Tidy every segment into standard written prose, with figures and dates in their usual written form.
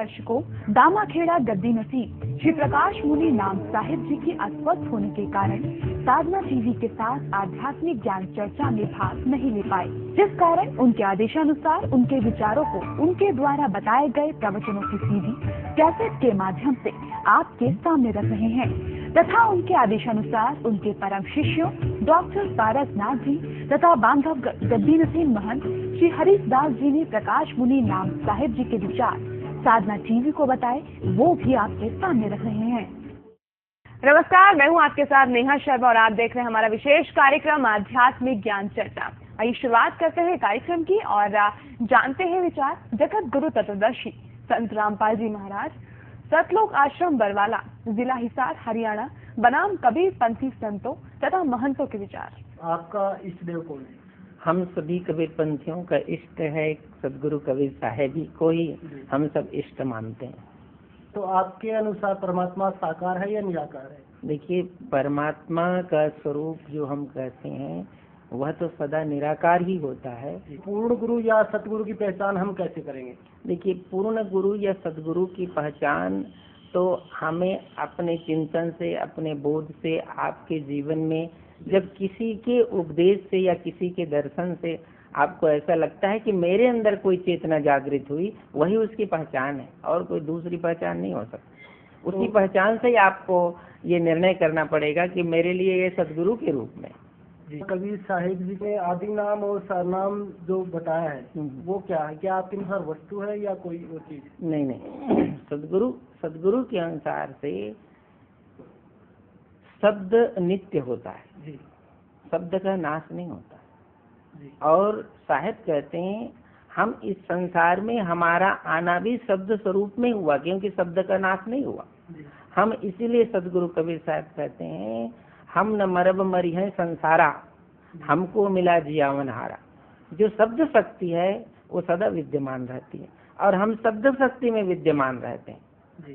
दर्शकों, दामाखेड़ा गद्दी नसीब श्री प्रकाश मुनि नाम साहिब जी की अस्वस्थ होने के कारण साधना टीवी के साथ आध्यात्मिक ज्ञान चर्चा में भाग नहीं ले पाए, जिस कारण उनके आदेशानुसार उनके विचारों को उनके द्वारा बताए गए प्रवचनों की सीडी कैसेट के माध्यम से आपके सामने रख रहे हैं तथा उनके आदेशानुसार उनके परम शिष्यों डॉक्टर पारसनाथ जी तथा बांधव गद्दी नसीब महंत श्री हरीशदास जी ने प्रकाश मुनि नाम साहिब जी के विचार साधना टीवी को बताए, वो भी आपके सामने रख रहे हैं। नमस्कार, मैं हूं आपके साथ नेहा शर्मा और आप देख रहे हैं हमारा विशेष कार्यक्रम आध्यात्मिक ज्ञान चर्चा। आइए शुरुआत करते हैं कार्यक्रम की और जानते हैं विचार जगत गुरु तत्वदर्शी संत रामपाल जी महाराज, सतलोक आश्रम बरवाला, जिला हिसार, हरियाणा, बनाम कबीर पंथी संतों तथा महंतों के विचार। आपका इष्ट देव कौन है? हम सभी कबीर पंथियों का इष्ट है सदगुरु कबीर साहेब ही को ही हम सब इष्ट मानते हैं। तो आपके अनुसार परमात्मा साकार है या निराकार है? देखिए, परमात्मा का स्वरूप जो हम कहते हैं वह तो सदा निराकार ही होता है। पूर्ण गुरु या सतगुरु की पहचान हम कैसे करेंगे? देखिए, पूर्ण गुरु या सदगुरु की पहचान तो हमें अपने चिंतन से, अपने बोध से, आपके जीवन में जब किसी के उपदेश से या किसी के दर्शन से आपको ऐसा लगता है कि मेरे अंदर कोई चेतना जागृत हुई, वही उसकी पहचान है और कोई दूसरी पहचान नहीं हो सकती। उसी पहचान से ही आपको ये निर्णय करना पड़ेगा कि मेरे लिए ये सदगुरु के रूप में। कबीर साहिब जी ने आदि नाम और सरनाम जो बताया है वो क्या है? क्या आपके अनुसार वस्तु है या कोई वो चीज? नहीं, सदगुरु के अनुसार से शब्द नित्य होता है जी। शब्द का नाश नहीं होता जी। और साहिब कहते हैं हम इस संसार में हमारा आना भी शब्द स्वरूप में हुआ, क्योंकि शब्द का नाश नहीं हुआ जी। हम इसीलिए सदगुरु कबीर साहब कहते हैं हम न मरब मरी हैं संसारा, हमको मिला जियावन हारा। जो शब्द शक्ति है वो सदा विद्यमान रहती है और हम शब्द शक्ति में विद्यमान रहते हैं जी।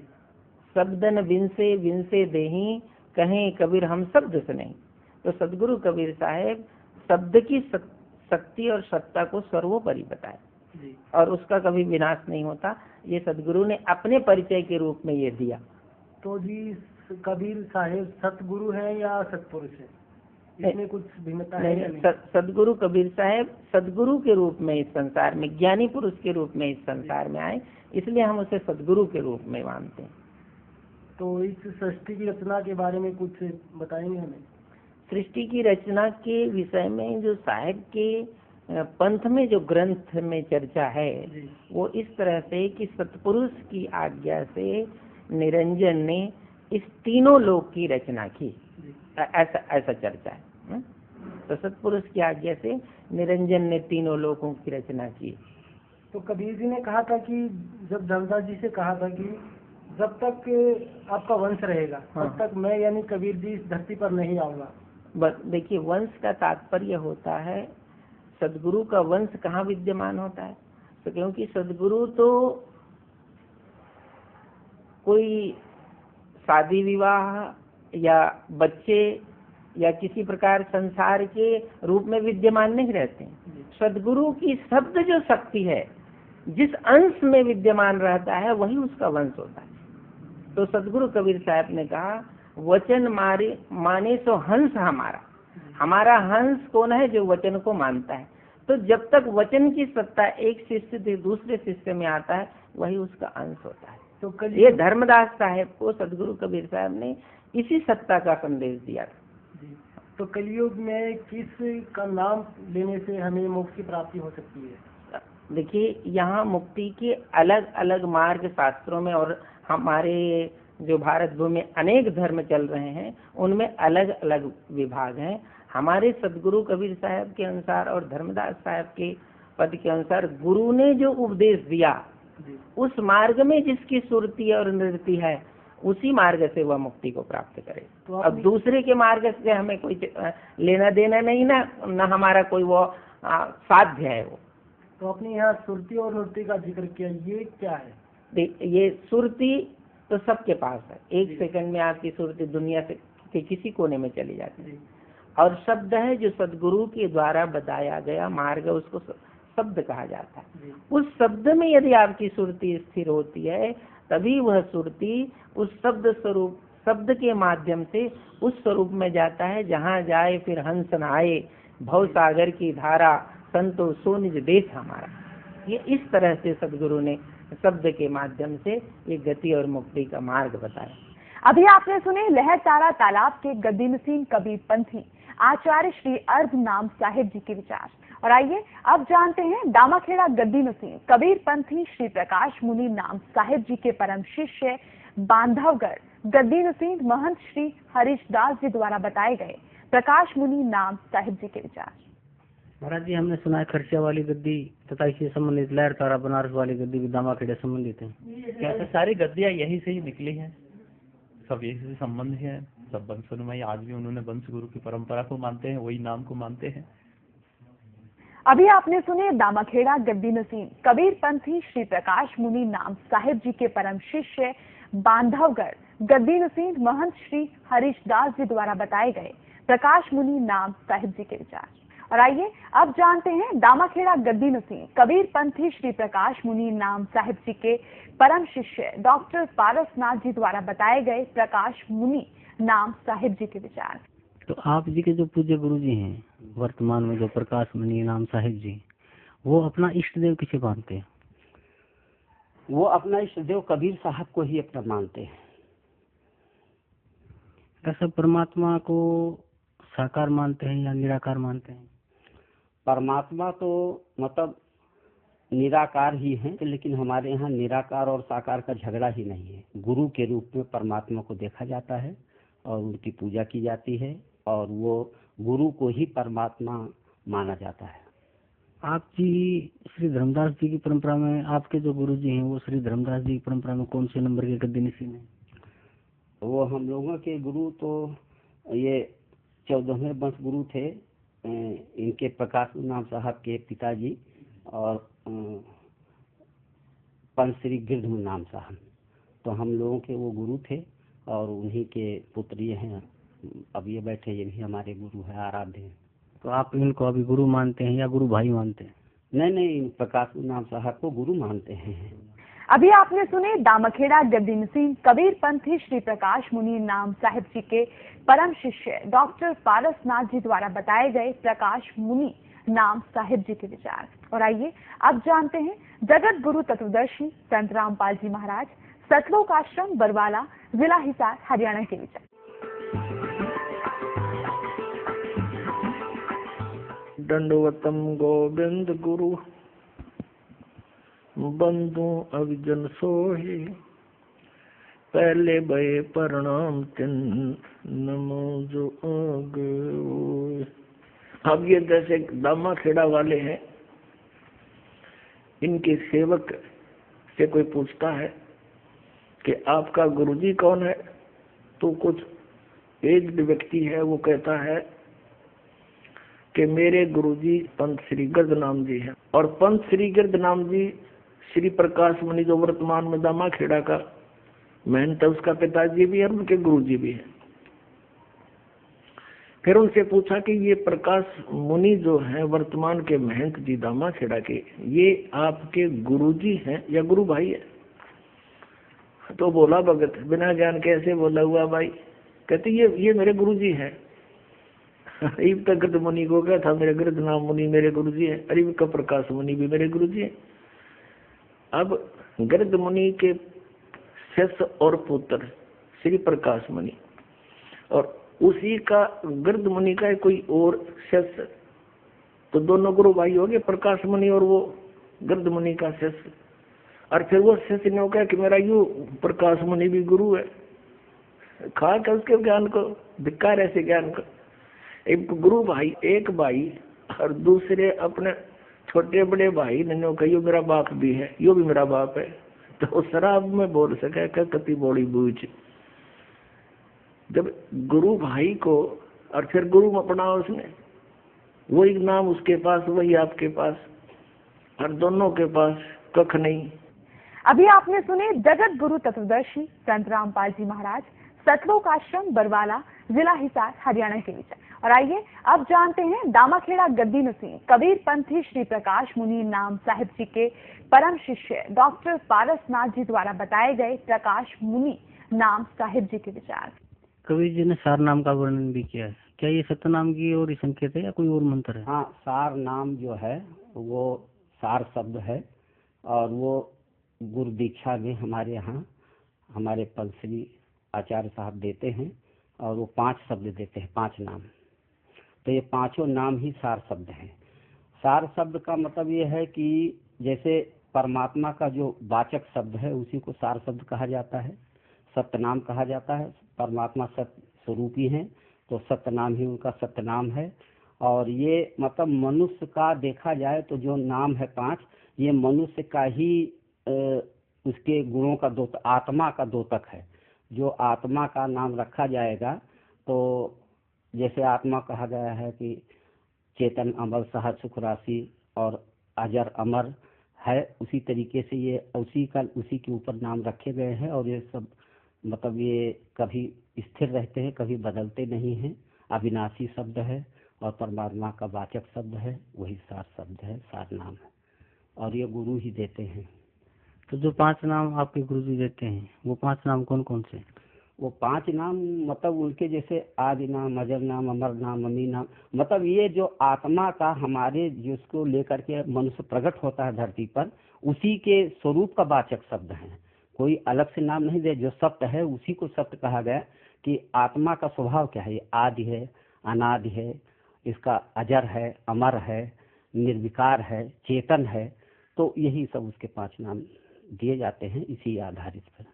शब्दन विंसे विंसे देही कहें कबीर हम शब्द से नहीं। तो सदगुरु कबीर साहेब शब्द की शक्ति और सत्ता को सर्वोपरि बताए जी। और उसका कभी विनाश नहीं होता। ये सदगुरु ने अपने परिचय के रूप में ये दिया। तो जी, कबीर साहेब सतगुरु है या सतपुरुष है? इसमें कुछ भिन्नता है या नहीं? सदगुरु कबीर साहेब सदगुरु के रूप में इस संसार में, ज्ञानी पुरुष के रूप में इस संसार में आए, इसलिए हम उसे सदगुरु के रूप में मानते हैं। तो इस सृष्टि की रचना के बारे में कुछ बताएंगे हमें? सृष्टि की रचना के विषय में जो साहिब के पंथ में जो ग्रंथ में चर्चा है वो इस तरह से कि सतपुरुष की आज्ञा से निरंजन ने इस तीनों लोक की रचना की, ऐसा चर्चा है। तो सतपुरुष की आज्ञा से निरंजन ने तीनों लोकों की रचना की। तो कबीर जी ने कहा था कि जब धनदास जी से कहा था कि जब तक आपका वंश रहेगा तब तक मैं यानी कबीर जी इस धरती पर नहीं आऊंगा। देखिए, वंश का तात्पर्य होता है सदगुरु का वंश कहाँ विद्यमान होता है। तो क्योंकि सदगुरु तो कोई शादी विवाह या बच्चे या किसी प्रकार संसार के रूप में विद्यमान नहीं रहते। सदगुरु की शब्द जो शक्ति है जिस अंश में विद्यमान रहता है वही उसका वंश होता है। तो सदगुरु कबीर साहब ने कहा वचन माने सो हंस हमारा हंस कौन है? जो वचन को मानता है। तो जब तक वचन की सत्ता एक शिष्य से दूसरे शिष्य में आता है वही उसका अंश होता है। तो ये धर्मदास साहेब को सदगुरु कबीर साहब ने इसी सत्ता का संदेश दिया था। तो कलयुग में किस का नाम लेने से हमें मोक्ष की प्राप्ति हो सकती है? देखिए, यहाँ मुक्ति के अलग अलग मार्ग शास्त्रों में और हमारे जो भारत भूमि में अनेक धर्म चल रहे हैं उनमें अलग अलग विभाग हैं। हमारे सदगुरु कबीर साहब के अनुसार और धर्मदास साहब के पद के अनुसार गुरु ने जो उपदेश दिया उस मार्ग में जिसकी सुरती और नृत्य है उसी मार्ग से वह मुक्ति को प्राप्त करे। तो अब दूसरे के मार्ग से हमें कोई लेना देना नहीं, ना हमारा कोई वो साध्य है। वो तो अपने यहाँ सुरती और नृत्य का जिक्र किया, ये क्या है? ये सुरती तो सबके पास है। एक सेकंड में आपकी सुरती दुनिया से के किसी कोने में चली जाती है। और शब्द है जो सदगुरु के द्वारा बताया गया मार्ग, उसको शब्द कहा जाता है। उस शब्द में यदि आपकी सुरती स्थिर होती है तभी वह सुरती उस शब्द स्वरूप, शब्द के माध्यम से उस स्वरूप में जाता है जहाँ जाए फिर हंस न आए, भव सागर की धारा संतो सो निज देश हमारा। ये इस तरह से सदगुरु ने शब्द के माध्यम से ये गति और मुक्ति का मार्ग बताया। अभी आपने सुने लहर तारा तालाब के गद्दी नसीम कबीर पंथी आचार्य श्री अर्ध नाम साहिब जी के विचार। और आइए अब जानते हैं दामाखेड़ा गद्दी नसीम कबीर पंथी श्री प्रकाश मुनि नाम साहिब जी के परम शिष्य बांधवगढ़ गद्दी नसीम महंत श्री हरीश दास जी द्वारा बताए गए प्रकाश मुनि नाम साहिब जी के विचार। महाराज जी, हमने सुना है खर्चा वाली गद्दी तथा इससे संबंधित लहर तारा बनारस वाली गद्दी भी दामाखेड़ा संबंधित है। कैसे सारी गद्दियाँ यही से ही निकली हैं, सब यही से संबंध है, सब वंशनुमय। आज भी उन्होंने वंश गुरु की परंपरा को मानते हैं, वही नाम को मानते हैं। अभी आपने सुने दामाखेड़ा गद्दी नसीम कबीर पंथी श्री प्रकाश मुनि नाम साहिब जी के परम शिष्य बांधवगढ़ गद्दी नसीम महंत श्री हरीश दास जी द्वारा बताए गए प्रकाश मुनि नाम साहिब जी के विचार। और आइए अब जानते हैं दामाखेड़ा गद्दी नसीम कबीर पंथी श्री प्रकाश मुनि नाम साहिब जी के परम शिष्य डॉक्टर पारसनाथ जी द्वारा बताए गए प्रकाश मुनि नाम साहिब जी के विचार। तो आप जी के जो पूज्य गुरु जी हैं वर्तमान में, जो प्रकाश मुनि नाम साहिब जी, वो अपना इष्ट देव किसे मानते हैं? वो अपना इष्ट देव कबीर साहब को ही अपना मानते हैं। कैसे परमात्मा को साकार मानते हैं या निराकार मानते हैं? परमात्मा तो मतलब निराकार ही है, लेकिन हमारे यहाँ निराकार और साकार का झगड़ा ही नहीं है। गुरु के रूप में परमात्मा को देखा जाता है और उनकी पूजा की जाती है और वो गुरु को ही परमात्मा माना जाता है। आप जी श्री धर्मदास जी की परंपरा में, आपके जो गुरु जी हैं वो श्री धर्मदास जी की परंपरा में कौन से नंबर के गद्दी नसीम हैं? वो हम लोगों के गुरु तो ये 14वें वंश गुरु थे। इनके प्रकाश नाम साहब के पिताजी और पंच श्री गिरधर नाम साहब, तो हम लोगों के वो गुरु थे और उन्हीं के पुत्र ये हैं। अब ये बैठे, ये भी हमारे गुरु है, आराध्य हैं। तो आप इनको अभी गुरु मानते हैं या गुरु भाई मानते हैं? नहीं, प्रकाश नाम साहब को गुरु मानते हैं। अभी आपने सुने दामाखेड़ा गद्दी नसीम कबीर पंथी श्री प्रकाश मुनि नाम साहिब जी के परम शिष्य डॉक्टर पारसनाथ जी द्वारा बताए गए प्रकाश मुनि नाम साहिब जी के विचार। और आइए अब जानते हैं जगत गुरु तत्वदर्शी संत रामपाल जी महाराज सतलोक आश्रम बरवाला जिला हिसार हरियाणा के विचार। दंडवतम गोविंद गुरु बंधु अभिजन सोही, पहले भय प्रणाम तिन नमो जो आगे। अब ये जैसे दामाखेड़ा वाले हैं, इनके सेवक से कोई पूछता है कि आपका गुरुजी कौन है, तो कुछ एज्ड व्यक्ति है, वो कहता है कि मेरे गुरुजी पंत श्री गिरध नाम जी हैं। और पंत श्री गिरध नाम जी श्री प्रकाश मुनि जो वर्तमान में दामाखेड़ा का महंत है, उसका पिताजी भी है, उनके गुरुजी भी है। फिर उनसे पूछा कि ये प्रकाश मुनि जो हैं वर्तमान के महंत जी दामाखेड़ा के, ये आपके गुरुजी हैं या गुरु भाई है? तो बोला भगत बिना ज्ञान कैसे बोला हुआ भाई, कहते ये मेरे गुरुजी हैं। अरीब का गिरध मुनि को क्या था, मेरे गिरध नाम मुनि मेरे गुरुजी है, अरीब का प्रकाश मुनि भी मेरे गुरुजी है। अब गिरध मुनि के शिष्य और पुत्र श्री प्रकाश मुनि, और उसी का गिरध मुनि का कोई और शिष्य, तो दोनों गुरु भाई हो गए, प्रकाश मुनि और वो गिरध मुनि का शिष्य। और फिर वो शिष्य ने कहा कि मेरा यू प्रकाश मुनि भी गुरु है, खा के उसके ज्ञान को, धिक्कार ऐसे ज्ञान को। एक गुरु भाई, एक भाई और दूसरे अपने छोटे बड़े भाई ने कहा यो मेरा बाप भी है, यो भी मेरा बाप है, तो शराब में बोल सके कति बोली बूझ। जब गुरु भाई को और फिर गुरु अपना उसने, वही नाम उसके पास वही आपके पास, और दोनों के पास कख नहीं। अभी आपने सुने जगत गुरु तत्वदर्शी संत रामपाल जी महाराज सतलोक आश्रम बरवाला जिला हिसार हरियाणा के विचार। और आइए अब जानते हैं दामाखेड़ा गद्दी नसीं कबीर पंथी श्री प्रकाश मुनि नाम साहिब जी के परम शिष्य डॉक्टर पारसनाथ जी द्वारा बताए गए प्रकाश मुनि नाम साहिब जी के विचार। कबीर जी ने सार नाम का वर्णन भी किया है, क्या ये सत्यनाम की और संकेत है या कोई और मंत्र है? हाँ, सार नाम जो है वो सार शब्द है और वो गुरु दीक्षा में हमारे यहाँ हमारे पंथी आचार्य साहब देते हैं और वो 5 शब्द देते हैं, 5 नाम। तो ये 5 नाम ही सार शब्द हैं। सार शब्द का मतलब ये है कि जैसे परमात्मा का जो वाचक शब्द है उसी को सार शब्द कहा जाता है, सत्य नाम कहा जाता है। परमात्मा सत्य स्वरूपी हैं तो सत्य नाम ही उनका सत्य नाम है। और ये मतलब मनुष्य का देखा जाए तो जो नाम है 5, ये मनुष्य का ही उसके गुणों का आत्मा का द्योतक है। जो आत्मा का नाम रखा जाएगा तो जैसे आत्मा कहा गया है कि चेतन अमर सहज सुख राशि और अजर अमर है, उसी तरीके से ये उसी के ऊपर नाम रखे गए हैं। और ये सब मतलब ये कभी स्थिर रहते हैं, कभी बदलते नहीं हैं। अविनाशी शब्द है और परमात्मा का वाचक शब्द है, वही सार शब्द है, सार नाम है और ये गुरु ही देते हैं। तो जो 5 नाम आपके गुरु जी देते हैं वो 5 नाम कौन कौन से? वो 5 नाम मतलब उनके जैसे आदि नाम, अजर नाम, अमर नाम, अमी नाम, मतलब ये जो आत्मा का हमारे जिसको लेकर के मनुष्य प्रकट होता है धरती पर, उसी के स्वरूप का वाचक शब्द है। कोई अलग से नाम नहीं दे, जो सत्य है उसी को सत्य कहा गया कि आत्मा का स्वभाव क्या है, ये आदि है, अनादि है, इसका अजर है, अमर है, निर्विकार है, चेतन है। तो यही सब उसके 5 नाम दिए जाते हैं इसी आधारित पर।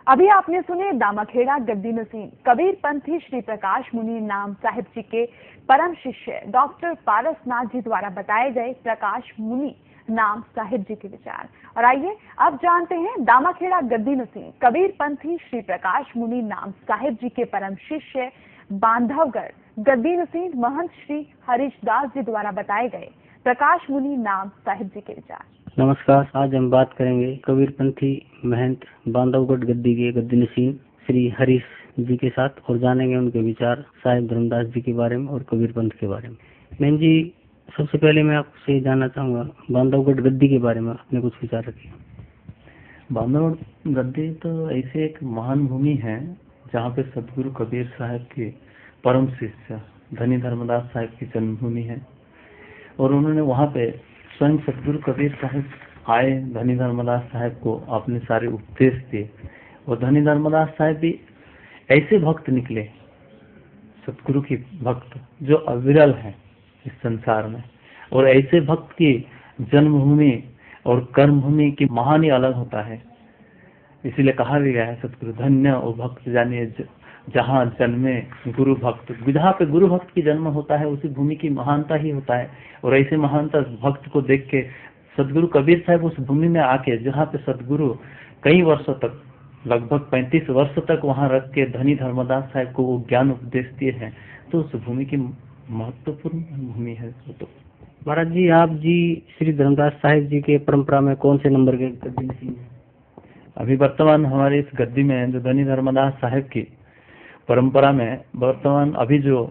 अभी आपने सुने दामाखेड़ा गद्दी नसीं कबीर पंथी श्री प्रकाश मुनि नाम साहिब जी के परम शिष्य डॉक्टर पारसनाथ जी द्वारा बताए गए प्रकाश मुनि नाम साहिब जी के विचार। और आइए अब जानते हैं दामाखेड़ा गद्दी नसीं कबीर पंथी श्री प्रकाश मुनि नाम साहिब जी के परम शिष्य बांधवगढ़ गद्दी नसीं महंत श्री हरीशदास जी द्वारा बताए गए प्रकाश मुनि नाम साहिब जी के विचार। नमस्कार, आज हम बात करेंगे कबीर पंथी महंत बांधवगढ़ गद्दी के गद्दी नसीं श्री हरीश जी के साथ और जानेंगे उनके विचार साहिब धर्मदास जी के बारे में और कबीर पंथ के बारे में। मैम जी, सबसे पहले मैं आपसे जानना चाहूँगा बांधवगढ़ गद्दी के बारे में आपने कुछ विचार रखे? बांधवगढ़ गद्दी तो ऐसे एक महान भूमि है जहाँ पे सदगुरु कबीर साहब के परम शिष्य धनी धर्मदास साहब की जन्मभूमि है और उन्होंने वहाँ पे स्वयं सदगुरु कबीर साहब आए, धनी धर्मदास साहब को अपने सारे उपदेश दिए और धनी धर्मदास साहब भी ऐसे भक्त निकले, सदगुरु की भक्त जो अविरल है इस संसार में। और ऐसे भक्त की जन्मभूमि और कर्मभूमि की महान ही अलग होता है। इसीलिए कहा भी गया है सदगुरु धन्य और भक्त जानिए जहाँ जन्मे गुरु भक्त। जहाँ पे गुरु भक्त की जन्म होता है उसी भूमि की महानता ही होता है। और ऐसे महानता भक्त को देख के सदगुरु कबीर साहब उस भूमि में आके, जहाँ पे सदगुरु कई वर्षों तक लगभग 35 वर्ष तक वहाँ रख के धनी धर्मदास साहब को वो ज्ञान उपदेश दिए हैं, तो उस भूमि की महत्वपूर्ण भूमि है। तो महाराज जी, आप जी श्री धर्मदास साहिब जी के परंपरा में कौन से नंबर के गद्दी नसीं हैं? अभी वर्तमान हमारे इस गद्दी में जो धनी धर्मदास साहब की परंपरा में वर्तमान अभी जो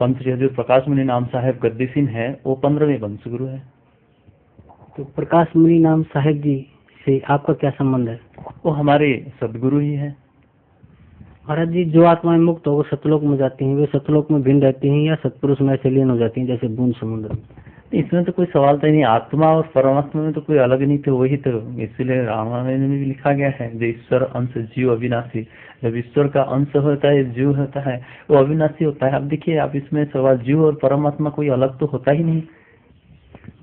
पंथ श्री हजूर प्रकाश मुनि नाम साहब गद्दी नसीं है वो 15वें वंशगुरु है। तो प्रकाश मुनि नाम साहिब जी से आपका क्या संबंध है? वो हमारे सदगुरु ही है। महाराज जी, जो आत्माएं मुक्त हो वो सतलोक में जाती हैं, वे सतलोक में भिन्न रहती हैं या सतपुरुष में ऐसे लीन हो जाती हैं जैसे बूंद समुद्र में? इसमें तो कोई सवाल तो नहीं, आत्मा और परमात्मा में तो कोई अलग नहीं थे, वही तो। इसलिए रामायण में भी लिखा गया है जो ईश्वर अंश जीव अविनाशी। जब ईश्वर का अंश होता है, जीव होता है, वो अविनाशी होता है। अब देखिए, आप इसमें सवाल जीव और परमात्मा कोई अलग तो होता ही नहीं।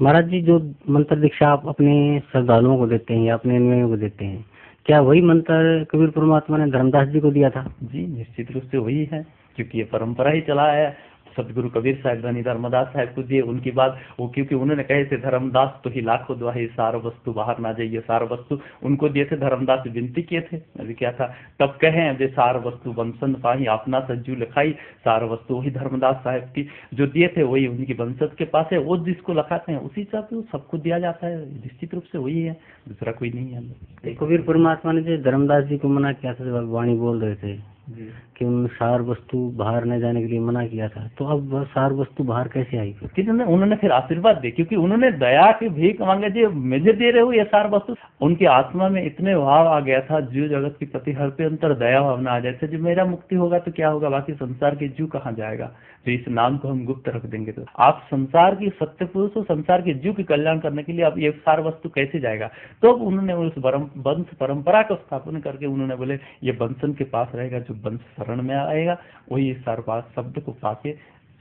महाराज जी, जो मंत्र दीक्षा आप अपने श्रद्धालुओं को देते हैं या अपने अन्वयों को देते हैं, क्या वही मंत्र कबीर परमात्मा ने धर्मदास जी को दिया था? जी, निश्चित रूप से वही है, क्योंकि ये परंपरा ही चला है। सदगुरु कबीर साहब धनी धर्मदास साहब को दिए, उनकी बात वो, क्योंकि उन्होंने कहे थे धर्मदास तो ही लाखों दुआहे सार वस्तु बाहर ना जाइए, सार वस्तु उनको दिए थे। धर्मदास विनती किए थे, अभी क्या था तब कहे जे सार वस्तु वंशन पाही अपना सज्जू लिखाई। सार वस्तु वही धर्मदास साहब की जो दिए थे वही उनकी वंशज के पास है, वो जिसको लिखाते हैं उसी हिसाब से सबको दिया जाता है। निश्चित रूप से वही है, दूसरा कोई नहीं है। कबीर परमात्मा ने जो धर्मदास जी को मना किया था जब वाणी बोल रहे थे, कि उन्होंने सार वस्तु बाहर न जाने के लिए मना किया था, तो अब वह सार वस्तु बाहर कैसे आई फिर? कितने उन्होंने फिर आशीर्वाद दिए, क्योंकि उन्होंने दया की भीख मांगे, जी मुझे दे रहे हो ये सार वस्तु। उनकी आत्मा में इतने भाव आ गया था, जीव जगत के प्रति हर पे अंतर दया भावना आ जाए, जो मेरा मुक्ति होगा तो क्या होगा, बाकी संसार के जीव कहाँ जाएगा, जो इस नाम को हम गुप्त रख देंगे। तो आप संसार की सत्य पुरुष हो, संसार के जीव के कल्याण करने के लिए आप ये सार वस्तु कैसे जाएगा। तो उन्होंने उस वंश परंपरा को स्थापन करके उन्होंने बोले ये वंशन के पास रहेगा, जो वंश शरण में आएगा वही इस सारवास शब्द को पाके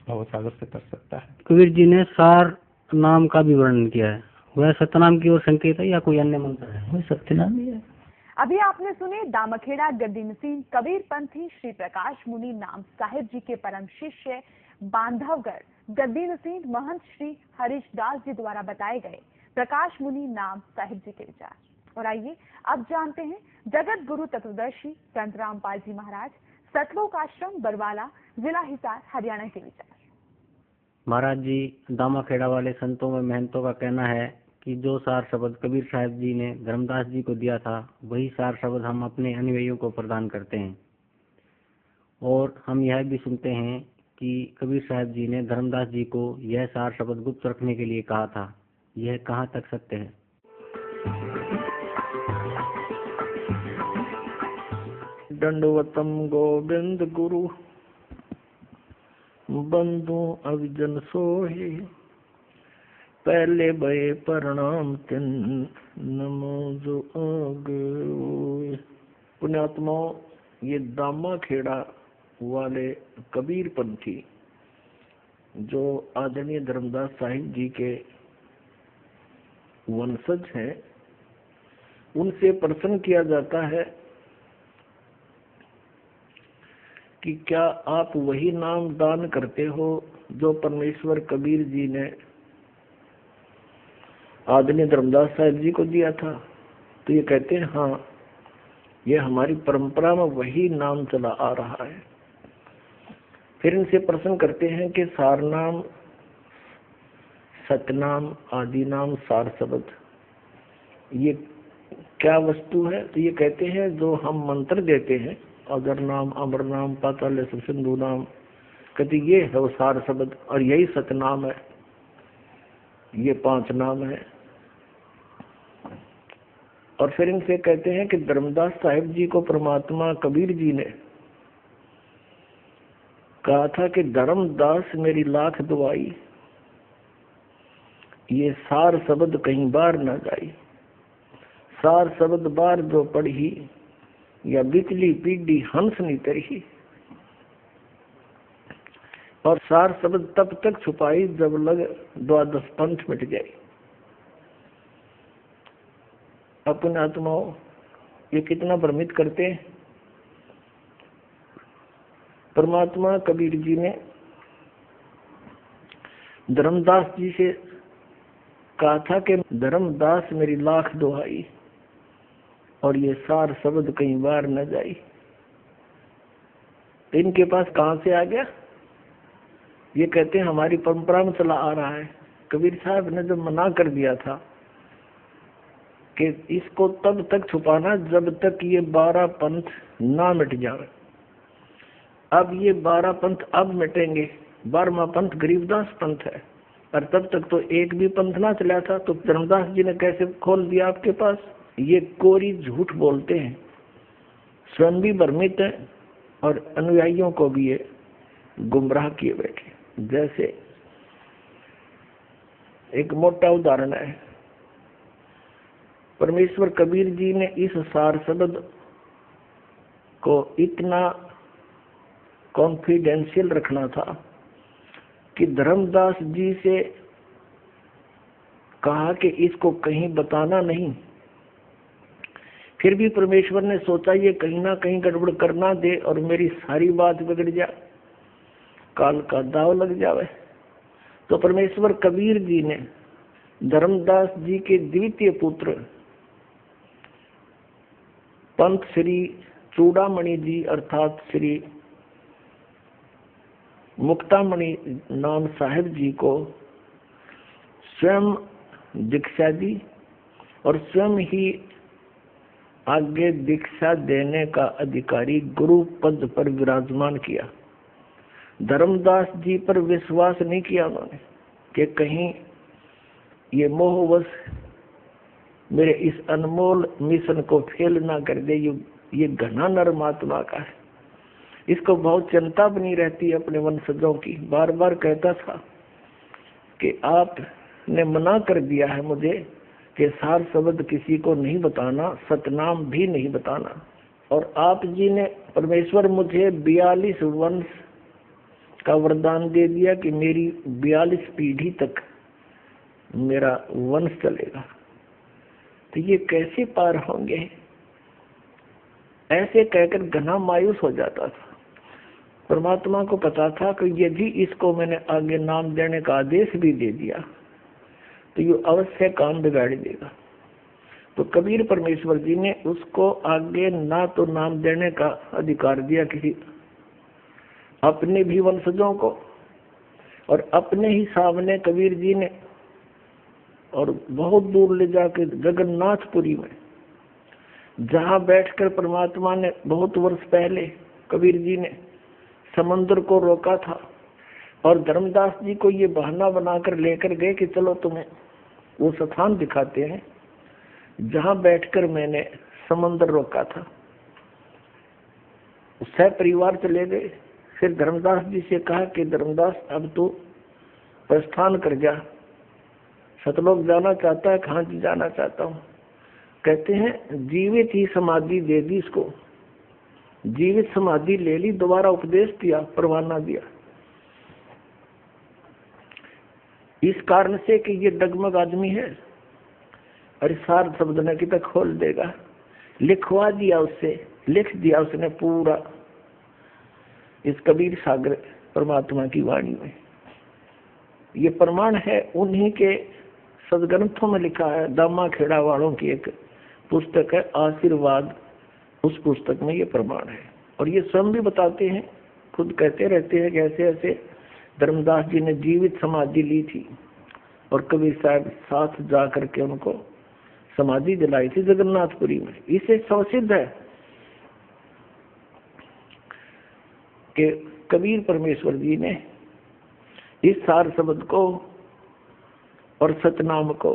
भवसागर से कर सकता है। कबीर जी ने सार नाम का भी वर्णन किया है, वह सत्यनाम की ओर संकेत है या कोई अन्य मंत्र है? वही सत्यनाम ही है। अभी आपने सुने दामखेड़ा गद्दी नसीन कबीर पंथी श्री प्रकाश मुनि नाम साहिब जी के परम शिष्य बांधवगढ़ गद्दी नसीन महंत श्री हरीश दास जी द्वारा बताए गए प्रकाश मुनि नाम साहिब जी के विचार। और आइए अब जानते हैं जगत गुरु तत्वदर्शी संत रामपाल जी महाराज सतलोक आश्रम बरवाला जिला हिसार हरियाणा के विचार। महाराज जी दामाखेड़ा वाले संतों में महंतों का कहना है कि जो सार शब्द कबीर साहब जी ने धर्मदास जी को दिया था, वही सार शब्द हम अपने अनुयायियों को प्रदान करते हैं। और हम यह भी सुनते हैं कि कबीर साहब जी ने धर्मदास जी को यह सार शब्द गुप्त रखने के लिए कहा था। यह कहाँ तक सत्य है? दंडवतम गोविंद गुरु बंधु अभिजन सोहे, पहले भये प्रणाम तिन नमो जो आगे। पुण्यात्माओं, ये दामाखेड़ा वाले कबीर पंथी जो आदरणीय धर्मदास साहिब जी के वंशज हैं, उनसे प्रश्न किया जाता है कि क्या आप वही नाम दान करते हो जो परमेश्वर कबीर जी ने आदरणीय धर्मदास साहिब जी को दिया था? तो ये कहते हैं हाँ, ये हमारी परंपरा में वही नाम चला आ रहा है। फिर इनसे प्रश्न करते हैं कि सार नाम, सतनाम, आदि नाम, सार शब्द ये क्या वस्तु है? तो ये कहते हैं जो हम मंत्र देते हैं, अगर नाम, अमर नाम, पाताल सिंधु नाम, कहते ये है वो सार शब्द, और यही सतनाम है। ये 5 नाम है। और फिर इनसे कहते हैं कि धर्मदास साहिब जी को परमात्मा कबीर जी ने कहा था कि धर्मदास मेरी लाख दुआई, ये सार शब्द कहीं बार न जाई। सार शब्द बार जो पढ़ी, या बिचली पीढ़ी हंस नहीं तरही। और सार शब्द तब तक छुपाई जब लग 12 पंथ मिट जाए। अपने आत्माओं, ये कितना भ्रमित करते हैं। परमात्मा कबीर जी ने धर्मदास जी से कहा था कि धर्मदास मेरी लाख दुहाई, और ये सार शब्द कहीं बार न जाई। तो इनके पास कहां से आ गया? ये कहते हैं हमारी परंपरा में चला आ रहा है। कबीर साहब ने जब मना कर दिया था कि इसको तब तक छुपाना जब तक ये 12 पंथ ना मिट जाए। अब ये 12 पंथ अब मिटेंगे। 12वां पंथ गरीबदास पंथ है, और तब तक तो एक भी पंथ ना चला था। तो धर्मदास जी ने कैसे खोल दिया आपके पास? ये कोरी झूठ बोलते हैं, स्वयं भी भ्रमित है और अनुयायियों को भी ये गुमराह किए बैठे। जैसे एक मोटा उदाहरण है, परमेश्वर कबीर जी ने इस सार शब्द को इतना कॉन्फिडेंशियल रखना था कि धर्मदास जी से कहा कि इसको कहीं बताना नहीं। फिर भी परमेश्वर ने सोचा ये कहीं ना कहीं गड़बड़ करना दे और मेरी सारी बात बिगड़ जाए, काल का दाव लग जावे। तो परमेश्वर कबीर जी ने धर्मदास जी के द्वितीय पुत्र पंत श्री चूड़ामणि जी अर्थात श्री मुक्तामणि नाम साहिब जी को स्वयं दीक्षा दी और स्वयं ही आगे दीक्षा देने का अधिकारी गुरु पद पर विराजमान किया। धर्मदास जी पर विश्वास नहीं किया उन्होंने कि कहीं ये मोहवश मेरे इस अनमोल मिशन को फेल ना कर दे। ये घना नरमात्मा का है, इसको बहुत चिंता बनी रहती है अपने वंशजों की। बार बार कहता था कि आपने मना कर दिया है मुझे कि सार शब्द किसी को नहीं बताना, सतनाम भी नहीं बताना। और आप जी ने परमेश्वर मुझे 42 वंश का वरदान दे दिया कि मेरी 42 पीढ़ी तक मेरा वंश चलेगा। तो ये कैसे पार होंगे, ऐसे कहकर घना मायूस हो जाता था। परमात्मा को पता था कि यदि इसको मैंने आगे नाम देने का आदेश भी दे दिया तो ये अवश्य काम बिगाड़ देगा। तो कबीर परमेश्वर जी ने उसको आगे ना तो नाम देने का अधिकार दिया किसी अपने भी वंशजों को, और अपने ही सामने कबीर जी ने और बहुत दूर ले जाकर जगन्नाथपुरी में, जहाँ बैठकर परमात्मा ने बहुत वर्ष पहले कबीर जी ने समंदर को रोका था, और धर्मदास जी को ये बहाना बनाकर लेकर गए कि चलो तुम्हें वो स्थान दिखाते हैं जहाँ बैठकर मैंने समंदर रोका था। सह परिवार चले गए। फिर धर्मदास जी से कहा कि धर्मदास अब तो प्रस्थान कर जा, सतलोक जाना चाहता है। कहाँ जी जाना चाहता हूँ? कहते हैं जीवित ही समाधि दे दी इसको, जीवित समाधि ले ली, दोबारा उपदेश दिया, परवाना दिया, इस कारण से कि ये डगमग आदमी है, अरे सार शब्द न कि तक खोल देगा। लिखवा दिया उससे, लिख दिया उसने पूरा इस कबीर सागर परमात्मा की वाणी में। ये प्रमाण है उन्हीं के सदग्रंथों में लिखा है। दामा खेड़ा वालों की एक पुस्तक है आशीर्वाद, उस पुस्तक में ये प्रमाण है। और ये स्वयं भी बताते हैं, खुद कहते रहते हैं कि ऐसे ऐसे धर्मदास जी ने जीवित समाधि ली थी और कबीर साहब साथ जा करके उनको समाधि दिलाई थी जगन्नाथपुरी में। इसे सौसिद्ध है कि कबीर परमेश्वर जी ने इस सार शब्द को और सतनाम को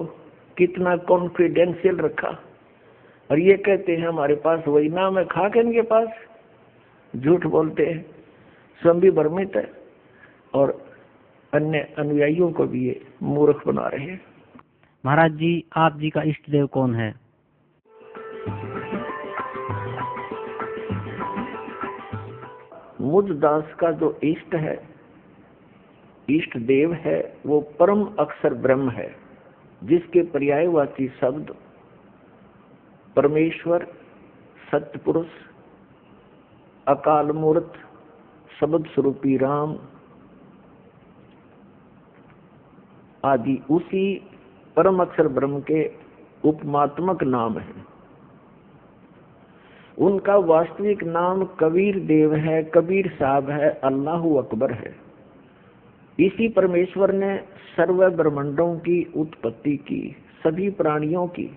कितना कॉन्फिडेंशियल रखा। और ये कहते हैं हमारे पास वही नाम है, खा के इनके पास झूठ बोलते हैं, स्वयं भी भ्रमित है और अन्य अनुयायियों को भी ये मूर्ख बना रहे हैं। महाराज जी, आप जी का इष्ट देव कौन है? मुझ दास का जो इष्ट है, इष्ट देव है, वो परम अक्षर ब्रह्म है, जिसके पर्यायवाची शब्द परमेश्वर, सत्पुरुष, अकाल मूर्त, शब्द स्वरूपी राम आदि उसी परम अक्षर ब्रह्म के उपमात्मक नाम है। उनका वास्तविक नाम कबीर देव है, कबीर साहब है, अल्लाहु अकबर है। इसी परमेश्वर ने सर्व ब्रह्मांडों की उत्पत्ति की, सभी प्राणियों की।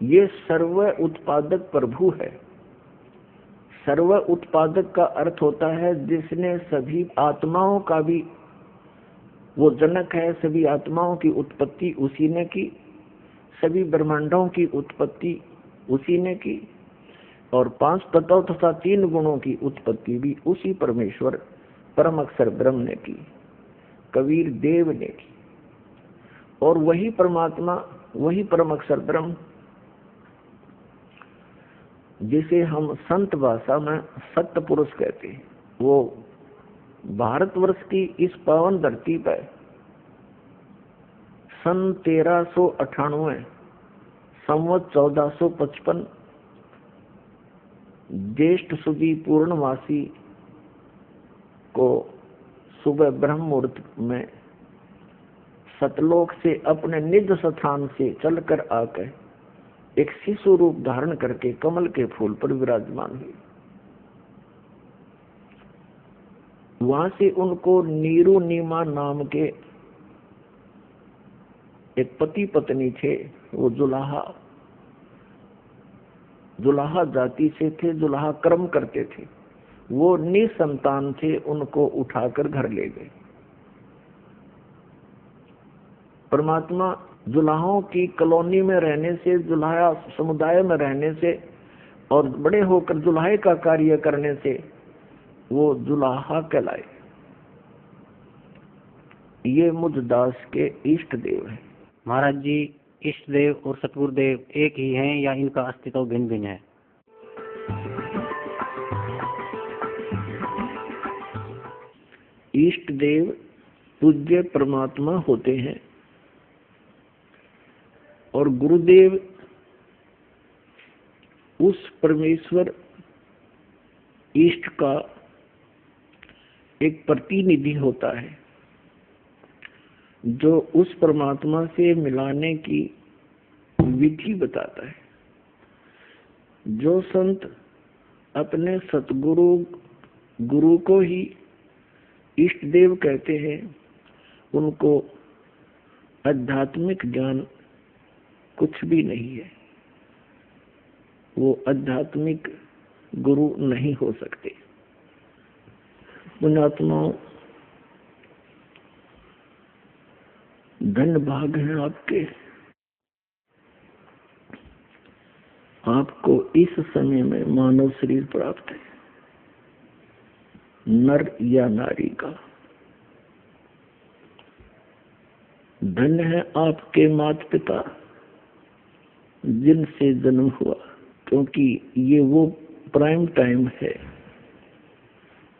ये सर्व उत्पादक प्रभु है। सर्व उत्पादक का अर्थ होता है जिसने सभी आत्माओं का भी वो जनक है। सभी आत्माओं की उत्पत्ति उसी ने की, सभी ब्रह्मांडों की उत्पत्ति उसी ने की, और 5 तत्व तथा 3 गुणों की उत्पत्ति भी उसी परमेश्वर परम अक्षर ब्रह्म ने की, कबीर देव ने की। और वही परमात्मा, वही परम अक्षर ब्रह्म जिसे हम संत भाषा में सत्य पुरुष कहते हैं, वो भारतवर्ष की इस पावन धरती पर सन 1398 संवत 1455 ज्येष्ठ सुदी पूर्णमासी को सुबह ब्रह्म मुहूर्त में सतलोक से अपने निज स्थान से चलकर आकर एक शिशु रूप धारण करके कमल के फूल पर विराजमान हुई। वहां से उनको नीरू नीमा नाम के एक पति पत्नी थे, वो जुलाहा जुलाहा जाति से थे, जुलाहा कर्म करते थे, वो निसंतान थे, उनको उठाकर घर ले गए। परमात्मा जुलाहों की कॉलोनी में रहने से, जुलाहा समुदाय में रहने से और बड़े होकर जुलाहे का कार्य करने से वो जुलाहा कहलाए। ये मुझ दास के इष्ट देव हैं। महाराज जी, इष्ट देव और सतगुरुदेव एक ही हैं या इनका अस्तित्व भिन्न भिन्न है? इष्ट देव पूज्य परमात्मा होते हैं और गुरुदेव उस परमेश्वर इष्ट का एक प्रतिनिधि होता है जो उस परमात्मा से मिलाने की विधि बताता है। जो संत अपने सतगुरु गुरु को ही इष्ट देव कहते हैं, उनको आध्यात्मिक ज्ञान कुछ भी नहीं है, वो आध्यात्मिक गुरु नहीं हो सकते। पुण्यात्माओं, धन्य भाग हैं आपके, आपको इस समय में मानव शरीर प्राप्त है, नर या नारी का। धन्य है आपके माता पिता जिनसे जन्म हुआ, क्योंकि ये वो प्राइम टाइम है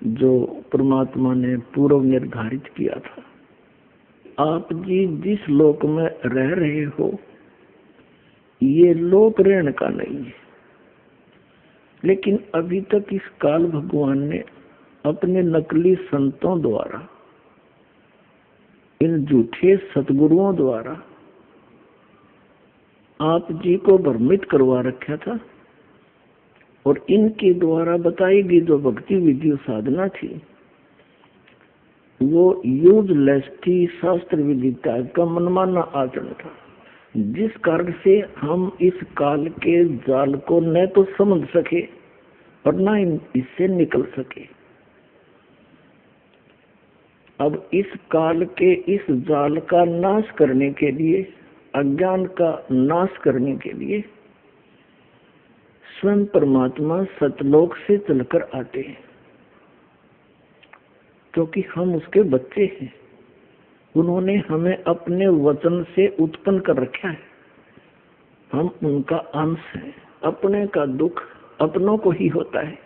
जो परमात्मा ने पूर्व निर्धारित किया था। आप जी जिस लोक में रह रहे हो, ये लोक रहने का नहीं है, लेकिन अभी तक इस काल भगवान ने अपने नकली संतों द्वारा, इन झूठे सतगुरुओं द्वारा आप जी को भ्रमित करवा रखा था, और इनके द्वारा बताई गई जो भक्ति विधि साधना थी वो यूजलेस थी, शास्त्र विधि टाइप का मनमाना आचरण था, जिस कारण से हम इस काल के जाल को न तो समझ सके और न इससे निकल सके। अब इस काल के इस जाल का नाश करने के लिए, अज्ञान का नाश करने के लिए स्वयं परमात्मा सतलोक से चलकर आते हैं, क्योंकि हम उसके बच्चे हैं। उन्होंने हमें अपने वचन से उत्पन्न कर रखा है, हम उनका अंश हैं। अपने का दुख अपनों को ही होता है।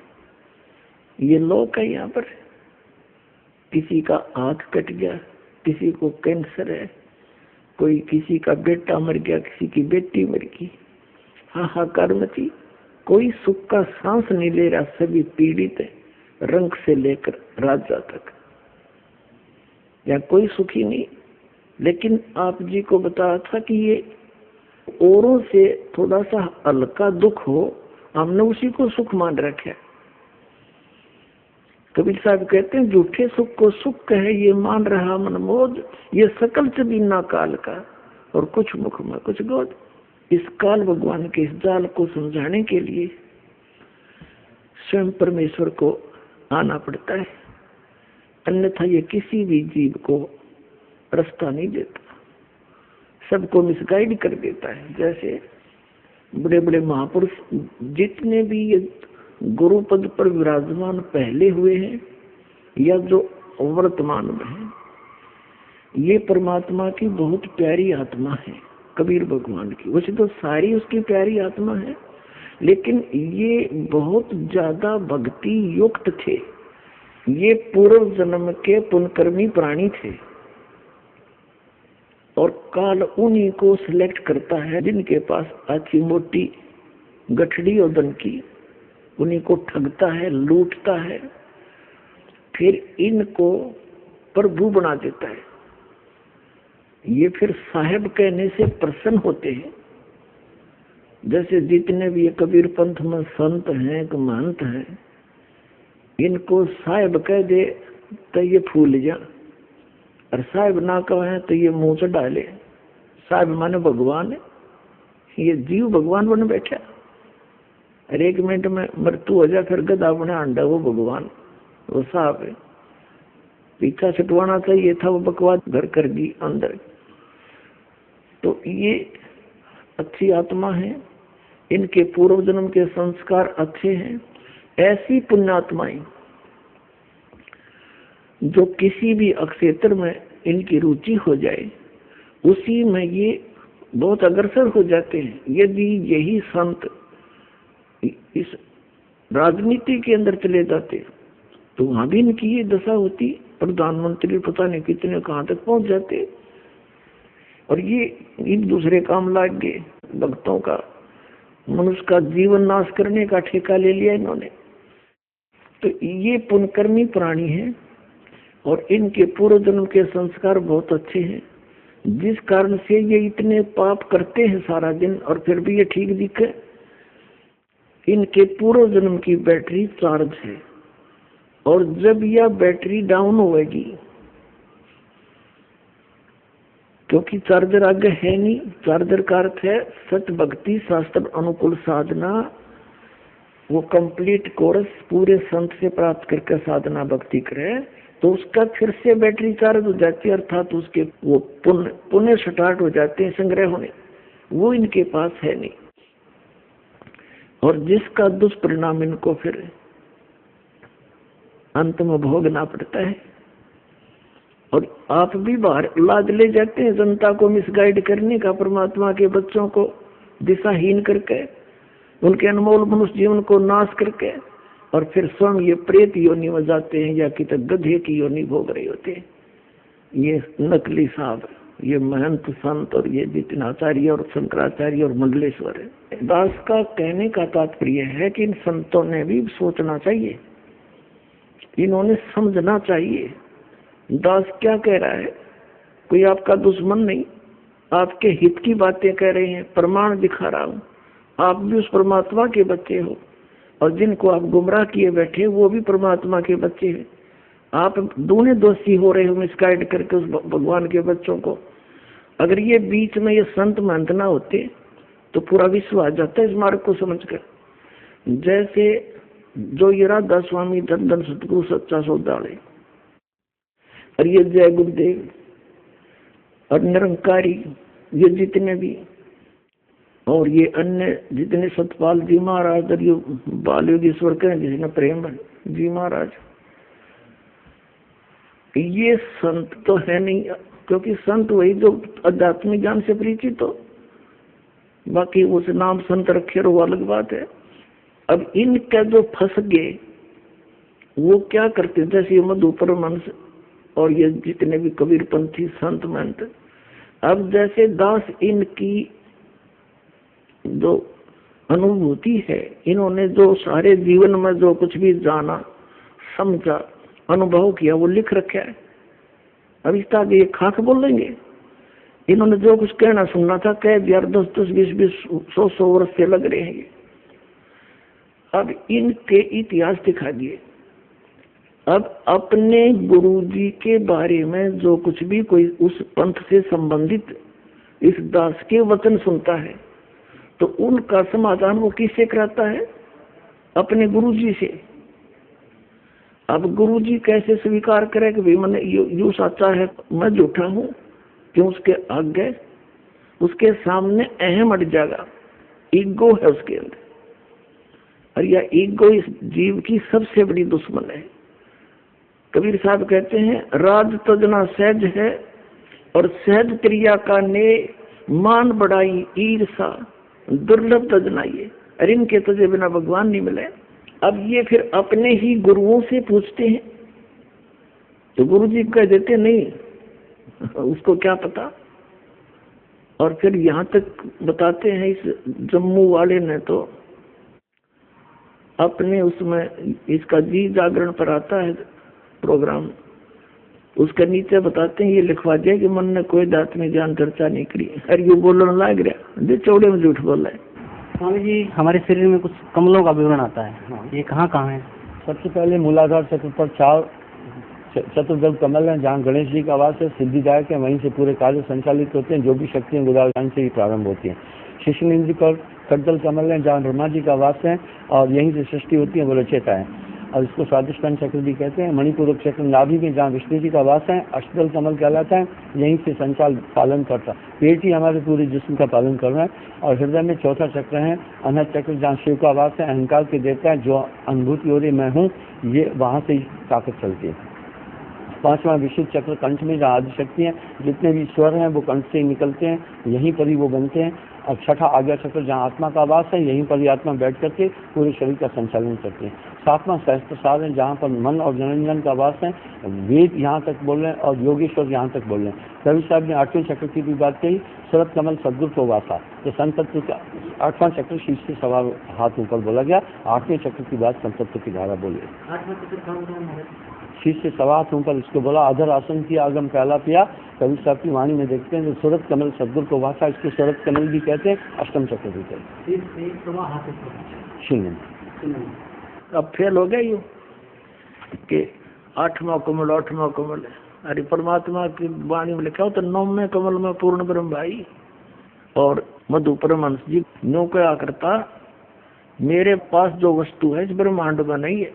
ये लोक है, यहाँ पर किसी का आंख कट गया, किसी को कैंसर है, कोई किसी का बेटा मर गया, किसी की बेटी मर गई, हाहाकार मची, कोई सुख का सांस नहीं ले रहा, सभी पीड़ित है, रंग से लेकर राजा तक, या कोई सुखी नहीं। लेकिन आप जी को बताया था कि ये औरों से थोड़ा सा हल्का दुख हो, हमने उसी को सुख मान रखा है। कबीर साहब कहते हैं, झूठे सुख को सुख कहे ये मान रहा मनमोद, ये सकल चबीना काल का और कुछ मुख में कुछ गोद। इस काल भगवान के इस जाल को समझाने के लिए स्वयं परमेश्वर को आना पड़ता है, अन्यथा ये किसी भी जीव को रास्ता नहीं देता, सबको मिसगाइड कर देता है। जैसे बड़े बड़े महापुरुष जितने भी ये गुरु पद पर विराजमान पहले हुए हैं या जो वर्तमान में हैं, ये परमात्मा की बहुत प्यारी आत्मा है। कबीर भगवान की वैसे तो सारी उसकी प्यारी आत्मा है, लेकिन ये बहुत ज्यादा भक्ति युक्त थे। ये पूर्व जन्म के पुण्यकर्मी प्राणी थे, और काल उन्हीं को सिलेक्ट करता है जिनके पास अच्छी मोटी गठड़ी और धन की, उन्हीं को ठगता है, लूटता है, फिर इनको प्रभु बना देता है। ये फिर साहेब कहने से प्रसन्न होते हैं। जैसे जितने भी ये कबीर पंथ में संत हैं, महंत हैं, इनको साहेब कह दे तो ये फूल जा, और साहेब ना कहे तो ये मुंह से डाले। साहेब माने भगवान है, ये जीव भगवान बन बैठा। और 1 मिनट में मृत्यु हो जाए, फिर गधा बने अंडा वो भगवान, वो साहब है। पीछा छुटवाना चाहिए था, वो बकवास घर कर दी अंदर। तो ये अच्छी आत्मा है, इनके पूर्व जन्म के संस्कार अच्छे हैं। ऐसी पुण्यात्माएं जो किसी भी क्षेत्र में इनकी रुचि हो जाए, उसी में ये बहुत अग्रसर हो जाते हैं। यदि यही संत इस राजनीति के अंदर चले जाते तो वहां भी इनकी ये दशा होती, प्रधानमंत्री पता नहीं कितने कहां तक पहुंच जाते। और ये इन दूसरे काम लाग गए, भक्तों का, मनुष्य का जीवन नाश करने का ठेका ले लिया इन्होंने। तो ये पुण्यकर्मी प्राणी हैं और इनके पूर्व जन्म के संस्कार बहुत अच्छे हैं, जिस कारण से ये इतने पाप करते हैं सारा दिन और फिर भी ये ठीक दिखे। इनके पूर्व जन्म की बैटरी चार्ज है, और जब यह बैटरी डाउन होगी, क्योंकि चार्जर आगे है नहीं, चार्जर का अर्थ है सच भक्ति शास्त्र अनुकूल साधना, वो कंप्लीट कोर्स पूरे संत से प्राप्त करके साधना भक्ति करे, तो उसका फिर से बैटरी चार्ज हो जाती है, अर्थात उसके वो पुण्य स्टार्ट हो जाते हैं संग्रह होने। वो इनके पास है नहीं, और जिसका दुष्परिणाम इनको फिर अंत में भोगना पड़ता है। और आप भी बाहर लाद ले जाते हैं जनता को मिसगाइड करने का, परमात्मा के बच्चों को दिशाहीन करके, उनके अनमोल मनुष्य जीवन को नाश करके, और फिर स्वयं ये प्रेत योनि में जाते हैं या कि गधे की योनि भोग रहे होते हैं। ये नकली साहब, ये महंत संत और ये जितने आचार्य और शंकराचार्य और मंडलेश्वर है। दास का कहने का तात्पर्य है कि इन संतों ने भी सोचना चाहिए, इन्होंने समझना चाहिए। दास क्या कह रहा है, कोई आपका दुश्मन नहीं, आपके हित की बातें कह रहे हैं, प्रमाण दिखा रहा हूं। आप भी उस परमात्मा के बच्चे हो, और जिनको आप गुमराह किए बैठे वो भी परमात्मा के बच्चे हैं। आप दोनों दोषी हो रहे हो मिसगाइड करके उस भगवान के बच्चों को। अगर ये बीच में ये संत महंत ना होते तो पूरा विश्व आ जाता है इस मार्ग को समझकर। जैसे जो ये राधा स्वामी धन धन सतगुरु सच्चा सौदाले और ये जय गुरुदेव और निरंकारी, ये जितने भी, और ये अन्य जितने सतपाल जी महाराज और ये बाल योगेश्वर कहें जिसने प्रेम जी महाराज, ये संत तो है नहीं, क्योंकि संत वही जो आध्यात्मिक ज्ञान से परिचित हो, बाकी उस नाम संत रखे वो अलग बात है। अब इनके जो फंस गए वो क्या करते, जैसे मधुपरमहंस और ये जितने भी कबीरपंथी संत महंत, अब जैसे दास इनकी जो अनुभूति है, इन्होंने जो सारे जीवन में जो कुछ भी जाना समझा अनुभव किया वो लिख रखा है। अब इस तरह ये खाक बोलेंगे, इन्होंने जो कुछ कहना सुनना था कह दिया, 10-10, 20-20, 100-100 वर्ष से लग रहे हैं। अब इनके इतिहास दिखा दिए। अब अपने गुरुजी के बारे में जो कुछ भी कोई उस पंथ से संबंधित इस दास के वचन सुनता है तो उनका समाधान वो किससे कराता है? अपने गुरुजी से। अब गुरुजी कैसे स्वीकार करे कि भाई मैंने यू सच्चा है, मैं झूठा हूं? क्यों? उसके आगे उसके सामने अहम अट जाएगा, ईगो है उसके अंदर, और यह ईगो इस जीव की सबसे बड़ी दुश्मन है। कबीर साहब कहते हैं राज तजना सहज है और सहज क्रिया का ने मान बढ़ाई ईर्षा दुर्लभ तजनाइए। अरे इनके तजे बिना भगवान नहीं मिले। अब ये फिर अपने ही गुरुओं से पूछते हैं तो गुरु जी कह देते नहीं, उसको क्या पता। और फिर यहाँ तक बताते हैं इस जम्मू वाले ने तो अपने उसमें इसका जी जागरण पर आता है प्रोग्राम, उसके नीचे बताते हैं ये लिखवा दिया कि मन ने कोई आत्मिक ज्ञान चर्चा नहीं करी। अरे ये बोलने लग गया, जो चौड़े में झूठ बोल रहा है। स्वामी जी, हमारे शरीर में कुछ कमलों का विवरण आता है, ये कहाँ कहाँ है? सबसे पहले मूलाधार चक्र पर 4 चतुर्दल कमल हैं, जहाँ गणेश जी का वास है, सिद्धिदायक है, वहीं से पूरे कार्य संचालित होते हैं। जो भी शक्तियाँ गुदान से ही प्रारंभ होती हैं। शिशुनेन्द्र पर करतल कमल है जहाँ ब्रह्मा जी का वास है और यहीं से सृष्टि होती है, वो रचेता है और इसको स्वादिष्टान चक्र भी कहते हैं। मणिपूरक चक्र नाभि में जहाँ विष्णु जी का वास है, अष्टदल कमल कहलाता है, यहीं से संचाल पालन करता है। पेट ही हमारे पूरे जिस्म का पालन कर रहा है। और हृदय में चौथा चक्र है अनहद चक्र जहाँ शिव का वास है, अहंकार के देवता है, जो अनुभूति हो रही मैं हूँ, ये वहाँ से ताकत चलती है। पांचवा विशुद्ध चक्र कंठ में जहाँ आदिशक्ति है, जितने भी स्वर हैं वो कंठ से निकलते हैं, यहीं पर ही वो बनते हैं। और छठा आज्ञा चक्र जहाँ आत्मा का वास है, यहीं पर ही आत्मा बैठ करके पूरे शरीर का संचालन करती है। सातवां सहस्त्रसार है जहाँ पर मन और जनरंजन का वास है, वेद यहाँ तक बोल रहे हैं और योगेश्वर यहाँ तक बोल रहे हैं। कवि साहब ने आठवें चक्र की भी बात कही, शरद कमल सदगुरु को वासा, तो संत तत्व का आठवां चक्र शीश से सवा हाथ ऊपर बोला गया। आठवें चक्र की बात संत तत्व की धारा बोली, शीश से सवा हाथ ऊपर इसको बोला। अधर आसन किया आगम पहला पिया, कवि साहब की वाणी में देखते हैं। जो सूरत कमल सदगुरु को वासा, इसको सूरत कमल भी कहते हैं, अष्टम चक्र भी कहते हैं। शून्य अब फेल हो गया यूं कि आठवां कमल अरे परमात्मा की वाणी में लिखा हो तो नौवें कमल में पूर्ण ब्रह्म भाई। और मधु परमहंस जी नो क्या करता, मेरे पास जो वस्तु है इस ब्रह्मांड में नहीं है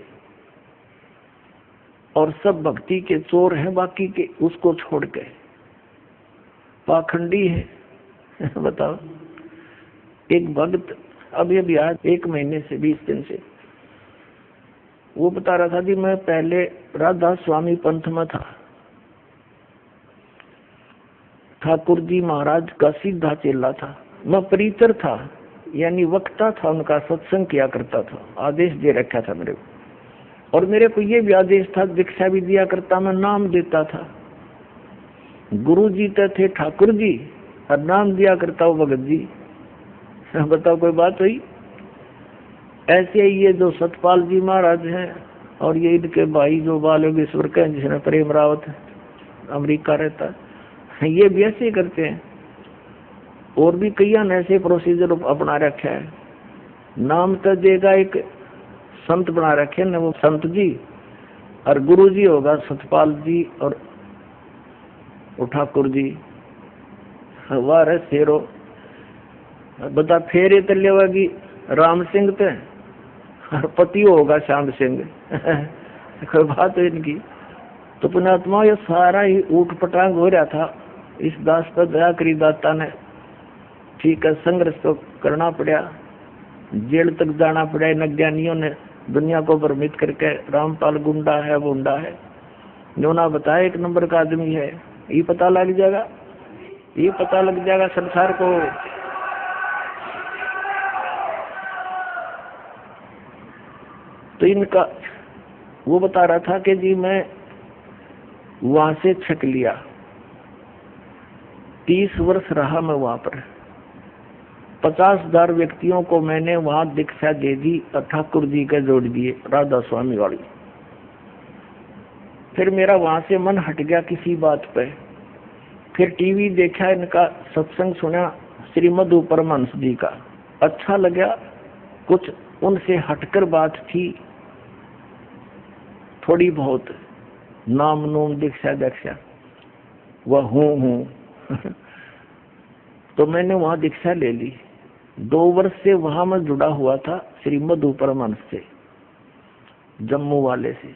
और सब भक्ति के चोर हैं, बाकी के उसको छोड़ के पाखंडी है। बताओ, एक भक्त अभी आज 1 महीने से 20 दिन से वो बता रहा था कि मैं पहले राधा स्वामी पंथ में था, ठाकुर जी महाराज का सीधा चेला था, मैं परितर था यानी वक्ता था, उनका सत्संग किया करता था, आदेश दे रखा था मेरे को। और मेरे को ये भी आदेश था, दीक्षा भी दिया करता, मैं नाम देता था। गुरु जी तो थे ठाकुर जी और नाम दिया करता हूँ भगत जी। बताओ कोई बात हुई? ऐसे ही ये जो सतपाल जी महाराज हैं और ये इनके भाई जो बाल योगेश्वर के, जिसने प्रेम रावत अमेरिका रहता है, ये भी ऐसे ही करते हैं। और भी कई ऐसे प्रोसीजर अपना रखे है। नाम तो देगा एक संत बना रखे न, वो संत जी, और गुरु जी होगा सतपाल जी और ठाकुर जी। वार है शेरो बता फेरे तले होगी राम सिंह पे और पति होगा श्याम सिंह। कोई बात है इनकी। तो पुण्यात्मा ये सारा ही ऊट पटांग हो रहा था। इस दास पर दया करी दाता ने, ठीक है, संघर्ष तो करना पड़ा, जेल तक जाना पड़ा। इन अज्ञानियों ने दुनिया को भ्रमित करके रामपाल गुंडा है वुंडा है, जो ना बताया 1 नंबर का आदमी है, ये पता लग जाएगा, ये पता लग जाएगा संसार को। तो इनका वो बता रहा था कि जी मैं वहां से छक लिया, 30 वर्ष रहा मैं वहां पर, 50,000 व्यक्तियों को मैंने वहां दीक्षा दे दी और ठाकुर जी के जोड़ दिए, राधा स्वामी वाली। फिर मेरा वहां से मन हट गया किसी बात पे। फिर टीवी देखा, इनका सत्संग सुना श्री मधु परमहंस जी का, अच्छा लगा। कुछ उनसे हटकर बात थी थोड़ी बहुत, नाम नूम दीक्षा दीक्षा वह हूँ तो मैंने वहां दीक्षा ले ली। 2 वर्ष से वहां मैं जुड़ा हुआ था श्री मधु परमहंस से, जम्मू वाले से।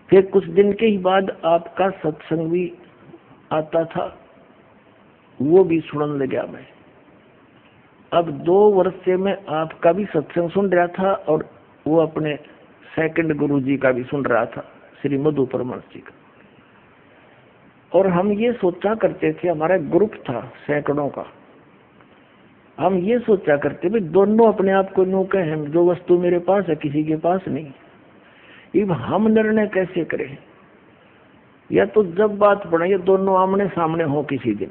फिर कुछ दिन के ही बाद आपका सत्संग भी आता था, वो भी सुनने लगा मैं। अब 2 वर्ष से मैं आपका भी सत्संग सुन रहा था और वो अपने सेकंड गुरु जी का भी सुन रहा था, श्री मधु परमहंस जी का। और हम ये सोचा करते थे, हमारा ग्रुप था सैकड़ों का, हम ये सोचा करते भाई दोनों अपने आप को नो कहें, जो वस्तु मेरे पास है किसी के पास नहीं। अब हम निर्णय कैसे करें? या तो जब बात पड़े ये दोनों आमने सामने हो किसी दिन,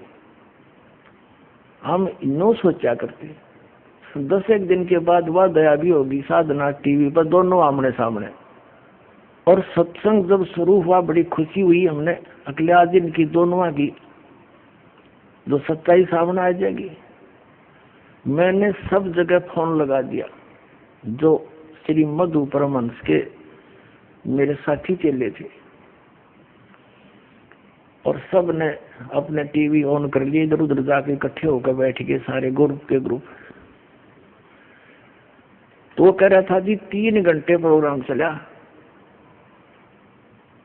हम नो सोचा करते। 10 दिन के बाद वह दया भी होगी, साधना टीवी पर दोनों आमने सामने। और सत्संग जब शुरू हुआ बड़ी खुशी हुई, हमने अगले आज दिन की दोनों की जो सच्चाई सामने आ जाएगी। मैंने सब जगह फोन लगा दिया, जो श्री मधु परमहंस के मेरे साथी चेले थे, और सब ने अपने टीवी ऑन कर लिए, इधर उधर जाके इकट्ठे होकर बैठ गए सारे ग्रुप के ग्रुप। तो वो कह रहा था जी 3 घंटे प्रोग्राम चला,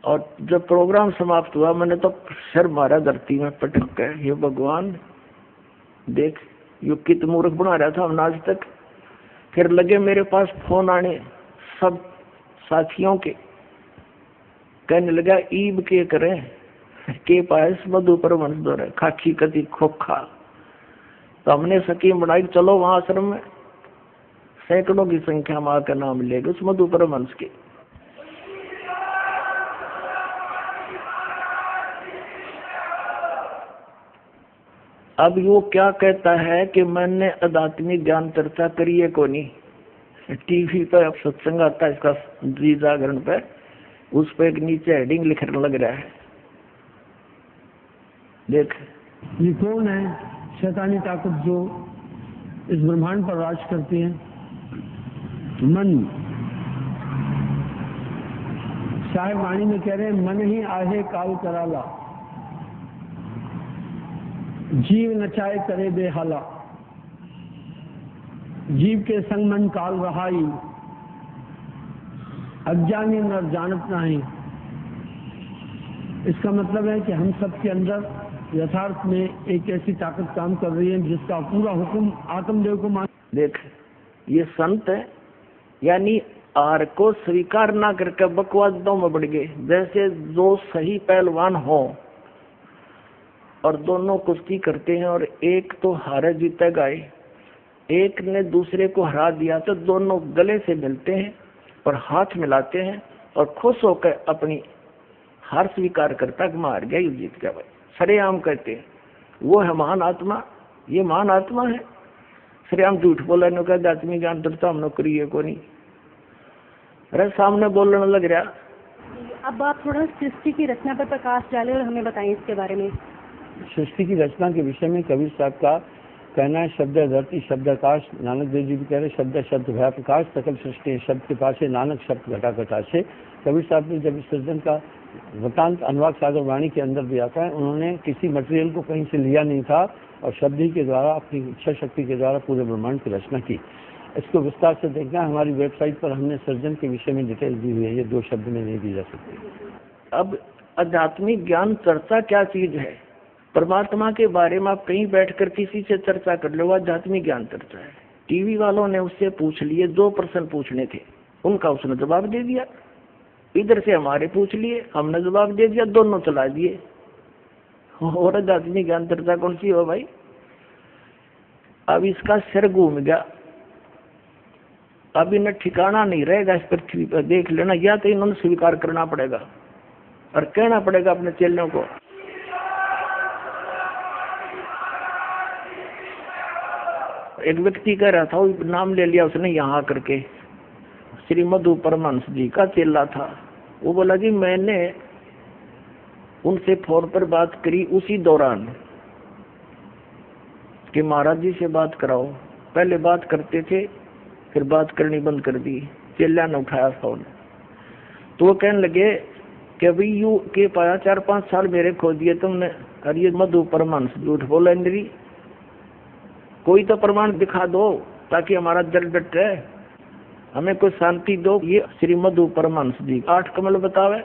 और जब प्रोग्राम समाप्त हुआ मैंने तो सिर मारा धरती में पटक के, हे भगवान देख यो कित मूर्ख बना रहा था हमने आज तक। फिर लगे मेरे पास फोन आने सब साथियों के, कहने लगा ईब के करें के पास मधु पर वंश दौरे खाकी कति खोखा। तो हमने स्कीम बनाई, चलो वहां आश्रम में सैकड़ों की संख्या में आकर नाम लेगा उस मधु पर वंश के। अब वो क्या कहता है कि मैंने आध्यात्मिक ज्ञान चर्चा करी है को नहीं, टीवी पर अब सत्संग आता है इसका जी जागरण पे, उस पर एक नीचे हेडिंग लिखने लग रहा है, देख ये कौन है शैतानी ताकत जो इस ब्रह्मांड पर राज करती है? मन। साहिब वाणी में कह रहे हैं मन ही आहे काल कराला, जीव नचाए करे बेहाला, जीव के संग मन काल रहाई, अज्ञानी नर जानत नहीं। इसका मतलब है कि हम सब के अंदर यथार्थ में एक ऐसी ताकत काम कर रही है जिसका पूरा हुक्म आत्मदेव को मान। देख ये संत है, यानी आर को स्वीकार ना करके बकवादों में बढ़ गए। जैसे दो सही पहलवान हो और दोनों कुश्ती करते हैं और एक तो हारे जीतेगा, एक ने दूसरे को हरा दिया, तो दोनों गले से मिलते हैं और हाथ मिलाते हैं और खुश होकर अपनी हार स्वीकार करता कि मार गया, ये जीत गया भाई, सरेआम कहते हैं। वो है महान आत्मा, ये महान आत्मा है। सरेआम झूठ बोला न कहते आत्मी ज्ञान दर्ता हम नौकरी है को नहीं, अरे सामने बोलने लग रहा। अब आप थोड़ा सृष्टि की रचना पर प्रकाश डालें और हमें बताएं इसके बारे में। सृष्टि की रचना के विषय में कबीर साहब का कहना है, शब्द धरती शब्द आकाश, नानक देव जी भी कह रहे शब्द शब्द भया प्रकाश, सकल सृष्टि शब्द के पास है, नानक शब्द घटा घटा से। कबीर साहब ने जब इस सृजन का वृतांत अनुवाद सागर वाणी के अंदर दिया था, उन्होंने किसी मटेरियल को कहीं से लिया नहीं था और शब्द ही के द्वारा अपनी इच्छा शक्ति के द्वारा पूरे ब्रह्मांड की रचना की। इसको विस्तार से देखना हमारी वेबसाइट पर हमने सृजन के विषय में डिटेल दी हुई है, ये 2 शब्द में नहीं दी जा सकती। अब आध्यात्मिक ज्ञान चर्चा क्या चीज है? परमात्मा के बारे में आप कहीं बैठकर किसी से चर्चा कर लो, आध्यात्मिक ज्ञान चर्चा है। टीवी वालों ने उससे पूछ लिए, 2 प्रश्न पूछने थे, उनका उसने जवाब दे दिया। इधर से हमारे पूछ लिए, हमने जवाब दे दिया, दोनों चला दिए। और आध्यात्मिक ज्ञान चर्चा कौन सी हो भाई? अब इसका सिर घूम गया, अब इन्हें ठिकाना नहीं रहेगा इस पृथ्वी पर। देख लेना, या तो इन्होंने स्वीकार करना पड़ेगा और कहना पड़ेगा अपने चेलों को। एक व्यक्ति कह रहा था, वो नाम ले लिया उसने यहाँ करके, श्री मधु परमहंस जी का चेला था। वो बोला जी मैंने उनसे फोन पर बात करी उसी दौरान कि महाराज जी से बात कराओ। पहले बात करते थे, फिर बात करनी बंद कर दी। चेला ने उठाया फोन, तो वो कहने लगे कि अभी यू के पाया 4-5 साल मेरे खो दिए तुमने, और ये मधु परमहंस झूठ बोला इंद्री, कोई तो प्रमाण दिखा दो ताकि हमारा दिल डट रहे, हमें कोई शांति दो। ये श्री मधु परमहंस जी 8 कमल बतावे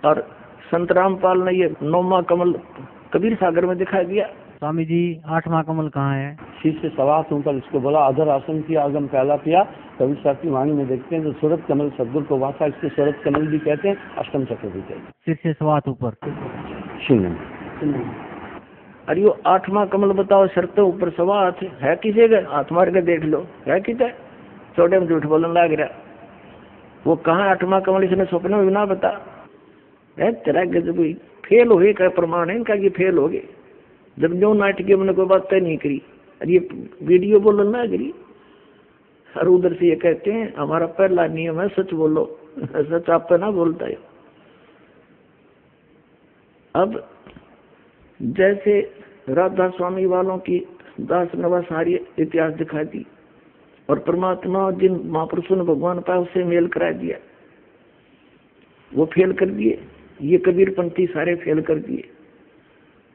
और संत रामपाल ने ये 9वां कमल कबीर सागर में दिखा दिया। स्वामी जी 8वां कमल कहाँ है? शीश से सवास होकर इसको बोला, अधर आसन किया, आगम पहला पिया। कबीर साहब की वाणी में देखते हैं तो सूरत कमल सदगुरु को वासा, इसको सूरत कमल भी कहते हैं, अष्टम चक्र भी कहते हैं। शीश से सवास ऊपर 0। अरे वो 8वां कमल बताओ, शर्त ऊपर सवा हाथ है, किसे गए हाथ मार के देख लो है किसे, छोटे में झूठ बोलने लग रहा। वो कहाँ 8वां कमल, इसने सपने में ना बता तेरा गजब फेल हो गए, क्या प्रमाण है इनका कि फेल हो गए? जब जो नाटक मैंने कोई बात तय नहीं करी, अरे ये वीडियो बोलो ना करी। और उधर से ये कहते हैं हमारा पहला नियम है सच बोलो, सच आप पे ना बोलता है। अब जैसे राधा स्वामी वालों की दास नवा सारी इतिहास दिखा दी और परमात्मा जिन महापुरुषों ने भगवान पाया उससे मेल करा दिया, वो फेल कर दिए। ये कबीरपंथी सारे फेल कर दिए।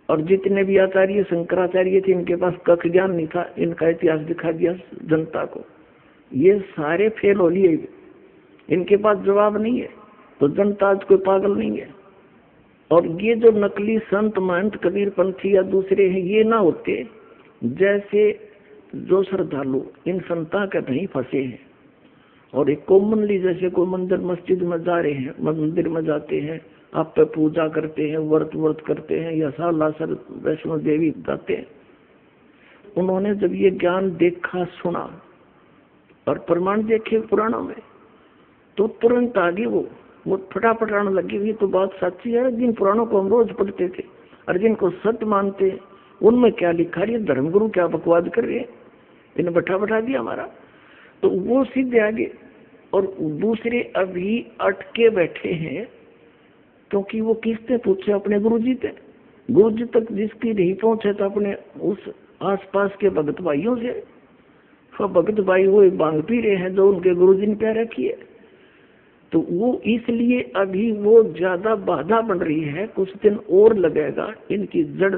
और जितने भी आचार्य शंकराचार्य थे इनके पास कख ज्ञान नहीं था, इनका इतिहास दिखा दिया जनता को। ये सारे फेल हो लिए, इनके पास जवाब नहीं है, तो जनता आज कोई पागल नहीं है। और ये जो नकली संत महंत कबीर पंथी या दूसरे हैं, ये ना होते, जैसे जो श्रद्धालु इन संता के नहीं फंसे हैं और एक कॉमनली जैसे कोई मंदिर मस्जिद में जा रहे हैं, मंदिर में जाते हैं, आप पे पूजा करते हैं, व्रत करते हैं, या सालासर वैष्णो देवी जाते हैं, उन्होंने जब ये ज्ञान देखा सुना और प्रमाण देखे पुराणों में, तो तुरंत आगे वो फटाफट आने लगी हुई। तो बात सच्ची है, जिन पुराणों को हम रोज पढ़ते थे और जिनको सत्य मानते हैं, उनमें क्या लिखा रही है, धर्मगुरु क्या बकवाद कर रहे हैं, इन्हें बैठा दिया हमारा। तो वो सीधे आगे, और दूसरे अभी अटके बैठे हैं, क्योंकि वो किससे पूछे, अपने गुरुजी से। गुरुजी तक जिसकी नहीं पहुंचे तो अपने उस आसपास के भगत भाइयों से। तो भगत भाई वो बांग पी रहे हैं जो उनके गुरुजी ने प्यार रखी है, तो वो इसलिए अभी वो ज्यादा बाधा बन रही है। कुछ दिन और लगेगा, इनकी जड़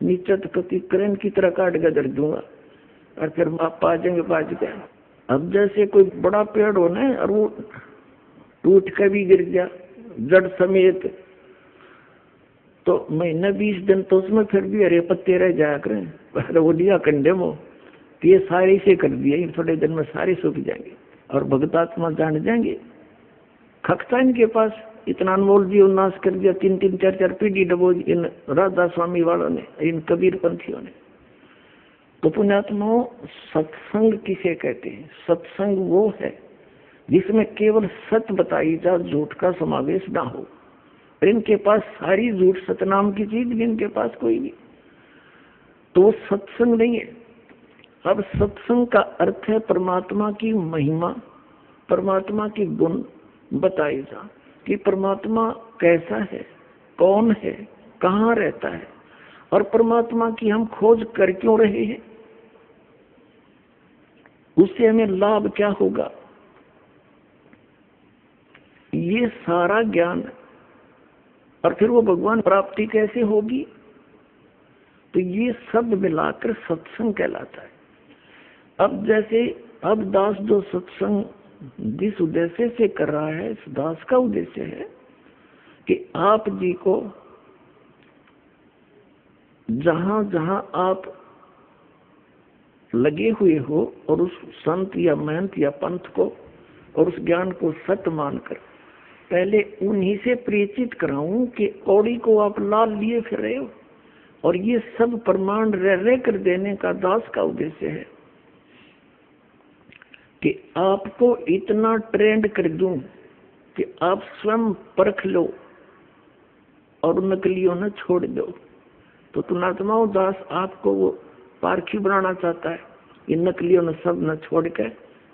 नीचे कति करें की तरह काट के दर दूंगा और फिर आप पा जाएंगे बाज गए। अब जैसे कोई बड़ा पेड़ हो ना और वो टूट के भी गिर गया जड़ समेत, तो महीने 20 दिन तो उसमें फिर भी हरे पत्ते रह जाया करें, वो लिया कंडे में, तो ये सारे से कर दिए, थोड़े दिन में सारे सूख जाएंगे और भगतात्मा जान जाएंगे। खकता इनके पास इतना अनमोल जीवन नाश कर दिया, 3-3, 4-4 पीढ़ी डबो इन राधा स्वामी वालों ने, इन कबीर पंथियों ने। तो पुण्यात्माओं, सत्संग किसे कहते हैं? सत्संग वो है जिसमें केवल सत्य बताई जा, झूठ का समावेश ना हो। और इनके पास सारी झूठ, सतनाम की चीज भी इनके पास कोई नहीं, तो वो सत्संग नहीं है। अब सत्संग का अर्थ है परमात्मा की महिमा, परमात्मा की गुण बताई जा, कि परमात्मा कैसा है, कौन है, कहाँ रहता है, और परमात्मा की हम खोज कर क्यों रहे हैं, उससे हमें लाभ क्या होगा, ये सारा ज्ञान। और फिर वो भगवान प्राप्ति कैसे होगी, तो ये सब मिलाकर सत्संग कहलाता है। अब जैसे अब दास जो सत्संग जिस उद्देश्य से कर रहा है, इस दास का उद्देश्य है कि आप जी को जहां जहां आप लगे हुए हो और उस संत या महंत या पंथ को और उस ज्ञान को सत्य मानकर पहले उन्हीं से परिचित कराऊं कि कौड़ी को आप लाल लिए फिर रहे हो, और ये सब प्रमाण रह कर देने का दास का उद्देश्य है कि आपको इतना ट्रेंड कर दूं कि आप स्वयं परख लो और नकलियों ने छोड़ दो। तो पुण्यात्माओं, दास आपको वो पारखी बनाना चाहता है, इन नकलियों ने सब न छोड़ के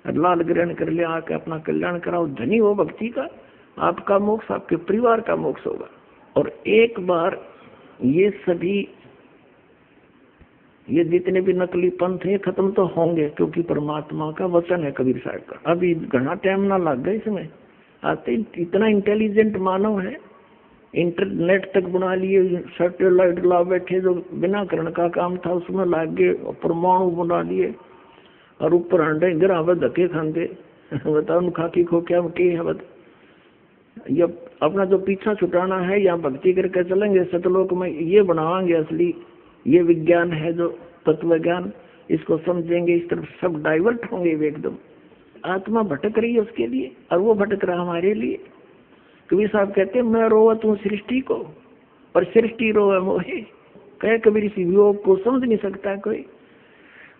लाल ग्रहण कर लिया, आके अपना कल्याण कराओ, धनी हो भक्ति का, आपका मोक्ष, आपके परिवार का मोक्ष होगा। और एक बार ये सभी, ये जितने भी नकली पंथ हैं खत्म तो होंगे, क्योंकि परमात्मा का वचन है कबीर साहब का। अभी घना टाइम ना लग गया इसमें, आते इतना इंटेलिजेंट मानव है, इंटरनेट तक बना लिए, सैटेलाइट ला बैठे, जो बिना करण का काम था उसमें लाग गए, परमाणु बना लिए और ऊपर अंडे गिरा धक्के खाते, बताओ खाकी खो क्या है। ये अपना जो पीछा छुटाना है, या भक्ति करके चलेंगे सतलोक में, ये बनावाएंगे असली, ये विज्ञान है जो तत्व ज्ञान, इसको समझेंगे, इस तरफ सब डाइवर्ट होंगे एकदम। आत्मा भटक रही है उसके लिए, और वो भटक रहा हमारे लिए। कबीर साहब कहते हैं, मैं रोवत हूँ सृष्टि को और सृष्टि रोवे मोहे। कहे कबीर, इस योग को समझ नहीं सकता कोई।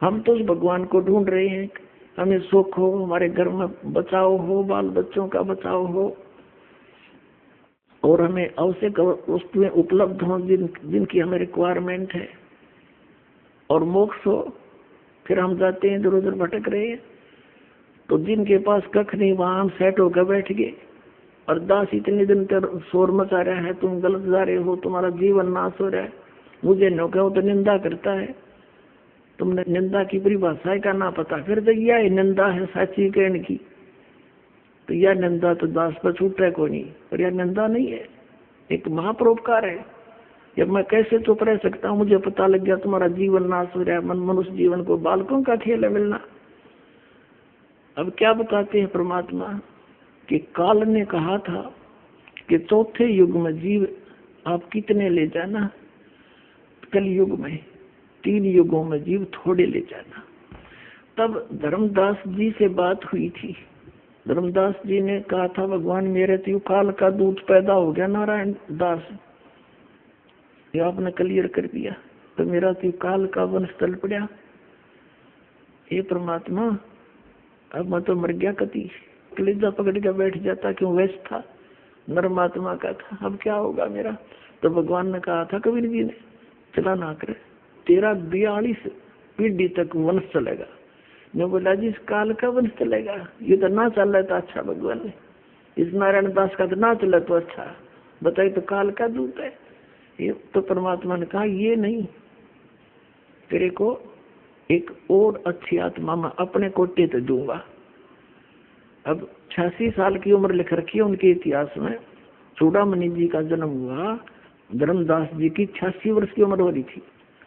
हम तो उस भगवान को ढूंढ रहे हैं, हमें सुख हो, हमारे घर में बचाव हो, बाल बच्चों का बचाव हो, और हमें आवश्यक वस्तुएं उपलब्ध हो जिनकी हमें रिक्वायरमेंट है, और मोक्ष हो। फिर हम जाते हैं इधर उधर भटक रहे हैं। तो जिनके पास कख नहीं वहां हम सेट होकर बैठ गए, और दास इतने दिन तक शोर मचा रहा है, तुम गलत जा रहे हो, तुम्हारा जीवन नाश हो रहा है, मुझे न कहो तो निंदा करता है, तुमने निंदा की परिभाषा का ना पता। फिर तो यह निंदा है साची कहने की, तो यह निंदा तो दास पर छूटे को नहीं, पर यह निंदा नहीं है, एक महापरोपकार है। जब मैं कैसे चुप रह सकता हूँ, मुझे पता लग गया तुम्हारा जीवन नाश हो रहा है, मनुष्य जीवन को बालकों का खेल है मिलना। अब क्या बताते हैं परमात्मा कि काल ने कहा था कि चौथे युग में जीव आप कितने ले जाना, कल युग में 3 युगों में जीव थोड़े ले जाना। तब धर्मदास जी से बात हुई थी। धर्मदास जी ने कहा था भगवान मेरे तो काल का दूत पैदा हो गया नारायण दास, ये आपने क्लियर कर दिया, तो मेरा तो काल का वंश तल पड़ा। ये परमात्मा अब मैं तो मर गया, कति कलेजा पकड़ के बैठ जाता, क्यों वैसे था नरमात्मा का था, अब क्या होगा मेरा। तो भगवान ने कहा था कबीर जी ने, चला ना करे, तेरा 42 पीढ़ी तक वंश चलेगा। मैं बोला जी इस काल का वंश चलेगा, ये तो ना चल रहा था अच्छा भगवान ने, इस नारायण दास का तो ना चला तो अच्छा, बताइए तो काल का दूत है ये। तो परमात्मा ने कहा ये नहीं, तेरे को एक और अच्छी आत्मा में अपने कोटे तो दूंगा। अब 86 साल की उम्र लिख रखी है उनके इतिहास में। चूड़ामणि जी का जन्म हुआ, धर्मदास जी की 86 वर्ष की उम्र हो रही थी।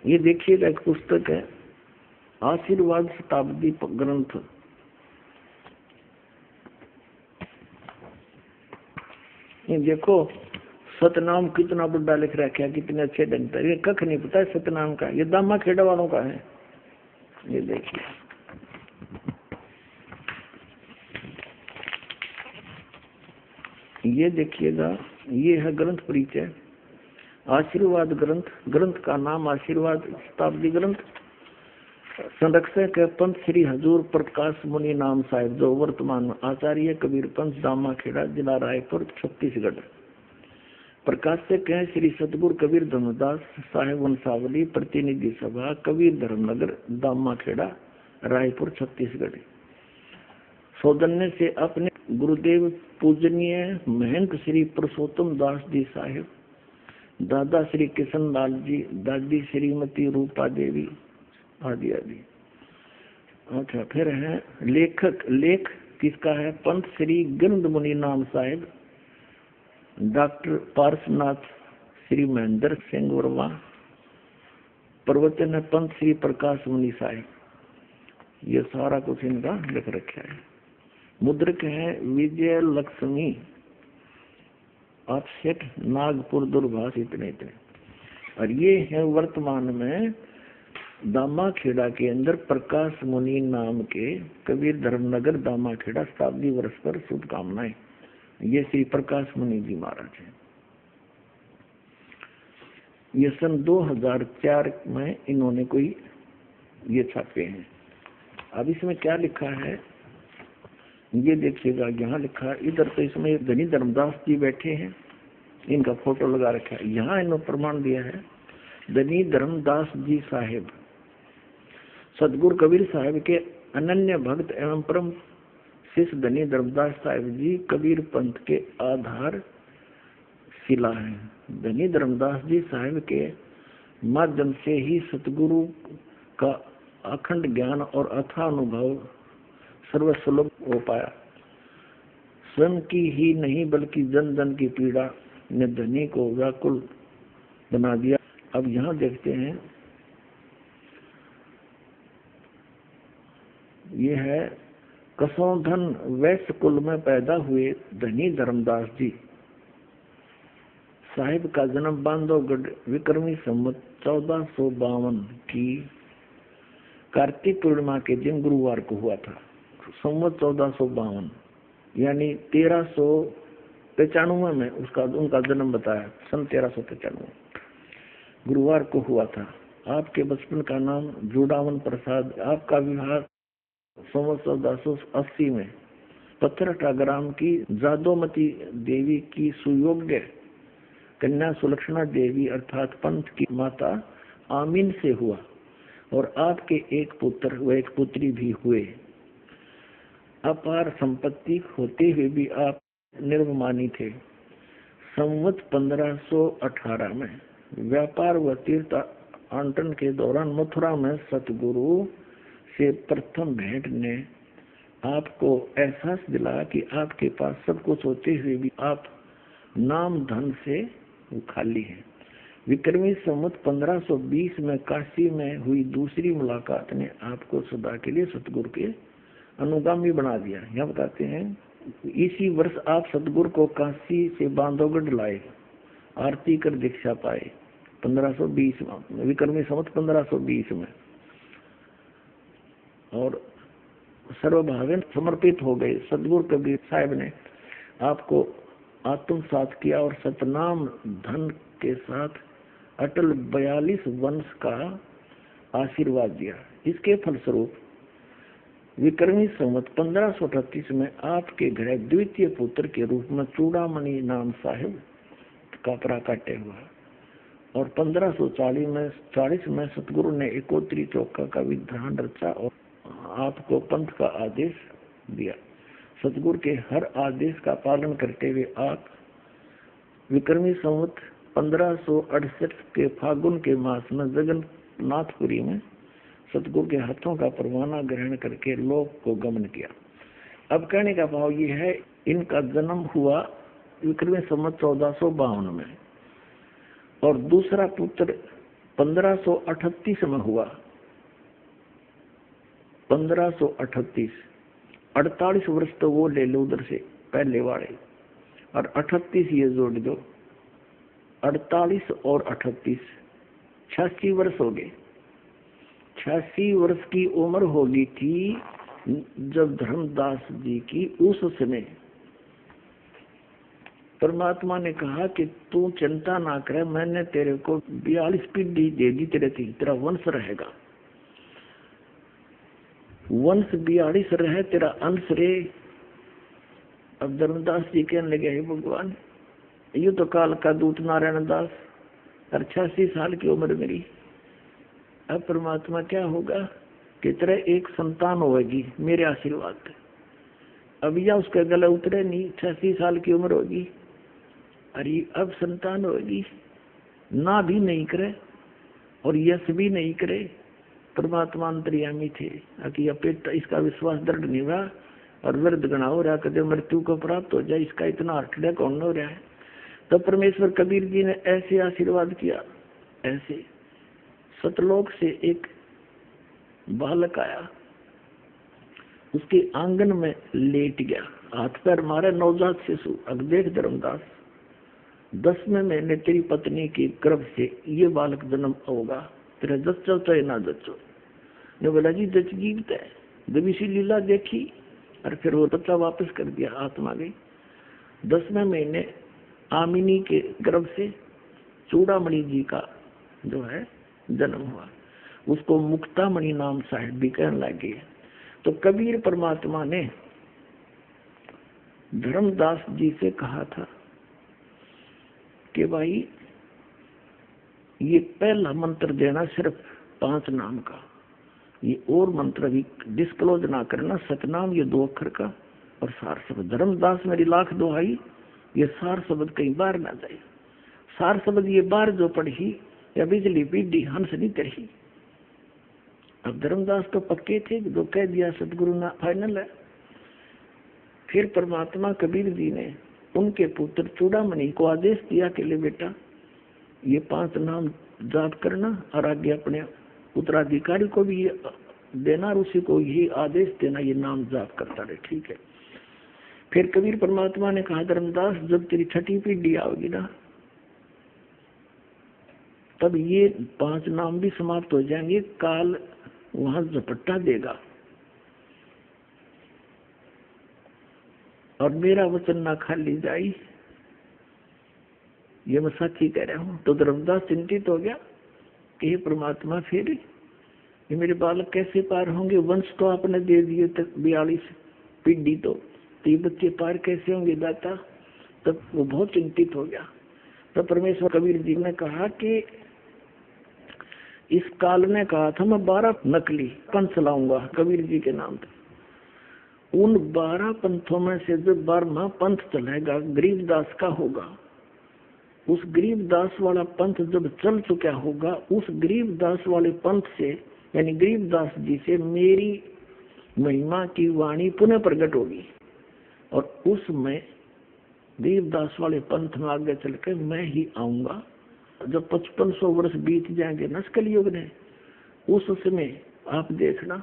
ये देखिएगा, एक पुस्तक है आशीर्वाद शताब्दी ग्रंथ, ये देखो सतनाम कितना बड़ा लिख रखा है, कितने अच्छे ढंग से। ये कख नहीं पता है सतनाम का, ये दामा खेड़ा वालों का है। ये देखिए, ये देखिएगा, ये है ग्रंथ परिचय, आशीर्वाद ग्रंथ। ग्रंथ का नाम आशीर्वाद शताब्दी ग्रंथ। संरक्षक है पंत श्री हजूर प्रकाश मुनि नाम साहिब, जो वर्तमान में आचार्य कबीर पंथ दामा खेड़ा जिला रायपुर छत्तीसगढ़। प्रकाशक है श्री सतगुरु कबीर धर्मदास साहेब वंशावली, प्रतिनिधि सभा कबीर धर्मनगर दामा खेड़ा रायपुर छत्तीसगढ़। सौजन्य से अपने गुरुदेव पूजनीय महंत श्री पुरुषोत्तम दास जी साहेब, दादा श्री किशन लाल जी, दादी श्रीमती रूपा देवी आदि आदि। अच्छा, फिर है लेखक, लेख किसका है, पंत श्री गिरद मुनि नाम साहेब, डॉक्टर पार्शनाथ श्री महेंद्र सिंह वर्मा। प्रवचन है पंत श्री प्रकाश मुनि साहेब। ये सारा कुछ इनका लिख रखा है। मुद्रक है विजय लक्ष्मी ऑफसेट नागपुर दूरभाष, इतने इतने। और ये है वर्तमान में दामा खेड़ा के अंदर प्रकाश मुनि नाम के कबीर धर्मनगर दामा खेड़ा शताब्दी वर्ष पर शुभकामनाएं। ये श्री प्रकाश मुनि जी महाराज हैं। ये सन 2004 में इन्होंने कोई ये छापे हैं। अब इसमें क्या लिखा है ये देखिएगा, यहाँ लिखा इधर तो इसमें धनी धर्मदास जी बैठे हैं, इनका फोटो लगा रखा है। यहाँ इन्होंने प्रमाण दिया है धनी धर्मदास जी साहेब सतगुरु कबीर साहब के अनन्य भक्त एवं परम शिष्य धनी धर्मदास साहिब जी कबीर पंथ के आधार शिला है। धनी धर्मदास जी साहिब के माध्यम से ही सतगुरु का अखंड ज्ञान और अथाह अनुभव सर्वसुलभ हो पाया। स्वयं की ही नहीं बल्कि जन जन की पीड़ा ने धनी को व्याकुल बना दिया। अब यहाँ देखते हैं, ये है कसौधन वैश्य कुल में पैदा हुए धनी धर्मदास जी साहिब का जन्म बांधवगढ़ विक्रमी संवत 1452 की कार्तिक पूर्णिमा के दिन गुरुवार को हुआ था। संवत 1452 यानी 1395 में उनका जन्म बताया, सन 1395 गुरुवार को हुआ था। आपके बचपन का नाम जुड़ावन प्रसाद। आपका विवाह संवत 1480 में पत्थरटा ग्राम की जादोमती देवी की सुयोग्य कन्या सुलक्षणा देवी अर्थात पंथ की माता आमीन से हुआ और आपके एक पुत्र व एक पुत्री भी हुए। अपार संपत्ति होते हुए भी आप निर्वमानी थे। संवत 1518 में व्यापार व तीर्थ आंटन के दौरान मथुरा में सतगुरु से प्रथम भेंट ने आपको एहसास दिलाया कि आपके पास सब कुछ होते हुए भी आप नाम धन से खाली हैं। विक्रमी संवत 1520 में काशी में हुई दूसरी मुलाकात ने आपको सदा के लिए सतगुरु के अनुगामी बना दिया। यहाँ बताते हैं इसी वर्ष आप सतगुरु को काशी से बांधवगढ़ लाए, आरती कर दीक्षा पाए 1520 में, विक्रमी संवत 1520 में, और सर्वभावेन समर्पित हो गए। सतगुरु कबीर साहब ने आपको आत्मसात किया और सतनाम धन के साथ अटल 42 वंश का आशीर्वाद दिया। इसके फलस्वरूप विक्रमी संवत 1538 में आपके घर द्वितीय पुत्र के रूप में चूड़ामणि नाम साहिब का प्राकट्य हुआ, और 1540 में सतगुरु ने एकोत्री चौका का विधान रचा और आपको पंथ का आदेश दिया। सतगुरु के हर आदेश का पालन करते हुए आप विक्रमी संवत 1568 के फागुन के मास में जगन्नाथपुरी में सतगुरु के हाथों का परवाना ग्रहण करके लोक को गमन किया। अब कहने का भाव ये है, इनका जन्म हुआ विक्रमी संवत 1452 में और दूसरा पुत्र 1538 में हुआ। 1538, 48 वर्ष तो वो ले लो उधर से पहले वाले, और 38 ये जोड़ दो, 48 और 38 86 वर्ष हो गए। 86 वर्ष की उम्र होगी थी जब धर्मदास जी की उस समय परमात्मा ने कहा कि तू चिंता ना करे, मैंने तेरे को 42 पीढ़ी दे दी, तेरा वंश रहेगा, वंश 42 रहे, तेरा अंश रे। अब धर्मदास जी कहने लगे, हे भगवान, यू तो काल का दूत नारायण दास, 86 साल की उम्र मेरी, अब परमात्मा क्या होगा कि तेरा एक संतान होगी मेरे आशीर्वाद। अब या उसका गला उतरे नहीं, 86 साल की उम्र होगी, अरे अब संतान होगी, ना भी नहीं करे और यश भी नहीं करे। परमात्मा अंतर्यामी थे कि अपेट इसका विश्वास दृढ़ नहीं हुआ और वृद्ध गणा हो रहा, कदे मृत्यु को प्राप्त हो जाए, इसका इतना अटड़ा कौन हो रहा है। तो परमेश्वर कबीर जी ने ऐसे आशीर्वाद किया, ऐसे सतलोक से एक बालक आया, उसके आंगन में लेट गया, हाथ पैर मारे, नवजात शिशु। अब देख धर्मदास, 10वें महीने तेरी पत्नी की गर्भ से ये बालक जन्म होगा, तेरा जच्चो चाहे ना जच्चो। ने बोला जी जच जीवता है, जब इसी लीला देखी और फिर वो बच्चा वापस कर दिया, आत्मा गई। 10वें महीने आमिनी के गर्भ से चूड़ामणि जी का जो है जन्म हुआ, उसको मुक्तामणि नाम साहिब भी कहने लगे। तो कबीर परमात्मा ने धर्मदास जी से कहा था कि भाई ये पहला मंत्र देना सिर्फ 5 नाम का, ये और मंत्र भी डिस्क्लोज ना करना, सतनाम ये 2 अक्षर का और सार शब्द। धर्मदास मेरी लाख दुहाई, ये सार शब्द कहीं बाहर ना जाए। सार शब्द ये बाहर जो पढ़ी या बिजली पीढ़ी हंस नहीं तरही। अब धर्मदास तो पक्के थे, जो कह दिया सतगुरु ना फाइनल है। फिर परमात्मा कबीर जी ने उनके पुत्र चूड़ामणि को आदेश दिया कि ले बेटा ये 5 नाम जाप करना और आगे अपने उत्तराधिकारी को भी ये देना और उसी को यही आदेश देना, ये नाम जाप करता रहे। ठीक है। फिर कबीर परमात्मा ने कहा धर्मदास जब तेरी 6ठी पीढ़ी आओगी ना, तब ये 5 नाम भी समाप्त हो जाएंगे, काल वहां झपट्टा देगा और मेरा वचन ना खाली जाई, ये मैं सच ही कह रहा हूँ। तो धर्मदास चिंतित हो गया कि हे परमात्मा फिर ये मेरे बालक कैसे पार होंगे, वंश तो आपने दे दिए तक 42 पीढ़ी, तो 3 बच्चे पार कैसे होंगे दाता। तब वो बहुत चिंतित हो गया। तो परमेश्वर कबीर जी ने कहा कि इस काल ने कहा था मैं 12 नकली पंथ चलाऊंगा कबीर जी के नाम पे। उन 12 पंथों में से जो 12वां पंथ चलेगा गरीबदास का होगा। उस गरीबदास वाला पंथ जब चल चुका होगा, उस गरीबदास वाले पंथ से यानी गरीबदास जी से मेरी महिमा की वाणी पुनः प्रकट होगी और उसमें गरीबदास वाले पंथ में आगे चल के मैं ही आऊंगा। जब 5500 वर्ष बीत जाएंगे नस्कल युग ने, उस समय आप देखना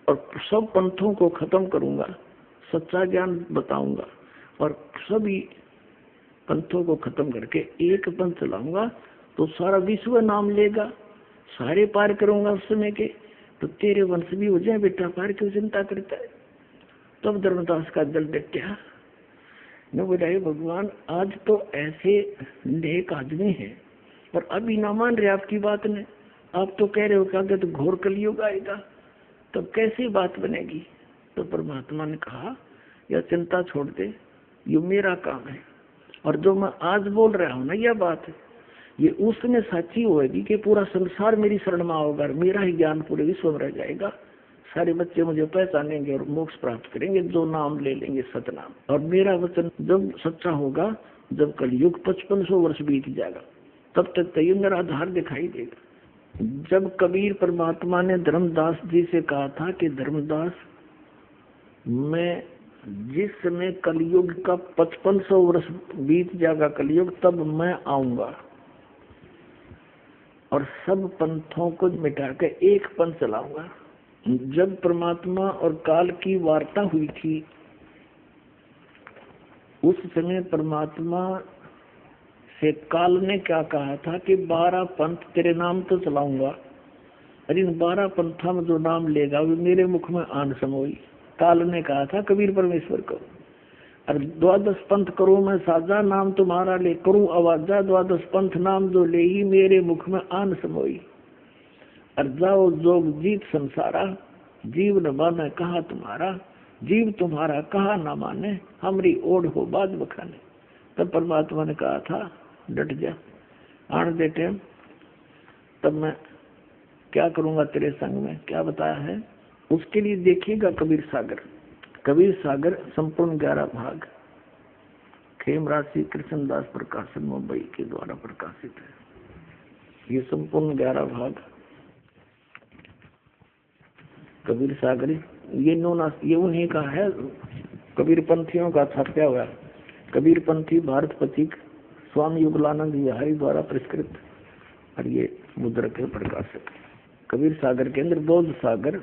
और सब पंथों को खत्म करूंगा, सच्चा ज्ञान बताऊंगा और सभी पंथों को खत्म करके एक पंथ चलाऊंगा तो सारा विश्व नाम लेगा, सारे पार करूंगा उस समय के, तो तेरे वंश भी हो जाए बेटा, पार क्यों चिंता करता है। तब धर्मदास का दिल डटा। न बोला भगवान आज तो ऐसे नेक आदमी हैं और अभी ना मान रहे आपकी बात ने, आप तो कह रहे हो क्या तो घोर कलयुग आएगा, तब कैसी बात बनेगी। तो परमात्मा ने कहा यह चिंता छोड़ दे, ये मेरा काम है और जो मैं आज बोल रहा हूँ ना यह बात है, ये उसमें सच्ची होगी कि पूरा संसार मेरी शरण में होगा, मेरा ही ज्ञान पूरे विश्व में रह जाएगा, सारे बच्चे मुझे पहचानेंगे और मोक्ष प्राप्त करेंगे, जो नाम ले लेंगे सतनाम। और मेरा वचन जब सच्चा होगा, जब कलयुग 5500 वर्ष बीत जाएगा, तब तक तो ये मेरा आधार दिखाई देगा। जब कबीर परमात्मा ने धर्मदास जी से कहा था कि धर्मदास मैं जिस समय कलयुग का 5500 वर्ष बीत जाएगा कलयुग, तब मैं आऊंगा और सब पंथों को मिटा के एक पंथ चलाऊंगा। जब परमात्मा और काल की वार्ता हुई थी उस समय परमात्मा से काल ने क्या कहा था कि 12 पंथ तेरे नाम तो चलाऊंगा, अरे इन 12 पंथा में जो नाम लेगा वो मेरे मुख में आन समोई। काल ने कहा था कबीर परमेश्वर को, और 12 पंथ करो मैं साजा, नाम तुम्हारा ले करूं आवाजा, 12 पंथ नाम जो ले ही मेरे मुख में आन समोई। और जाओ जोग जीत संसारा, जीव न माने कहा तुम्हारा, जीव तुम्हारा कहा न माने, हमरी ओढ़ हो बाद बखाने। तब परमात्मा ने कहा था डट जा, आन दे टाइम, तब मैं क्या करूंगा तेरे संग में, क्या बताया है। उसके लिए देखिएगा कबीर सागर। कबीर सागर संपूर्ण 11 भाग खेमराज श्री कृष्णदास प्रकाशन मुंबई के द्वारा प्रकाशित है। ये संपूर्ण 11 भाग कबीर सागर, ये उन्हीं का है, कबीर पंथियों का छापा हुआ। कबीर पंथी भारत पथिक स्वामी युगलानंद बिहारी द्वारा परिष्कृत, और ये मुद्रक है प्रकाशक। कबीर सागर के अंदर बोध सागर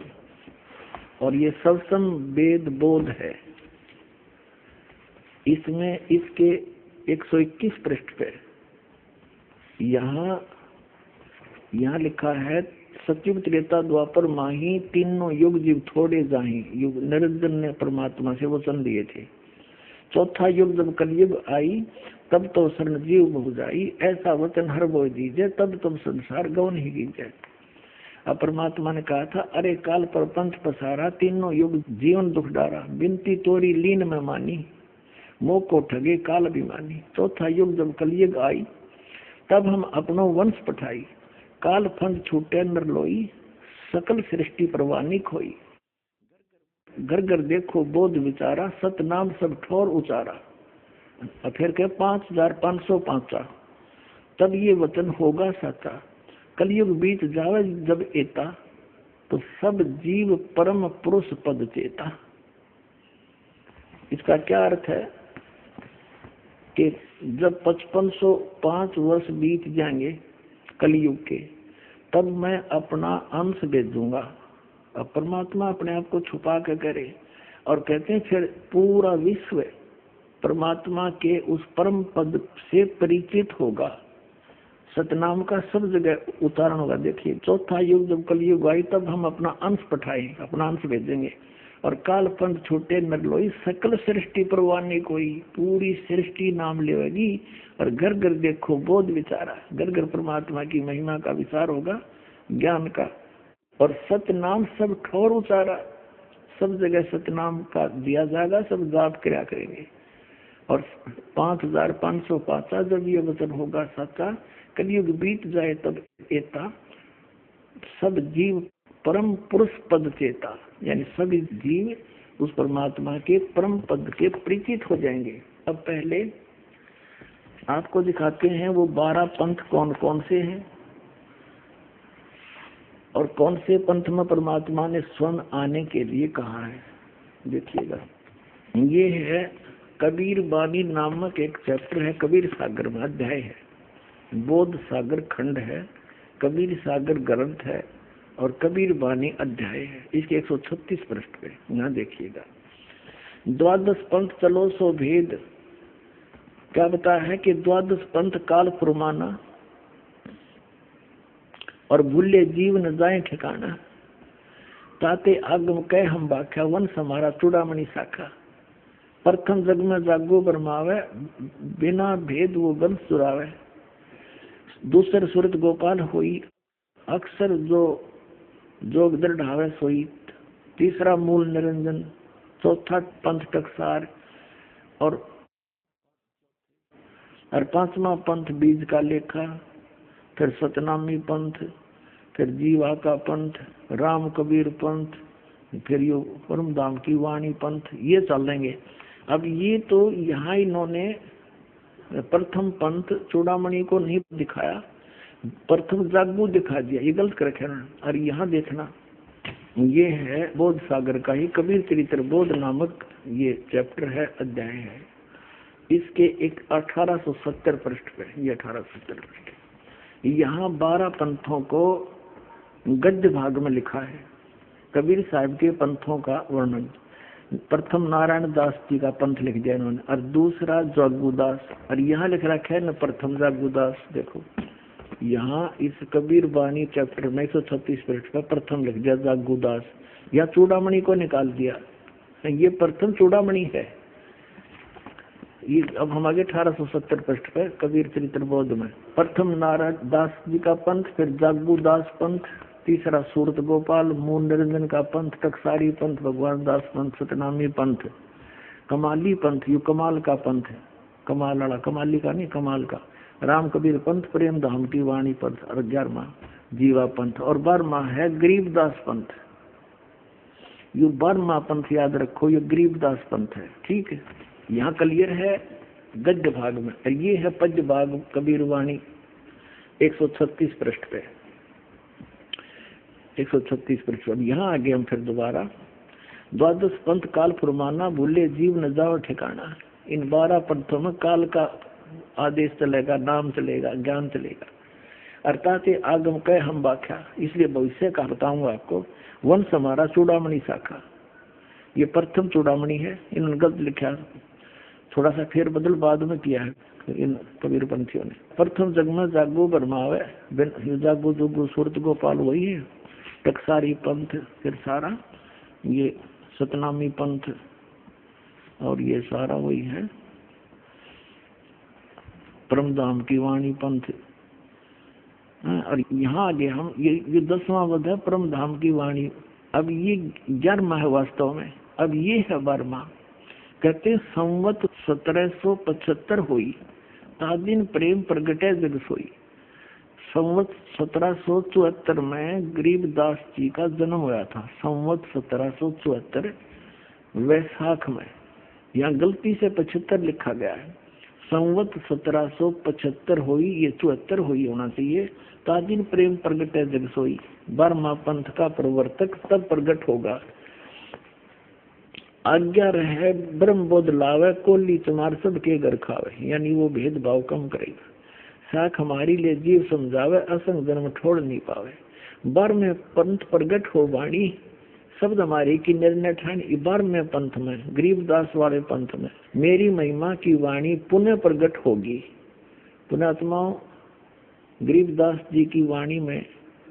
और ये सबसम वेद बोध है। इसमें इसके 121 पृष्ठ पे यहाँ लिखा है सतयुग त्रेता द्वापर माही, तीनों युग जीव थोड़े जाही। युग निरंजन ने परमात्मा से वचन लिए थे। चौथा युग जब कलयुग आई, तब तो शरण जीव बहु जाई, ऐसा वचन हर बोल दीजिए, तब तुम संसार गौन ही कीजिए। अब परमात्मा ने कहा था अरे काल पर पंथ पसारा, तीनों युग जीवन दुख डारा, बिनती तोरी लीन में मानी, मोह को ठगे काल अभिमानी। चौथा युग जब कलयुग आई, तब हम अपनो वंश पठाई, काल फंद छूटे नर लोई, सकल सृष्टि परवानी खोई। घर घर देखो बोध विचारा, सत नाम सब ठोर उचारा। फिर के 5505, तब ये वचन होगा सच्चा, कलयुग बीत जावे जब एता, तो सब जीव परम पुरुष पद चेता। इसका क्या अर्थ है कि जब 5505 वर्ष बीत जाएंगे कलयुग के, तब मैं अपना अंश भेजूंगा। अब परमात्मा अपने आप को छुपा के करे और कहते हैं फिर पूरा विश्व परमात्मा के उस परम पद से परिचित होगा, सतनाम का सब जगह उतारण होगा। देखिए चौथा युग जब कलयुग आई, तब हम अपना अंश पठाएं, अपना अंश भेजेंगे, और काल पंथ छोटे नर लोई, सकल सृष्टि परवानी कोई, पूरी सृष्टि नाम लेगी। और घर घर देखो बोध विचारा, घर घर परमात्मा की महिमा का विचार होगा, ज्ञान का। और सतनाम सब ठोर उचारा, सब जगह सतनाम का दिया जाएगा, सब जाप क्रिया करेंगे। और 5505 जब ये वचन होगा सच्चा, कलयुग बीत जाए तब एता, सब जीव परम पुरुष पद चेता, यानी सभी जीव उस परमात्मा के परम पद के परिचित हो जाएंगे। अब पहले आपको दिखाते हैं वो 12 पंथ कौन कौन से हैं और कौन से पंथ में परमात्मा ने स्वयं आने के लिए कहा है। देखिएगा, ये है कबीर बानी नामक एक चैप्टर है, कबीर सागर में अध्याय है, बोध सागर खंड है, कबीर सागर ग्रंथ है, और कबीर बानी अध्याय है, इसके 136 पृष्ठ पे यहाँ देखिएगा। द्वादश पंथ चलो सो भेद, क्या बताया है कि द्वादश पंथ काल फुरमाना और भूले जीव न जाए ठिकाना, ताते आगम कह हम बाख्या वंश हमारा चूड़ामणि शाखा। प्रथम जग में जागो बरमावे, बिना भेद वो वंश चुरावे। दूसर सुरत गोपाल होई, अक्सर जो जोग दृढ़ावे सोई। तीसरा मूल निरंजन, चौथा पंथ टकसार और पांचवा पंथ बीज का लेखा। फिर सतनामी पंथ, फिर जीवा का पंथ, राम कबीर पंथ, फिर यो परम धाम की वाणी पंथ, ये चलेंगे। अब ये तो यहाँ इन्होंने प्रथम पंथ चूड़ामणि को नहीं दिखाया, प्रथम जागू दिखा दिया, ये गलत कर रखे ना। और यहाँ देखना, ये है बोध सागर का ही कबीर चरित्र बोध नामक ये चैप्टर है, अध्याय है। इसके एक 1870 पृष्ठ पे, ये 1870 पृष्ठ, यहाँ 12 पंथों को गद्य भाग में लिखा है। कबीर साहब के पंथों का वर्णन। प्रथम नारायण दास जी का पंथ लिख दिया इन्होंने, और दूसरा जागूदास, और यहाँ लिख रखा है न प्रथम जागूदास। देखो यहाँ इस कबीर बानी चैप्टर में 136 पृष्ठ पर प्रथम लिख दिया जागूदास, या चूड़ामणि को निकाल दिया, ये प्रथम चूड़ामणि है। ये अब हम आगे 1870 पृष्ठ पर कबीर चरित्र बोध में प्रथम नारायण दास जी का पंथ, फिर जागूदास पंथ, तीसरा सूरत गोपाल, मूल निरंजन का पंथ, टकसारी पंथ, भगवान दास पंथ, सतनामी पंथ, कमाली पंथ, यू कमाल का पंथ है, कमाल वाला, कमाली का नहीं, कमाल का, राम कबीर पंथ, प्रेम धाम की वाणी पंथ, और 11वां जीवा पंथ, और 12वां है गरीबदास पंथ। यू 12वां पंथ याद रखो, ये गरीबदास पंथ है, ठीक है। यहाँ क्लियर है गद्य भाग में, और ये है पद्य भाग कबीर वाणी 136 पृष्ठ पे, 136 पृष्ठ। अब यहाँ आगे हम फिर दोबारा, द्वादश पंथ काल फुरमाना, भूले जीव न जाओ ठिकाना। इन 12 पंथों में काल का आदेश चलेगा, नाम चलेगा, ज्ञान चलेगा, अर्थात आगम कह हम व्याख्या। इसलिए भविष्य का बताऊंगा आपको। वंश हमारा चूड़ामणि शाखा, ये प्रथम चूड़ामणि है, इन्होंने गलत लिखा, थोड़ा सा फेर बदल बाद में किया है इन कबीर पंथियों ने। प्रथम जग में जागो बरमावे, जागो जोगो सूरत गोपाल वही है, टकसारी पंथ, फिर सारा ये सतनामी पंथ, और ये सारा वही है परमधाम की वाणी पंथ। और यहाँ आगे हम ये 10वां वध है परमधाम की वाणी। अब ये 11वां है वास्तव में, अब ये है 12वां। कहते संवत 1775 हुई, तादिन प्रेम प्रगटे जग सोई। संवत 1774 में गरीबदास जी का जन्म हुआ था, संवत 1774 वैशाख में। यहाँ गलती से 75 लिखा गया है, संवत 1775 हुई, ये 74 हुई होना चाहिए। तादिन प्रेम प्रगट है जग सोई, 12वां पंथ का प्रवर्तक तब प्रगट होगा। आज्ञा रहे ब्रह्म बोध लावे, कोली चमार सब के घर खावे, यानी वो भेदभाव कम करेगा। साख हमारी ले जीव समझावे, असंग जन्म छोड़ नहीं पावे। 12वें पंथ प्रगट हो वाणी, शब्द हमारी की निर्णय ठानी। 12वें पंथ में, गरीबदास वाले पंथ में, मेरी महिमा की वाणी पुनः प्रगट होगी। पुण्यात्माओं, गरीबदास जी की वाणी में,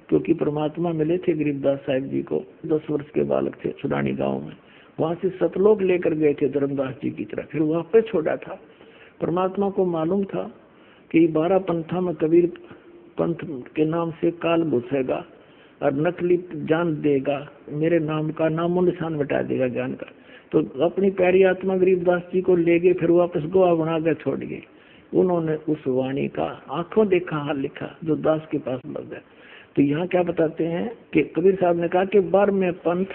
क्योंकि परमात्मा मिले थे गरीबदास साहिब जी को, 10 वर्ष के बालक थे सुडानी गांव में, वहां से सतलोक लेकर गए थे धर्मदास जी की तरफ, फिर वहां पे छोड़ा था। परमात्मा को मालूम था कि 12 पंथा में कबीर पंथ के नाम से काल घुसेगा और नकली जान देगा, मेरे नाम का नामो निशान मिटा देगा ज्ञान का। तो अपनी प्यारी आत्मा गरीबदास जी को ले गए, फिर वापस गोवा बना कर छोड़ गए। उन्होंने उस वाणी का आंखों देखा हाल लिखा जो दास के पास लग गया। तो यहाँ क्या बताते हैं कि कबीर साहब ने कहा कि 12वें पंथ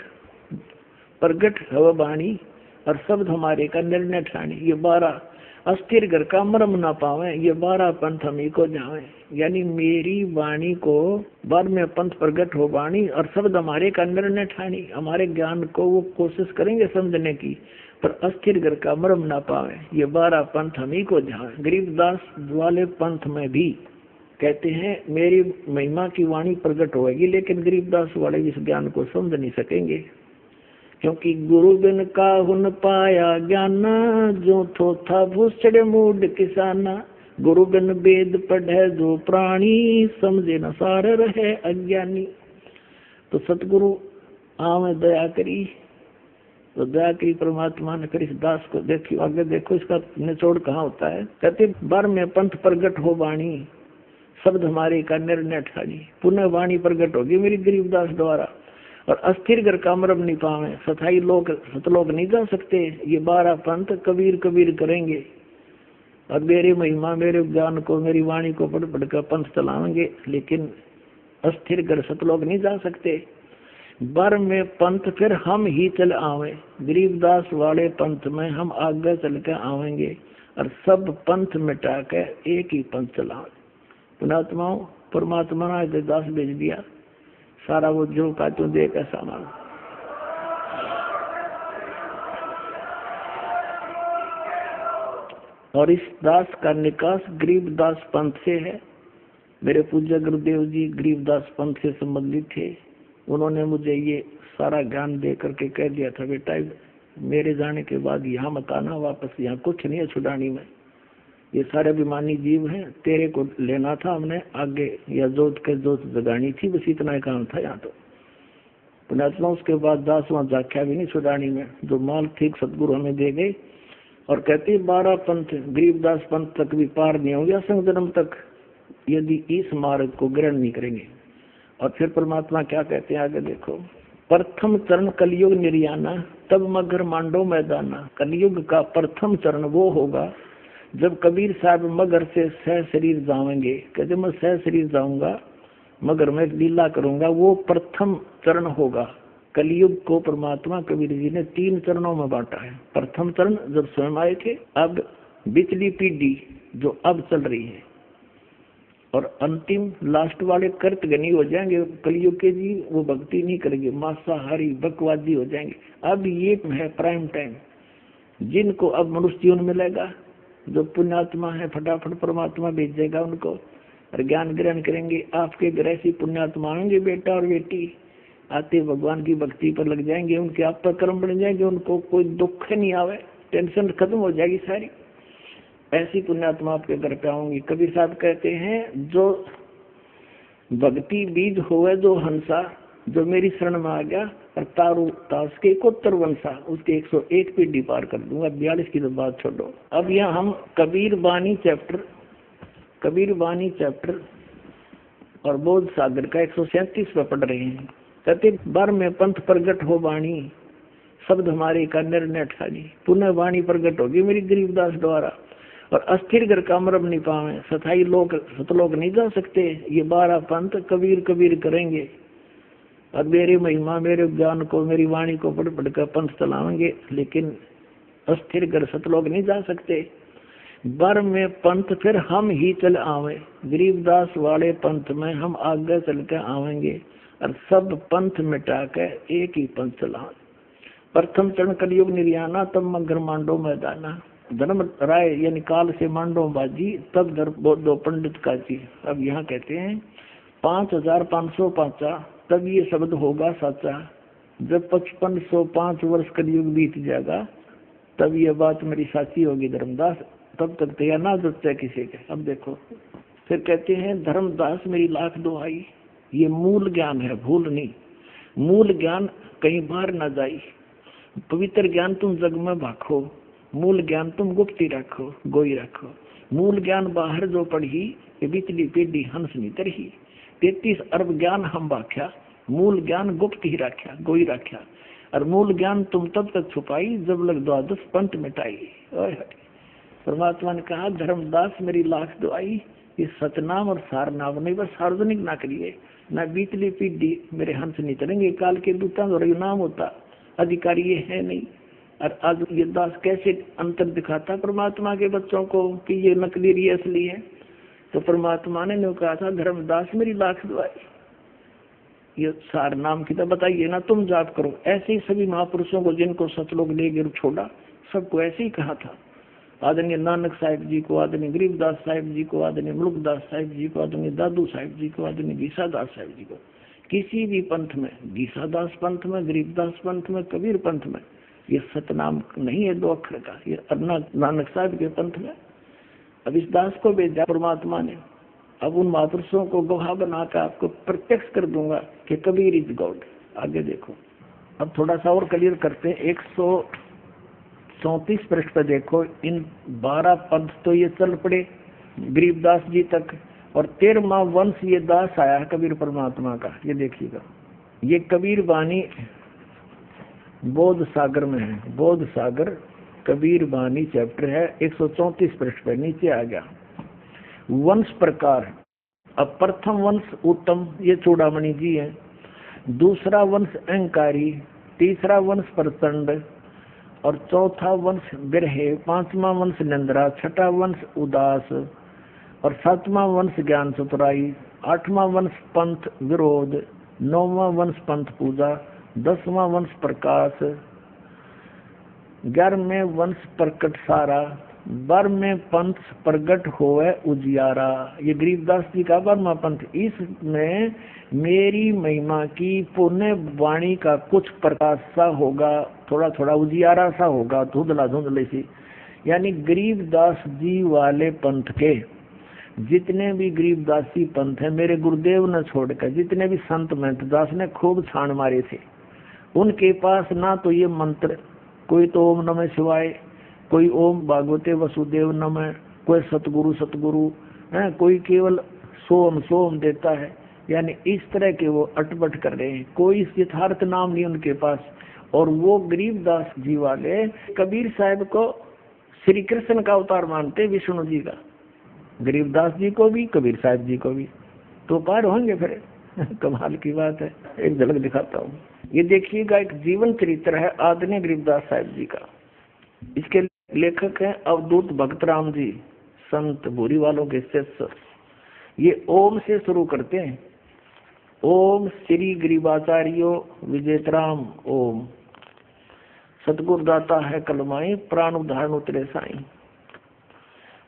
प्रगट हवा वाणी और शब्द हमारे का निर्णय ठानी। ये 12 अस्थिर घर का मरम ना पावे, ये 12 पंथ हमी को जावे। यानी मेरी वाणी को 12वें पंथ प्रगट हो वाणी और शब्द हमारे का निर्णय ठानी। हमारे ज्ञान को वो कोशिश करेंगे समझने की, पर अस्थिर घर का मरम ना पावे, ये 12 पंथ हमी को जावे। गरीबदास वाले पंथ में भी कहते हैं मेरी महिमा की वाणी प्रकट होगी, लेकिन गरीबदास वाले इस ज्ञान को समझ नहीं सकेंगे, क्योंकि गुरु बिन काहुन पाया ज्ञाना, जो थोथा भूसड़े मूड किसाना। गुरु बिन वेद पढ़े जो प्राणी, समझे न सार रहे अज्ञानी। तो सतगुरु आवे दया करी, तो दया करी परमात्मा ने कर इस दास को। देखियो आगे देखो इसका निचोड़ कहाँ होता है। कहते बर में पंथ प्रगट हो वाणी, शब्द हमारे का निर्णय ठानी। पुनः वाणी प्रगट होगी मेरी गरीबदास द्वारा, और अस्थिर घर कामरब नहीं पावे, सथाई लोग सतलोक नहीं जा सकते। ये 12 पंथ कबीर कबीर करेंगे, और मेरी महिमा मेरे ज्ञान को मेरी वाणी को पढ़ पढ़ कर पंथ चलाएंगे, लेकिन अस्थिर घर सतलोक नहीं जा सकते। बर में पंथ फिर हम ही चल आवे, गरीबदास वाले पंथ में हम आगे चल के आवेंगे, और सब पंथ मिटा के एक ही पंथ चलावे। पुणात्माओं परमात्मा ने दास भेज दिया, सारा वो जो का तू देख ऐसा मान। और इस दास का निकास गरीबदास पंथ से है। मेरे पूज्य गुरुदेव जी गरीबदास पंथ से संबंधित थे। उन्होंने मुझे ये सारा ज्ञान दे करके कह दिया था, बेटा मेरे जाने के बाद यहाँ मत आना वापस, यहाँ कुछ नहीं है छुड़ानी में, ये सारे अभिमानी जीव हैं, तेरे को लेना था हमने आगे, या जोत के जोत जगानी थी, बस इतना ही काम था यहाँ। तो पुण्यात्मा उसके बाद दास वहाँ जाख्या भी नहीं छुड़ानी में, जो माल ठीक सदगुरु हमें दे गए। और कहते 12 पंथ गरीबदास पंथ तक भी पार नहीं होंगे असंग जन्म तक, यदि इस मार्ग को ग्रहण नहीं करेंगे। और फिर परमात्मा क्या कहते हैं आगे देखो। प्रथम चरण कलयुग निर्याना, तब मगर मांडो मैदाना। कलयुग का प्रथम चरण वो होगा जब कबीर साहब मगर से सह शरीर जाएंगे। कहते मैं सह शरीर जाऊंगा, मगर मैं लीला करूंगा, वो प्रथम चरण होगा। कलयुग को परमात्मा कबीर जी ने 3 चरणों में बांटा है। प्रथम चरण जब स्वयं आए थे, अब बिचली पीढ़ी जो अब चल रही है, और अंतिम लास्ट वाले कर्तगनी हो जाएंगे कलयुग के जी, वो भक्ति नहीं करेंगे, मांसाहारी बकवादी हो जाएंगे। अब ये है प्राइम टाइम, जिनको अब मनुष्य जीवन मिलेगा, जो पुण्यात्मा है फटाफट परमात्मा भेजेगा उनको, और ज्ञान ग्रहण करेंगे। आपके घर ऐसी पुण्यात्मा आएंगे बेटा और बेटी, आते भगवान की भक्ति पर लग जाएंगे, उनके आप पर कर्म बन जाएंगे, उनको कोई दुख नहीं आवे, टेंशन खत्म हो जाएगी सारी। ऐसी पुण्यात्मा आपके घर पे आऊंगी। कबीर साहब कहते हैं जो भक्ति बीज होवे जो हंसा, जो मेरी शरण में आ गया, और तारू तास के 71 वंशा, उसके 101 पीढ़ी पार कर दूंगा। 42 की तो बात छोड़ो। अब यहाँ हम कबीर बानी चैप्टर और बोध सागर का 137 पे पढ़ रहे हैं। कहते बर में पंथ प्रगट हो वाणी, शब्द हमारे का निर्णय ठानी। पुनः वाणी प्रगट होगी मेरी गरीबदास द्वारा, और अस्थिर घर कामरब नहीं पावे, सथाई लोग सतलोक नहीं जा सकते। ये 12 पंथ कबीर कबीर करेंगे, और मेरी महिमा मेरे ज्ञान को मेरी वाणी को पढ़ पढ़ कर पंथ चलाएंगे, लेकिन अस्थिर घर सतलोक नहीं जा सकते। बर में पंथ फिर हम ही चल आवे, गरीबदास वाले पंथ में हम आगे चल के आवेंगे, और सब पंथ मिटा के एक ही पंथ चलावे। प्रथम चरण कलयुग निर्याना, तब मगर मांडो मैदाना। धर्म राय यानी काल से मांडो बाजी, तब दो पंडित काजी। अब यहाँ कहते हैं 5505 तब ये शब्द होगा साचा। जब 5505 वर्ष कलयुग बीत जाएगा, तब ये बात मेरी साची होगी धर्मदास, तब तक तैयार ना जुटते किसी के। अब देखो फिर कहते हैं धर्मदास मेरी लाख दुहाई, ये मूल ज्ञान है, भूल नहीं। मूल ज्ञान कहीं बाहर न जाई, पवित्र ज्ञान तुम जग में भाखो, मूल ज्ञान तुम गुप्ती रखो, गोई रखो। मूल ज्ञान बाहर जो पढ़ी, ये बिचली पीढ़ी हंस नहीं तरही। 33 अरब ज्ञान हम बाख्या, मूल ज्ञान गुप्त ही रख्या, गोई रख्या। और मूल ज्ञान तुम तब तक छुपाई, जब लग 12 पंथ मिटाई। परमात्मा ने कहा धर्मदास मेरी लाख दुआई, ये सतनाम और सारनाम नहीं, बस सार्वजनिक ना करिए, ना बीतली पीढ़ी मेरे हंस नहीं तरेंगे। काल के दूता और नाम होता, अधिकारी ये है नहीं। और आज ये दास कैसे अंतर दिखाता परमात्मा के बच्चों को कि ये नकली ये असली है। तो परमात्मा ने कहा था धर्मदास मेरी लाख दुआई, ये सार नाम की तो बताइए ना, तुम जाप करो। ऐसे ही सभी महापुरुषों को जिनको सतलोक ले गिर छोड़ा, सबको ऐसे ही कहा था। आदरणीय नानक साहिब जी को, आदरणीय गरीबदास साहिब जी को, आदरणीय मुल्कदास साहिब जी को, आदरणीय दादू साहिब जी को, आदरणीय गीसादास साहिब जी को, किसी भी पंथ में, गीसादास पंथ में, गरीबदास पंथ में, कबीर पंथ में, ये सतनाम नहीं है 2 अक्षर का, ये नानक साहिब के पंथ में। अब इस दास को भेजा परमात्मा ने, अब उन महापुरुषों को गवाह बनाकर आपको प्रत्यक्ष कर दूंगा कि कबीर इज गॉड। आगे देखो, अब थोड़ा सा और क्लियर करते हैं। 134 पृष्ठ पे देखो, इन 12 पंथ तो ये चल पड़े गरीबदास जी तक, और 13वां वंश ये दास आया है कबीर परमात्मा का। ये देखिएगा, ये कबीर वाणी बोध सागर में है, बोध सागर कबीर वाणी चैप्टर है, 134 पृष्ठ पे नीचे आ गया। वंश प्रकार, अब प्रथम वंश उत्तम, ये चूड़ामणि जी है। दूसरा वंश अहंकारी, तीसरा वंश प्रचंड, और चौथा वंश बिरहे, 5वां वंश निंद्रा, 6वां वंश उदास, और 7वां वंश ज्ञान चतुराई, 8वां वंश पंथ विरोध, 9वां वंश पंथ पूजा, 10वां वंश प्रकाश, 11वें वंश प्रकट सारा, 12वें पंथ प्रगट होवे उजियारा। ये गरीबदास जी का 12वां पंथ। इसमें मेरी महिमा की पुण्य वाणी का कुछ प्रकाश सा होगा, थोड़ा थोड़ा उजियारा सा होगा, धुंधला धुंधले सी। यानी गरीबदास जी वाले पंथ के जितने भी गरीबदासी पंथ है, मेरे गुरुदेव ने छोड़कर जितने भी संत महंत दास ने खूब छान मारे थे, उनके पास ना तो ये मंत्र, कोई तो ओम नमः शिवाय, कोई ओम भागवते वसुदेव नमः, कोई सतगुरु सतगुरु है, कोई केवल सोम सोम देता है। यानी इस तरह के वो अटपट कर रहे हैं, कोई यथार्थ नाम नहीं उनके पास। और वो गरीबदास जी वाले कबीर साहब को श्री कृष्ण का अवतार मानते, विष्णु जी का, गरीबदास जी को भी, कबीर साहब जी को भी। तो पार होंगे फिर। कमाल की बात है, एक झलक दिखाता हूँ। ये देखिएगा, एक जीवन चरित्र है आदरणीय गरीबदास साहब जी का। इसके लेखक हैं अवधूत भक्त राम जी, संत भूरी वालों के शिष्य। ये ओम से शुरू करते हैं, ओम श्री गरीबाचार्यो विजेतराम ओम, सतगुरु दाता है कलमाई, प्राण उदाहरण उतरे साई।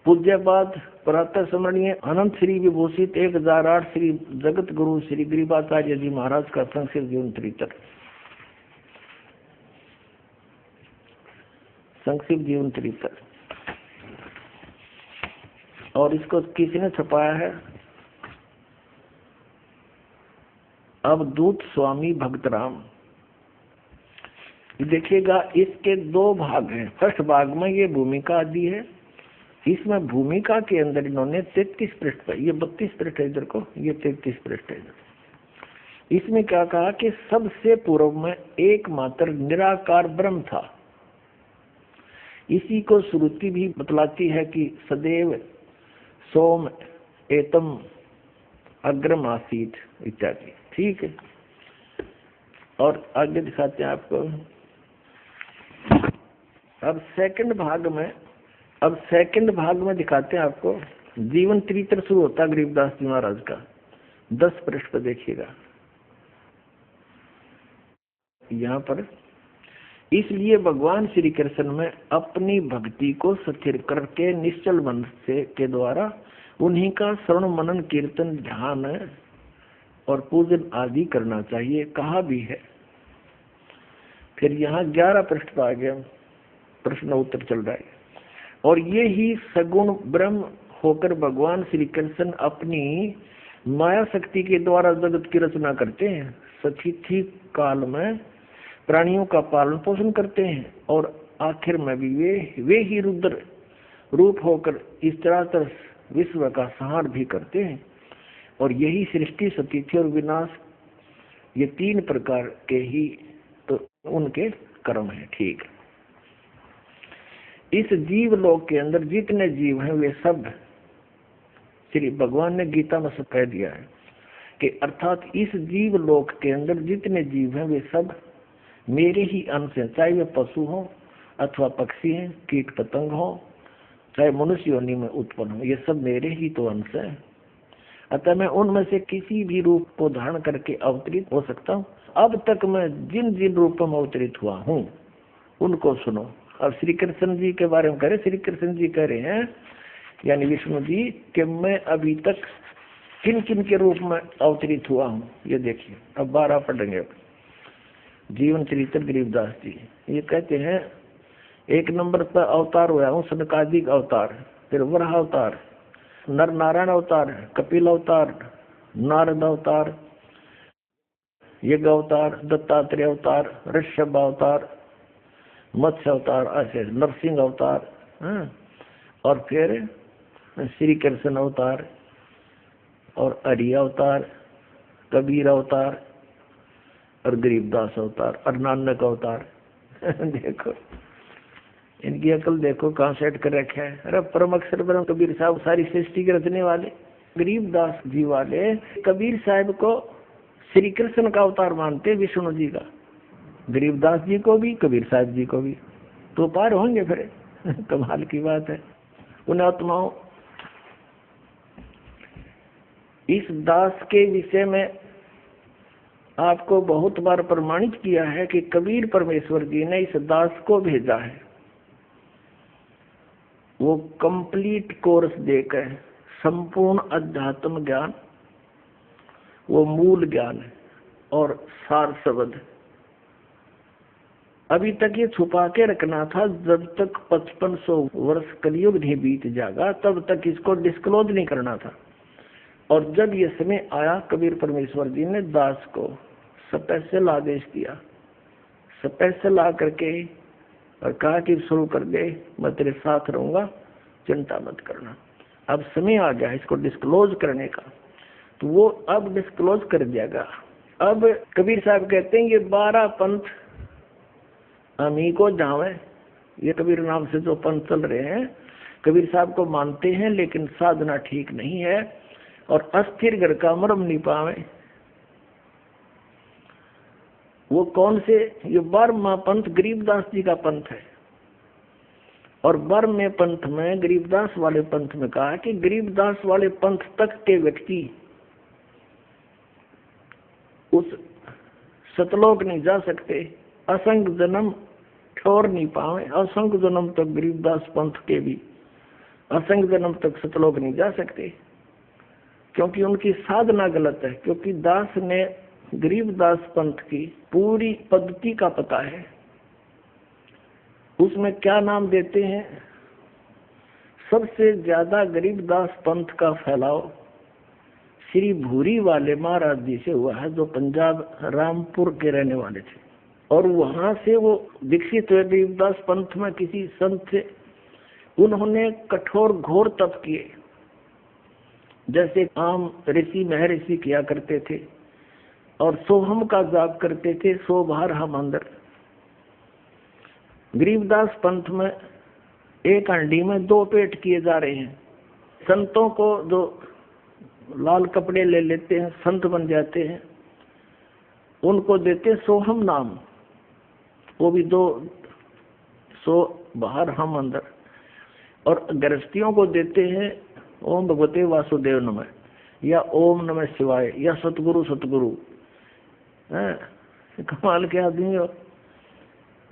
पूज्यपाद प्रातः स्मरणीय अनंत श्री विभूषित 1008 श्री जगत गुरु श्री गरीबाचार्य जी महाराज का संक्षिप्त जीवन चरित्र, संक्षिप्त जीवन चरित्र। और इसको किसने छपाया है? अवधूत स्वामी भक्तराम। देखिएगा, इसके 2 भाग हैं। फर्स्ट भाग में ये भूमिका आदि है, इसमें भूमिका के अंदर इन्होंने 33 पृष्ठ पर, ये 32 पृष्ठ है इधर को, ये 33 पृष्ठ है इधर। इसमें क्या कहा कि सबसे पूर्व में एकमात्र निराकार ब्रह्म था। इसी को श्रुति भी बतलाती है कि सदैव सोम एतम अग्रम आसीत इत्यादि। ठीक है, और आगे दिखाते हैं आपको। अब सेकंड भाग में दिखाते हैं आपको जीवन चरित्र शुरू होता है गरीबदास जी महाराज का। 10 पृष्ठ पर देखिएगा यहाँ पर। इसलिए भगवान श्री कृष्ण में अपनी भक्ति को स्थिर करके निश्चल मन से के द्वारा उन्हीं का श्रवण मनन कीर्तन ध्यान और पूजन आदि करना चाहिए, कहा भी है। फिर यहाँ 11 पृष्ठ पर आ गया, प्रश्न उत्तर चल रहा है। और ये ही सगुण ब्रह्म होकर भगवान श्री कृष्ण अपनी माया शक्ति के द्वारा जगत की रचना करते हैं। सतिथि काल में प्राणियों का पालन पोषण करते हैं, और आखिर में भी वे ही रुद्र रूप होकर इस चराचर विश्व का संहार भी करते हैं। और यही सृष्टि, सतिथि और विनाश, ये 3 प्रकार के ही तो उनके कर्म है। ठीक, इस जीव लोक के अंदर जितने जीव हैं वे सब, श्री भगवान ने गीता में सब कह दिया है कि अर्थात इस जीव लोक के अंदर जितने जीव हैं वे सब मेरे ही अंश हैं, चाहे वे पशु हो अथवा पक्षी हैं, कीट पतंग हो, चाहे मनुष्य योनि में उत्पन्न हो, ये सब मेरे ही तो अंश है। अतः मैं उनमें से किसी भी रूप को धारण करके अवतरित हो सकता हूँ। अब तक मैं जिन जिन रूपों में अवतरित हुआ हूँ उनको सुनो। अब श्री कृष्ण जी के बारे में कह रहे, श्री कृष्ण जी कह रहे हैं यानी विष्णु जी कि मैं अभी तक किन किन के रूप में अवतरित हुआ हूँ। ये देखिए अब 12 पढ़ेंगे। जीवन चरित्र गरीबदास जी ये कहते हैं 1 नंबर पर अवतार हुआ हूँ सनकादिक अवतार, फिर वराह अवतार, नर नारायण अवतार, कपिल अवतार, नारद अवतार, यज्ञ अवतार, दत्तात्रेय अवतार, ऋषभ अवतार, मत्स्य अवतार, ऐसे नरसिंह अवतार, और फिर श्री कृष्ण अवतार और हरि अवतार, कबीर अवतार और गरीबदास अवतार और नानक अवतार। देखो इनकी अकल देखो कहाँ सेट कर रखा है। अरे परम अक्षर ब्रह्म कबीर साहब सारी सृष्टि के रचने वाले, गरीबदास जी वाले कबीर साहब को श्री कृष्ण का अवतार मानते, विष्णु जी का, गरीबदास जी को भी कबीर साहब जी को भी, तो पार होंगे फिर। कमाल की बात है। उन आत्माओं इस दास के विषय में आपको बहुत बार प्रमाणित किया है कि कबीर परमेश्वर जी ने इस दास को भेजा है। वो कंप्लीट कोर्स देकर संपूर्ण अध्यात्म ज्ञान, वो मूल ज्ञान है और सार शब्द। अभी तक ये छुपा के रखना था, जब तक 5500 वर्ष कलयुग नहीं बीत जाएगा तब तक इसको डिस्क्लोज नहीं करना था। और जब ये समय आया कबीर परमेश्वर जी ने दास को स्पेशल आदेश दिया, स्पेशल ला करके और कहा कि शुरू कर दे, मैं तेरे साथ रहूंगा, चिंता मत करना। अब समय आ गया इसको डिस्क्लोज करने का, तो वो अब डिस्क्लोज कर दियागा। अब कबीर साहब कहते हैं ये 12 पंथ हम ही को जावे, ये कबीर नाम से जो पंथ चल रहे हैं कबीर साहब को मानते हैं, लेकिन साधना ठीक नहीं है और अस्थिर घर का मरम नहीं पावे। वो कौन से? ये 12वां पंथ गरीबदास जी का पंथ है। और 12वें पंथ में गरीबदास वाले पंथ में कहा कि गरीबदास वाले पंथ तक के व्यक्ति उस सतलोक नहीं जा सकते, असंग जन्म छोड़ नहीं पावे। असंग जन्म तक गरीबदास पंथ के भी असंग जन्म तक सतलोक नहीं जा सकते, क्योंकि उनकी साधना गलत है। क्योंकि दास ने गरीबदास पंथ की पूरी पद्धति का पता है। उसमें क्या नाम देते हैं? सबसे ज्यादा गरीबदास पंथ का फैलाव श्री भूरी वाले महाराज जी से हुआ है, जो पंजाब रामपुर के रहने वाले थे। और वहां से वो विकसित हुए गरीबदास पंथ में किसी संत से। उन्होंने कठोर घोर तप किए, जैसे आम ऋषि महर्षि किया करते थे, और सोहम का जाप करते थे, 100 बार हम अंदर। गरीबदास पंथ में एक हांडी में 2 पेट किए जा रहे हैं। संतों को जो लाल कपड़े ले लेते हैं, संत बन जाते हैं, उनको देते सोहम नाम, वो भी 200 बाहर हम अंदर। और गृहस्थियों को देते हैं ओम भगवते वासुदेव नमः, या ओम नमः शिवाय, या सतगुरु सतगुरु। कमाल के आदमी हो।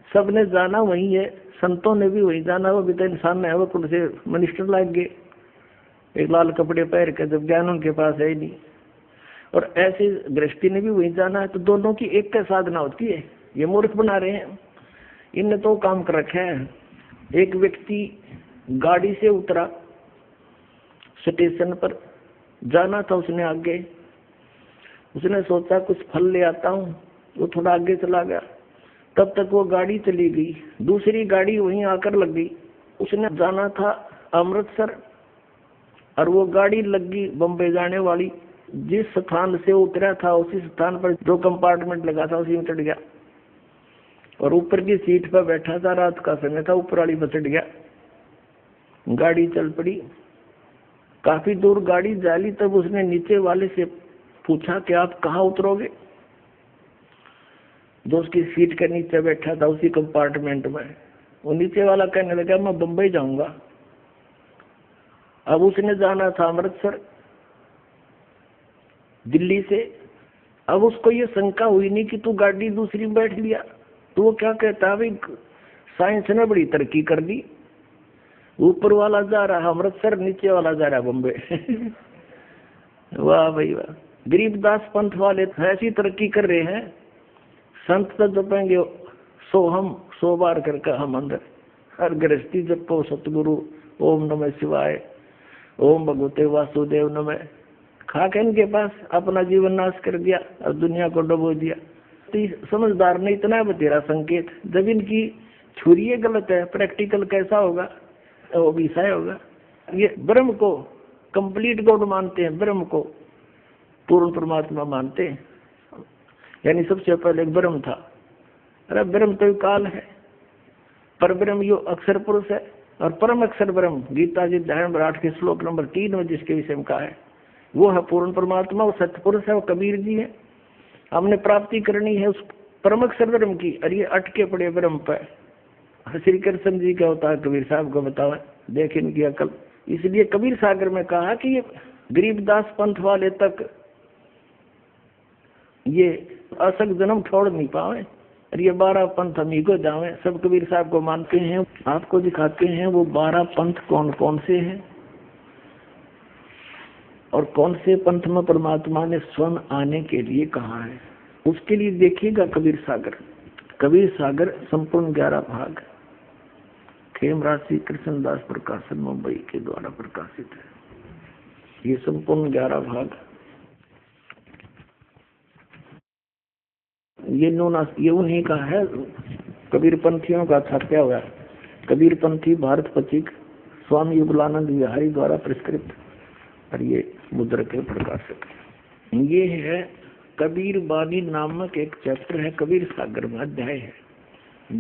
सबने जाना वही है, संतों ने भी वही जाना। वो भी तो इंसान है, वो कुछ से मिनिस्टर लाग गए एक लाल कपड़े पहन के, जब ज्ञान उनके पास है ही नहीं। और ऐसे गृहस्थी ने भी वही जाना है। तो दोनों की एक का साधना होती है। ये मूर्ख बना रहे हैं, इनने तो काम कर रखा है। एक व्यक्ति गाड़ी से उतरा, स्टेशन पर जाना था उसने आगे। उसने सोचा कुछ फल ले आता हूँ, वो थोड़ा आगे चला गया। तब तक वो गाड़ी चली गई, दूसरी गाड़ी वहीं आकर लग गई। उसने जाना था अमृतसर और वो गाड़ी लग गई बम्बई जाने वाली। जिस स्थान से उतरा था उसी स्थान पर जो कंपार्टमेंट लगा था उसी में चढ़ गया, और ऊपर की सीट पर बैठा था। रात का समय था, ऊपर वाली पर चढ़ गया। गाड़ी चल पड़ी। काफी दूर गाड़ी जाली, तब उसने नीचे वाले से पूछा कि आप कहाँ उतरोगे? जो उसकी सीट के नीचे बैठा था उसी कंपार्टमेंट में, वो नीचे वाला कहने लगा मैं बम्बई जाऊंगा। अब उसने जाना था अमृतसर दिल्ली से। अब उसको ये शंका हुई नहीं कि तू गाड़ी दूसरी में बैठ लिया। तो वो क्या कहता है, भाई साइंस ने बड़ी तरक्की कर दी, ऊपर वाला जा रहा अमृतसर, नीचे वाला जा रहा बम्बे। वाह भाई वाह। गरीबदास पंथ वाले ऐसी तरक्की कर रहे हैं, संत तो जपेंगे 100 बार करके हम अंदर, हर गृहस्थी जपो सतगुरु ओम नमः शिवाय, ओम भगवते वासुदेव नमः। खा के इनके पास अपना जीवन नाश कर दिया और दुनिया को डुबो दिया। तो समझदार ने इतना बतेरा संकेत, जब इनकी छुरी गलत है, प्रैक्टिकल कैसा होगा, वो भी सही होगा। ये ब्रह्म को कंप्लीट गॉड मानते हैं, ब्रह्म को पूर्ण परमात्मा मानते हैं, यानी सबसे पहले ब्रह्म था। अरे ब्रह्म तो काल है, पर ब्रह्म यो अक्षर पुरुष है और परम अक्षर ब्रह्म, गीता जी अध्याय नंबर 8 के श्लोक नंबर 3 में जिसके विषय में कहा है, वो है पूर्ण परमात्मा, वो सत्य पुरुष है, वो कबीर जी है। हमने प्राप्ति करनी है उस परम अक्षर ब्रह्म की, और ये अटके पड़े ब्रह्म पे। श्री कृष्ण जी क्या होता है, कबीर साहब को बताओ, देख इनकी अकल। इसलिए कबीर सागर में कहा कि ये गरीबदास पंथ वाले तक ये असक जन्म छोड़ नहीं पावे, और ये 12 पंथ हम ही को जावे। सब कबीर साहब को मानते हैं, आपको दिखाते हैं वो 12 पंथ कौन कौन से हैं और कौन से पंथ में परमात्मा ने स्वयं आने के लिए कहा है। उसके लिए देखिएगा कबीर सागर। कबीर सागर संपूर्ण 11 भाग, खेमराज श्री कृष्णदास प्रकाशन मुंबई के द्वारा प्रकाशित है। ये संपूर्ण 11 भाग, ये उन्हीं का है, कबीर पंथियों का छापा हुआ है। कबीर पंथी भारत पथिक स्वामी युगलानंद विहारी द्वारा prescript, और ये मुद्रक के प्रकाशक। ये है कबीर बानी नामक एक चैप्टर है, कबीर सागर में अध्याय है,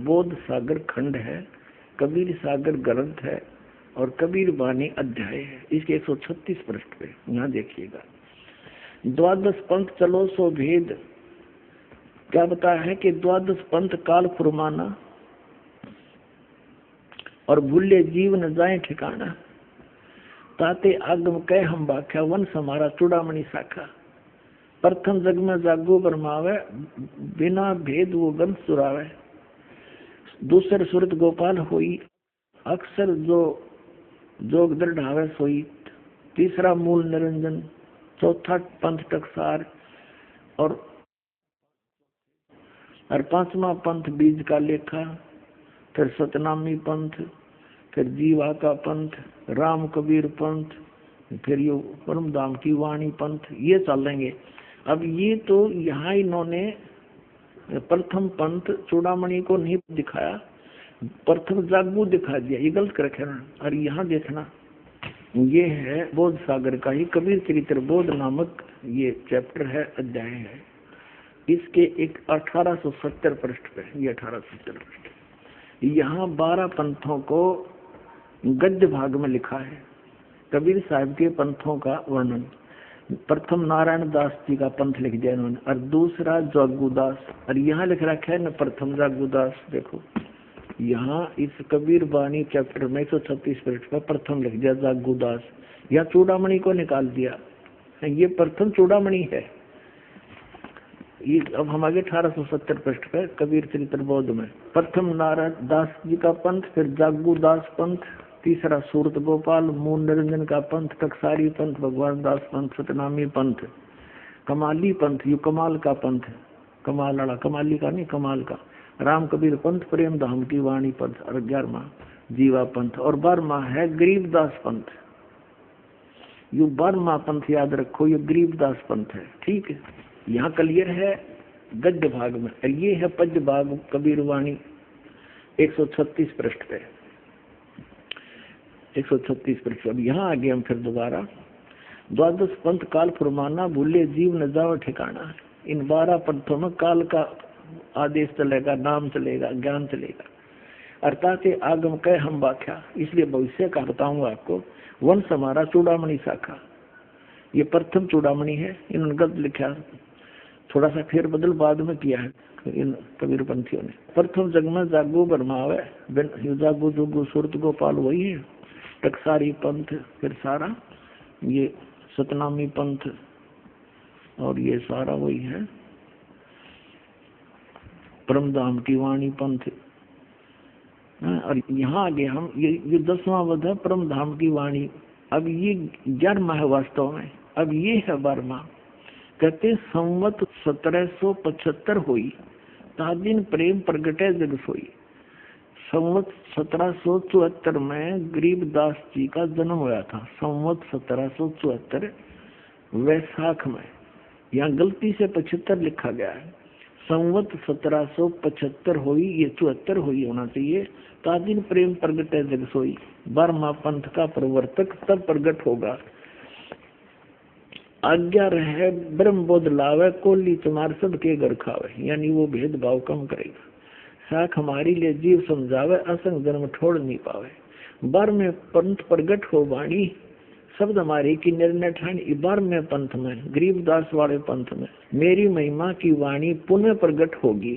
बोध सागर खंड है, कबीर सागर ग्रंथ है और कबीर बानी अध्याय है। इसके 136 पृष्ठ पे यहाँ देखिएगा। 12 पंथ चलो सो भेद, क्या बताया है कि 12 पंथ काल फुरमाना और भूले जीव न जाए ठिकाना, ताते आगम कह हम बाख्या वन समारा चूड़ामणि शाखा। प्रथम जग में जागो बरमावे, बिना भेद वो गंध सुरावे। दूसर सुरत गोपाल होई, अक्सर जो जोग दृढ़ावे सोई। तीसरा मूल निरंजन, चौथा पंथ टकसार और 5वां पंथ बीज का लेखा। फिर सतनामी पंथ, फिर जीवा का पंथ, राम कबीर पंथ, फिर ये परम धाम की वाणी पंथ, ये चलेंगे। अब ये तो यहाँ इन्होंने प्रथम पंथ चूड़ामणि को नहीं दिखाया, प्रथम जागू दिखा दिया, ये गलत कर रखा ना। और यहाँ देखना, ये है बोध सागर का ही कबीर चरित्र बोध नामक ये चैप्टर है, अध्याय है। इसके एक 1870 पृष्ठ पे, ये 1870 पृष्ठ, यहाँ 12 पंथों को गद्य भाग में लिखा है। कबीर साहब के पंथों का वर्णन, प्रथम नारायण दास जी का पंथ लिख दिया इन्होंने, और दूसरा जागूदास, और यहाँ लिख रखा है न प्रथम जागूदास। देखो यहाँ इस कबीर बानी चैप्टर में 136 पृष्ठ पर प्रथम लिख दिया जागूदास, या चूड़ामणि को निकाल दिया, ये प्रथम चूड़ामणि है। ये अब हम आगे 1870 पृष्ठ पे कबीर चरित्र बोध में प्रथम नारायण दास जी का पंथ, फिर जागूदास पंथ, तीसरा सूरत गोपाल, मूल निरंजन का पंथ, टकसारी पंथ, भगवान दास पंथ, सतनामी पंथ, कमाली पंथ, यू कमाल का पंथ, कमाल वाला, कमाली का नहीं कमाल का, राम कबीर पंथ, प्रेम धाम की वाणी पंथ, और 11वां जीवा पंथ, और 12वां है गरीबदास पंथ। यू 12वां पंथ याद रखो, ये गरीबदास पंथ है, ठीक है। यहाँ क्लियर है गद्य भाग में, और ये है पद्य भाग कबीर वाणी 136 पृष्ठ पे, 136 पृष्ठ। अब यहाँ आगे हम फिर दोबारा 12 पंथ काल फुरमाना, भूले जीव न जाओ ठिकाना। इन 12 पंथों में काल का आदेश चलेगा, नाम चलेगा, ज्ञान चलेगा। अर्थात आगम कह हम व्याख्या, इसलिए भविष्य का बताऊंगा आपको। वंश हमारा चूड़ामणि शाखा, ये प्रथम चूड़ामणि है, इन्होंने गलत लिखा, थोड़ा सा फेर बदल बाद में किया है इन कबीर पंथियों ने। प्रथम जग में जागो बरमावे, जागो जोगो सुरत गोपाल वही है, टकसारी पंथ, फिर सारा ये सतनामी पंथ, और ये सारा वही है परमधाम की वाणी पंथ, और यहाँ आगे हम ये 10वां वध है परम धाम की वाणी। अब ये 11वां है वास्तव में, अब ये है 12वां। कहते संवत 1775 हुई तादिन प्रेम प्रगटे जग सोई। संवत 1774 में गरीबदास जी का जन्म हुआ था। संवत 1774 वैशाख में, यहाँ गलती से 75 लिखा गया है। संवत 1775 हुई, ये 74 हुई होना चाहिए। तादिन प्रेम प्रगटे जग सोई, 12वां पंथ का प्रवर्तक तब प्रगट होगा। आज्ञा रहे ब्रह्म बोध लावे, कोली तुम्हार सब के घर खावे, यानी वो भेदभाव कम करेगा। साख हमारी ले जीव समझावे, असंग जन्म छोड़ नहीं पावे। 12वें पंथ प्रगट हो वाणी, शब्द हमारी की निर्णय ठानी। 12वें पंथ में, गरीबदास वाले पंथ में, मेरी महिमा की वाणी पुनः प्रगट होगी।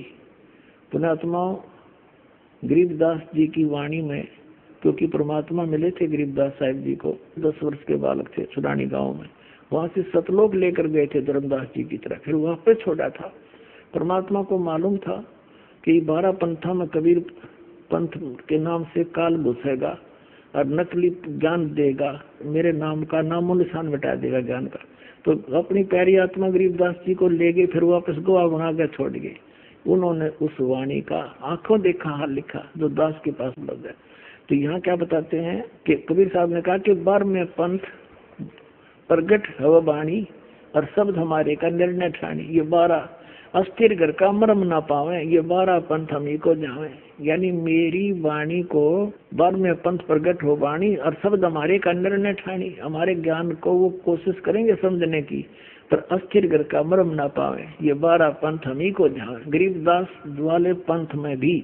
पुण्यात्माओं, गरीबदास जी की वाणी में, क्योंकि परमात्मा मिले थे गरीबदास साहिब जी को, 10 वर्ष के बालक थे सुडानी गांव में। वहां से सतलोक लेकर गए थे धर्मदास जी की तरह, फिर वहां पे छोड़ा था। परमात्मा को मालूम था कि 12 पंथा में कबीर पंथ के नाम से काल घुसेगा और नकली ज्ञान देगा, मेरे नाम का नामो निशान मिटा देगा ज्ञान का। तो अपनी प्यारी आत्मा गरीबदास जी को ले गए, फिर वापस गोवा बना कर छोड़ गए। उन्होंने उस वाणी का आंखों देखा हाल लिखा जो दास के पास लग गया। तो यहाँ क्या बताते हैं कि कबीर साहब ने कहा कि 12वें पंथ प्रगट हवा वाणी और शब्द हमारे का निर्णय ठानी। ये 12 अस्थिर घर का मरम ना पावे, ये 12 पंथ हम ही को जावे। यानी मेरी वाणी को 12वें पंथ प्रगट हो वाणी और शब्द हमारे का निर्णय ठानी। हमारे ज्ञान को वो कोशिश करेंगे समझने की, पर अस्थिर घर का मरम ना पावे, ये 12 पंथ हम ही को जावे। गरीबदास वाले पंथ में भी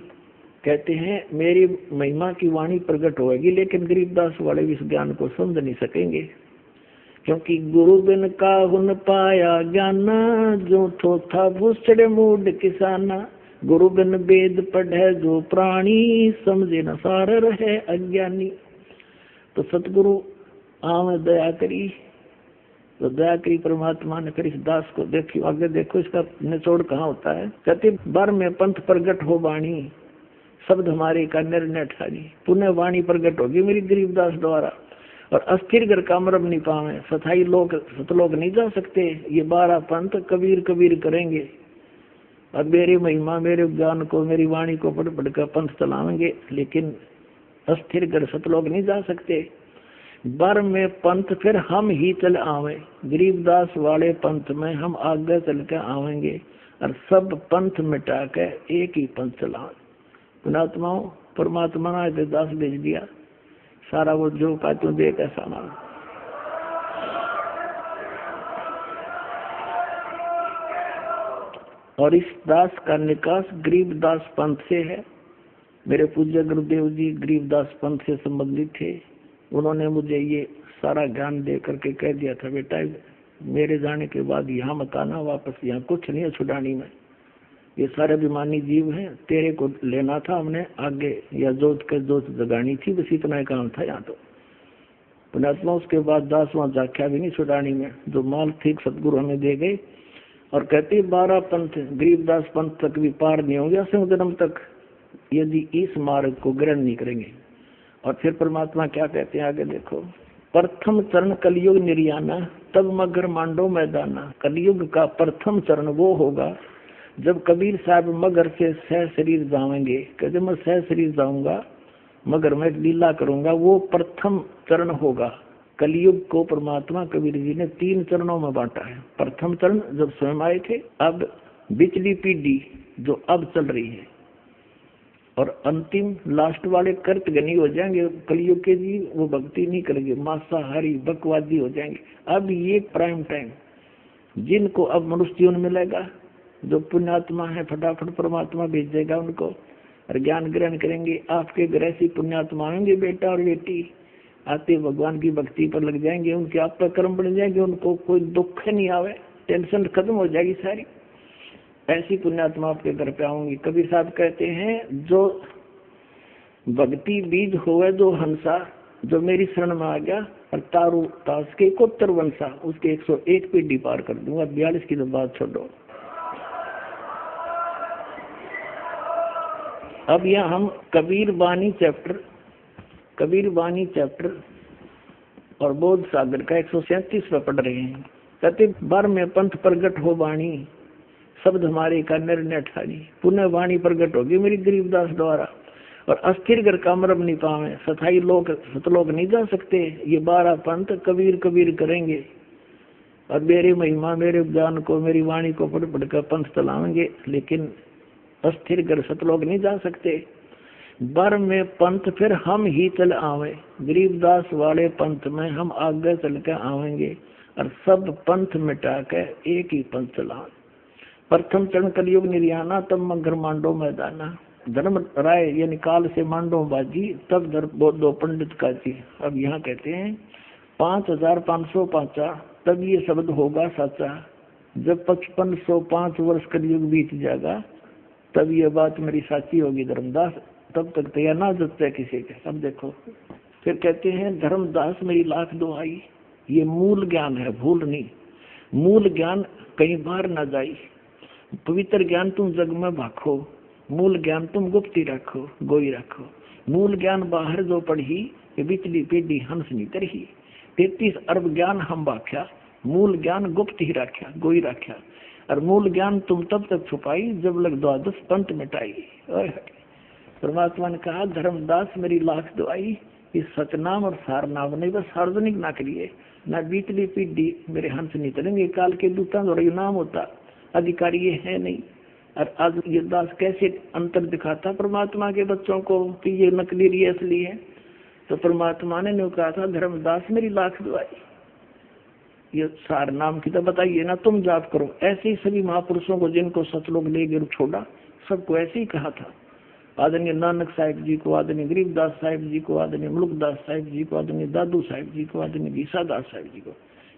कहते हैं मेरी महिमा की वाणी प्रकट होगी, लेकिन गरीबदास वाले इस ज्ञान को समझ नहीं सकेंगे, क्योंकि गुरु बिन का हुन पाया ज्ञाना, जो थोथा बुसड़े मूड किसाना। गुरु बिन वेद पढ़े जो प्राणी, समझे न सार रहे अज्ञानी। तो सतगुरु आम दया करी, तो दया करी परमात्मा ने। फिर इस दास को देखियो, आगे देखो इसका निचोड़ कहाँ होता है। कहते 12वें पंथ प्रगट हो वाणी, शब्द हमारे का निर्णय ठानी। पुनः वाणी प्रगट होगी मेरी गरीबदास द्वारा, और अस्थिर घर का मरम नहीं पावे, सथाई लोग सतलोक नहीं जा सकते। ये 12 पंथ कबीर कबीर करेंगे और मेरी महिमा मेरे ज्ञान को मेरी वाणी को पढ़ पढ़ कर पंथ चलाएंगे, लेकिन अस्थिर घर सतलोक नहीं जा सकते। 12वें पंथ फिर हम ही चल आवे, गरीबदास वाले पंथ में हम आगे चल के आवेंगे और सब पंथ मिटा के एक ही पंथ चलावे। पुणात्माओं, परमात्मा ने दास भेज दिया, सारा वो जो का तू देख ऐसा माना। और इस दास का निकास गरीबदास पंथ से है। मेरे पूज्य गुरुदेव जी गरीबदास पंथ से संबंधित थे। उन्होंने मुझे ये सारा ज्ञान दे करके कह दिया था, बेटा मेरे जाने के बाद यहाँ मत आना वापस, यहाँ कुछ नहीं है छुड़ानी में, ये सारे अभिमानी जीव हैं, तेरे को लेना था हमने आगे, या जोत के जोत जगानी थी, बस इतना ही काम था यहाँ। तो पुण्यात्मा उसके बाद 10वां जाख्या भी नहीं छुड़ानी में, जो माल ठीक सतगुरु हमें दे गए। और कहते 12 पंथ गरीबदास पंथ तक भी पार नहीं होंगे असंग जन्म तक, यदि इस मार्ग को ग्रहण नहीं करेंगे। और फिर परमात्मा क्या कहते हैं आगे देखो। प्रथम चरण कलयुग निर्याना, तब मगर मांडो मैदाना। कलयुग का प्रथम चरण वो होगा जब कबीर साहब मगर से सह शरीर जाएंगे। कहते मैं सह शरीर जाऊंगा, मगर मैं लीला करूंगा, वो प्रथम चरण होगा। कलयुग को परमात्मा कबीर जी ने 3 चरणों में बांटा है। प्रथम चरण जब स्वयं आए थे, अब बिचली पीढ़ी जो अब चल रही है, और अंतिम लास्ट वाले कर्तगनी हो जाएंगे कलयुग के जी, वो भक्ति नहीं करेंगे, मांसाहारी बकवादी हो जाएंगे। अब ये प्राइम टाइम जिनको अब मनुष्य जीवन मिलेगा, जो पुण्यात्मा है फटाफट परमात्मा भेजेगा उनको और ज्ञान ग्रहण करेंगे। आपके घर ऐसी पुण्यात्मा होंगे बेटा और बेटी, आते भगवान की भक्ति पर लग जाएंगे, उनके आप पर कर्म बन जाएंगे, उनको कोई दुख नहीं आवे, टेंशन खत्म हो जाएगी सारी। ऐसी पुण्यात्मा आपके घर पे आऊंगी। कबीर साहब कहते हैं जो भक्ति बीज होवे जो हंसा, जो मेरी शरण में आ गया और तारू तास के कोत्तर वंशा, उसके 101 पीढ़ी पार कर दूंगा। 42 की तो बात छोड़ो। अब यहाँ हम कबीर बानी चैप्टर और बोध सागर का 137 पे पढ़ रहे हैं। कहते बर में पंथ प्रगट हो वाणी, शब्द हमारे का निर्णय ठानी, पुनः वाणी प्रगट होगी मेरी गरीबदास द्वारा। और अस्थिर घर का मरम नहीं पावे, सथाई लोग सतलोक नहीं जा सकते। ये 12 पंथ कबीर कबीर करेंगे और मेरी महिमा मेरे ज्ञान को मेरी वाणी को पढ़ पढ़ कर पंथ चलाएंगे, लेकिन अस्थिर घर सतलोक नहीं जा सकते। बर में पंथ फिर हम ही चल आवे, गरीबदास वाले पंथ में हम आगे चल कर आवेंगे और सब पंथ मिटा के एक ही पंथ चलावे। प्रथम चरण कलयुग निर्याना, तब मगर मांडो मैदाना। धर्म राय यानी काल से मांडो बाजी, तब दो पंडित का जी। अब यहाँ कहते हैं 5505 तब ये शब्द होगा सच्चा। जब 5505 वर्ष कलयुग बीत जाएगा तब ये बात मेरी साची होगी धर्मदास, तब तक तैयार ना जगता है किसी के। अब देखो फिर कहते हैं धर्मदास मेरी लाख दुआई, ये मूल ज्ञान है, भूल नहीं। मूल ज्ञान कहीं बाहर ना जाई, पवित्र ज्ञान तुम जग में भाखो, मूल ज्ञान तुम गुप्ती रखो गोई रखो। मूल ज्ञान बाहर जो पढ़ी, ये बिचली पीढ़ी हंस नहीं तरही। 33 अरब ज्ञान हम बाख्या, मूल ज्ञान गुप्त ही रख्या गोई रख्या। और मूल ज्ञान तुम तब तक छुपाई, जब लग 12 पंथ मिटाई। परमात्मा ने कहा धर्मदास मेरी लाख दुआई, इस सतनाम और सारनाम नहीं बस सार्वजनिक ना करिए, ना बीतली पीढ़ी मेरे हंस नहीं चलेंगे। काल के दूता और नाम होता, अधिकारी ये है नहीं। और आज ये दास कैसे अंतर दिखाता परमात्मा के बच्चों को कि ये नकली ये असली है। तो परमात्मा ने कहा था धर्मदास मेरी लाख दुआई, ये सार नाम की तो बताइए ना, तुम जाप करो। ऐसे ही सभी महापुरुषों को जिनको सतलोक ले गए छोड़ा, सबको ऐसे ही कहा था। आदरणीय नानक साहिब जी को, आदरणीय गरीबदास साहिब जी को, आदरणीय मुल्कदास साहिब जी को, आदरणीय दादू साहिब जी को, आदरणीय गीसादास साहिब जी को।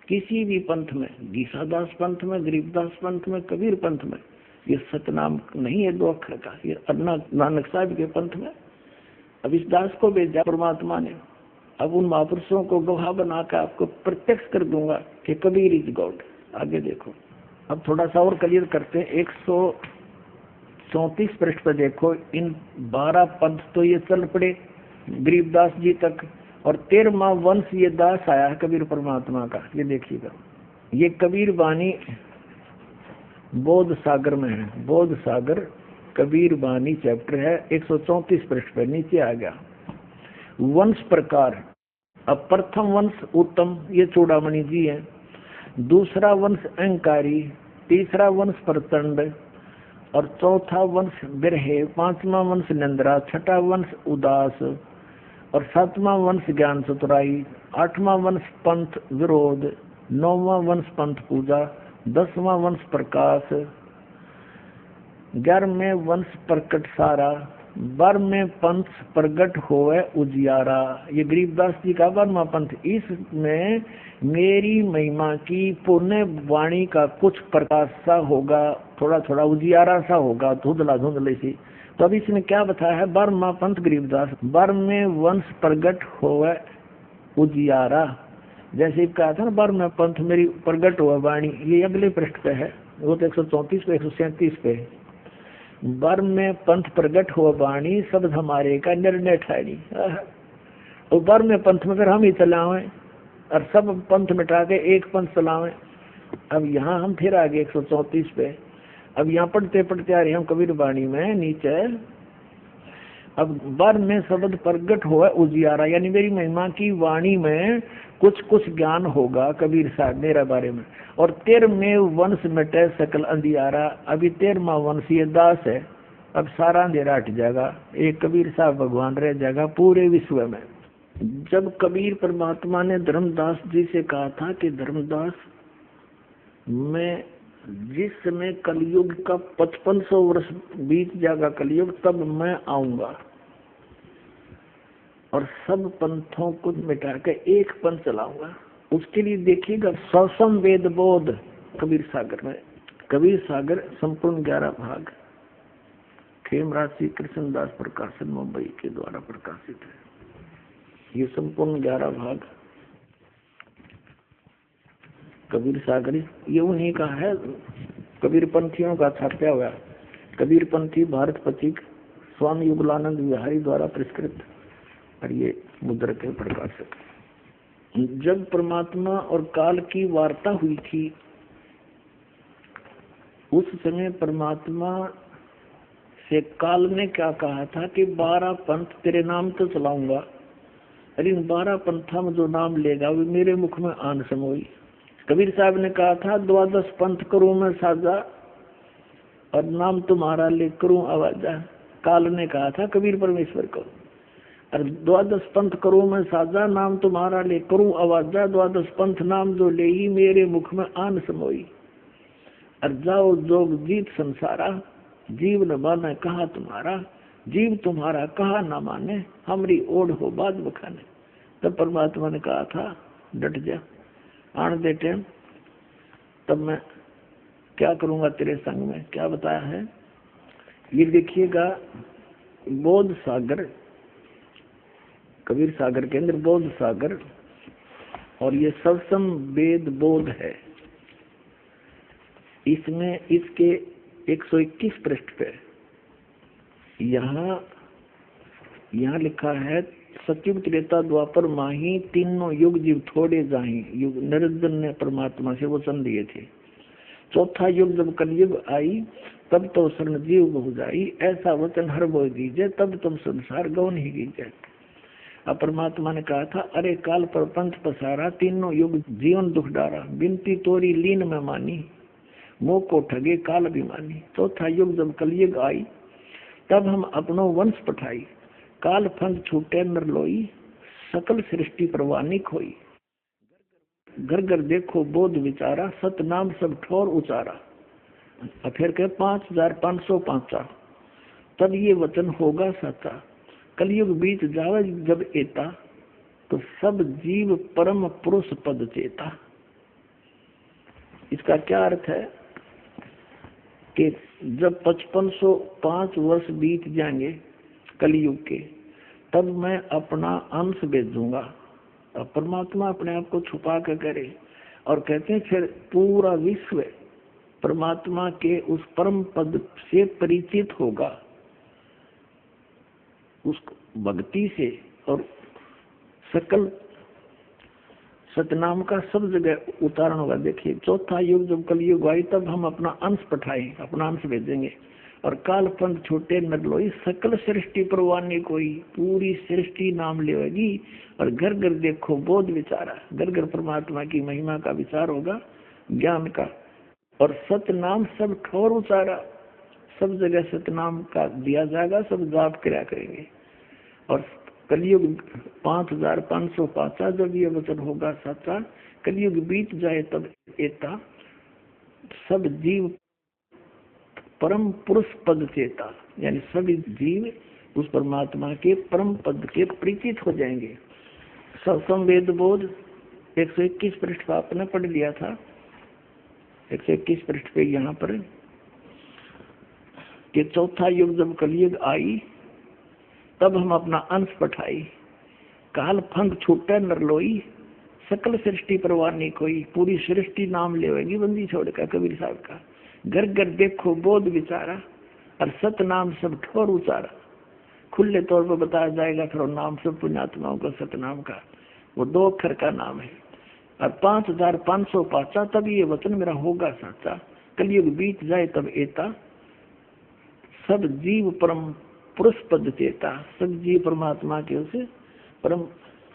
किसी भी पंथ में, गीसादास पंथ में, गरीबदास पंथ में, कबीर पंथ में ये सतनाम नहीं है 2 अक्षर का, ये नानक साहिब के पंथ में। अब इस दास को भेजा परमात्मा ने, अब उन महापुरुषों को गवाह बनाकर आपको प्रत्यक्ष कर दूंगा कि कबीर इज गॉड। आगे देखो, अब थोड़ा सा और क्लियर करते हैं। 134 पृष्ठ पर देखो, इन 12 पंथ तो ये चल पड़े गरीबदास जी तक, और 13वां वंश ये दास आया है कबीर परमात्मा का। ये देखिएगा, ये कबीर बानी बोध सागर में है, बोध सागर कबीर बानी चैप्टर है, 134 पृष्ठ पर नीचे आ गया। वंश प्रकार, अब प्रथम वंश उत्तम, ये चूड़ामणि जी है। दूसरा वंश अहंकारी, तीसरा वंश प्रचंड, और चौथा वंश बिरहे, 5वां वंश निंद्रा, 6वां वंश उदास, और 7वां वंश ज्ञान चतुराई, 8वां वंश पंथ विरोध, 9वां वंश पंथ पूजा, 10वां वंश प्रकाश, 11वें वंश प्रकट सारा, 12वें पंथ प्रगट होवे उजियारा। ये गरीबदास जी का 12वां पंथ। इसमें मेरी महिमा की पुण्य वाणी का कुछ प्रकाश सा होगा, थोड़ा थोड़ा उजियारा सा होगा, धुंधला धुंधले सी। तो अब इसने क्या बताया है, 12वां पंथ गरीबदास, 12वें वंश प्रगट होवे उजियारा। जैसे कहा था ना 12वें पंथ मेरी प्रगट हुआ वाणी, ये अगले पृष्ठ पे है, वो तो 134 पे 137 पे। 12वें पंथ प्रगट हुआ वाणी, शब्द हमारे का निर्णय ठानी। और 12वें पंथ में फिर हम ही चलावे और सब पंथ मिटा के एक पंथ चलावे। अब यहाँ हम फिर आगे 134 पे, अब यहाँ पढ़ते पढ़ते आ रहे हम कबीर वाणी में नीचे। अब 12वें शब्द प्रगट हुआ उजियारा, यानी मेरी महिमा की वाणी में कुछ कुछ ज्ञान होगा कबीर साहब मेरा बारे में। और 13वें वंश मिटे सकल अंधियारा। अभी 13वां वंश ये दास है, अब सारा अंधेरा हट जाएगा, एक कबीर साहब भगवान रह जाएगा पूरे विश्व में। जब कबीर परमात्मा ने धर्मदास जी से कहा था कि धर्मदास मैं जिस समय कलयुग का 5500 वर्ष बीत जाएगा कलयुग, तब मैं आऊंगा और सब पंथों को मिटा के एक पंथ चलाऊंगा। उसके लिए देखिएगा सौसम वेद बोध कबीर सागर में, कबीर सागर संपूर्ण 11 भाग, खेमराज श्री कृष्णदास प्रकाशन मुंबई के द्वारा प्रकाशित है। ये संपूर्ण 11 भाग कबीर सागर, ये उन्हीं का है, कबीर पंथियों का छापा हुआ। कबीर पंथी भारत पथिक स्वामी युगलानंद विहारी द्वारा परिष्कृत, और ये मुद्रक के प्रकाशक। जब परमात्मा और काल की वार्ता हुई थी, उस समय परमात्मा से काल ने क्या कहा था कि 12 पंथ तेरे नाम तो चलाऊंगा, और इन 12 पंथा में जो नाम लेगा वो मेरे मुख में आन समोई। कबीर साहब ने कहा था 12 पंथ करूं मैं साजा, और नाम तुम्हारा ले करूं आवाजा। काल ने कहा था कबीर परमेश्वर को, और 12 पंथ करूं मैं साजा, नाम तुम्हारा ले करूं आवाजा। 12 पंथ नाम जो ले ही मेरे मुख में आन समोई। और जाओ जोग जीत संसारा, जीव न माने कहा तुम्हारा, जीव तुम्हारा कहा न माने, हमरी ओढ़ हो बाद बखाने। तब परमात्मा ने कहा था डट जा, आन दे टाइम, तब मैं क्या करूंगा तेरे संग में। क्या बताया है ये देखिएगा। बोध सागर, कबीर सागर के अंदर बोध सागर, और ये सबसम वेद बोध है। इसमें इसके 121 पृष्ठ पे यहाँ लिखा है, सतयुग त्रेता द्वापर माही, तीनों युग जीव थोड़े जाही। युग निरंजन ने परमात्मा से वचन दिए थे। चौथा युग जब कलयुग आई, तब तो शरण जीव बहु जाई, ऐसा वचन हर बोल दीजिए, तब तुम संसार गौन ही कीजिए। अब परमात्मा ने कहा था, अरे काल पर पंथ पसारा, तीनों युग जीवन दुख डारा, बिनती तोरी लीन में मानी, मोह को ठगे काल अभिमानी। चौथा युग जब कलयुग आई, तब हम अपनो वंश पठाई, काल फंद छूटे नर लोई, सकल सृष्टि परवानी खोई। घर घर देखो बोध विचारा, सत नाम सब ठोर उचारा। फिर के 5505, तब ये वचन होगा सच्चा, कलयुग बीत जावे जब एता, तो सब जीव परम पुरुष पद चेता। इसका क्या अर्थ है कि जब 5505 वर्ष बीत जाएंगे कलयुग के, तब मैं अपना अंश भेजूंगा। अब परमात्मा अपने आप को छुपा कर करे, और कहते हैं फिर पूरा विश्व परमात्मा के उस परम पद से परिचित होगा, उस भक्ति से, और सकल सतनाम का सब जगह उतारण होगा। देखिए, चौथा युग जब कलयुग आई, तब हम अपना अंश पठाए, अपना अंश भेजेंगे, और काल पंथ छोटे नर लोई, सकल सृष्टि परवानी कोई, पूरी सृष्टि नाम लेगी। और घर घर देखो बोध विचारा, घर घर परमात्मा की महिमा का विचार होगा, ज्ञान का। और सतनाम सब ठोर उचारा, सब जगह सतनाम का दिया जाएगा, सब जाप किया करेंगे। और कलयुग 5505, जब ये वचन होगा सच्चा, कलयुग बीत जाए तब एता, सब जीव परम पुरुष पद चेता, यानी सभी जीव उस परमात्मा के परम पद के परिचित हो जाएंगे। सबसम वेद बोध 121 पृष्ठ पर आपने पढ़ लिया था। 121 पृष्ठ पे यहाँ पर कि चौथा युग जब कलयुग आई, तब हम अपना अंश पठाई, काल फंद छूटे नर लोई, सकल सृष्टि परवानी कोई, पूरी सृष्टि नाम लेवेगी बंदी छोड़ का। कबीर साहब का घर घर देखो बोध विचारा, और सत नाम सब ठोर उचारा। खुले तौर पर बताया जाएगा खरो नाम सब पुण्यात्माओं का, सतनाम का, वो 2 अक्षर का नाम है। और 5505, तब ये वचन मेरा होगा सच्चा, कलयुग बीत जाए तब एता, सब जीव परम पुरुष पद चेता, सब जीव परमात्मा के उसे परम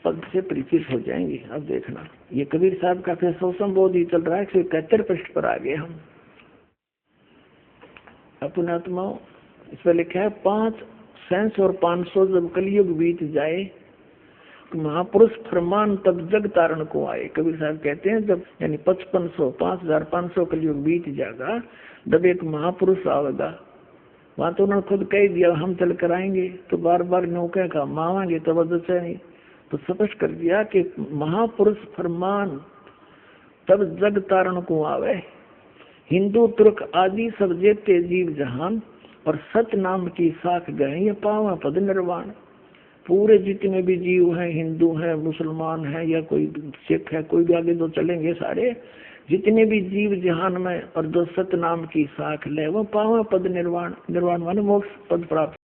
पद से परिचित हो जाएंगे। अब देखना, ये कबीर साहब का फिर सौसम बोध ही चल रहा है। 171 पृष्ठ पर आ गए हम। अपने आत्माओं, इस पर लिखा है 500 और 500 जब कलयुग बीत जाए, तो महापुरुष फरमान तब जग तारण को आए। कबीर साहब कहते हैं जब यानी 5500 5500 कलयुग बीत जाएगा, जब एक महापुरुष आवेगा। वहां तो उन्होंने खुद कह दिया हम चल कर आएंगे, तो बार बार नौके का मांगेंगे तो वजह नहीं, तो स्पष्ट कर दिया कि महापुरुष फरमान तब जग तारण को आवे, हिंदू तुर्क आदि सब जेते जीव जहान, और सत नाम की साख गए ये पावा पद निर्वाण। पूरे जितने भी जीव हैं, हिंदू हैं, मुसलमान हैं, या कोई सिख है, कोई भी आगे जो चलेंगे सारे जितने भी जीव जहान में, और जो सत नाम की साख ले वो पावा पद निर्वाण। निर्वाण माने मोक्ष पद प्राप्त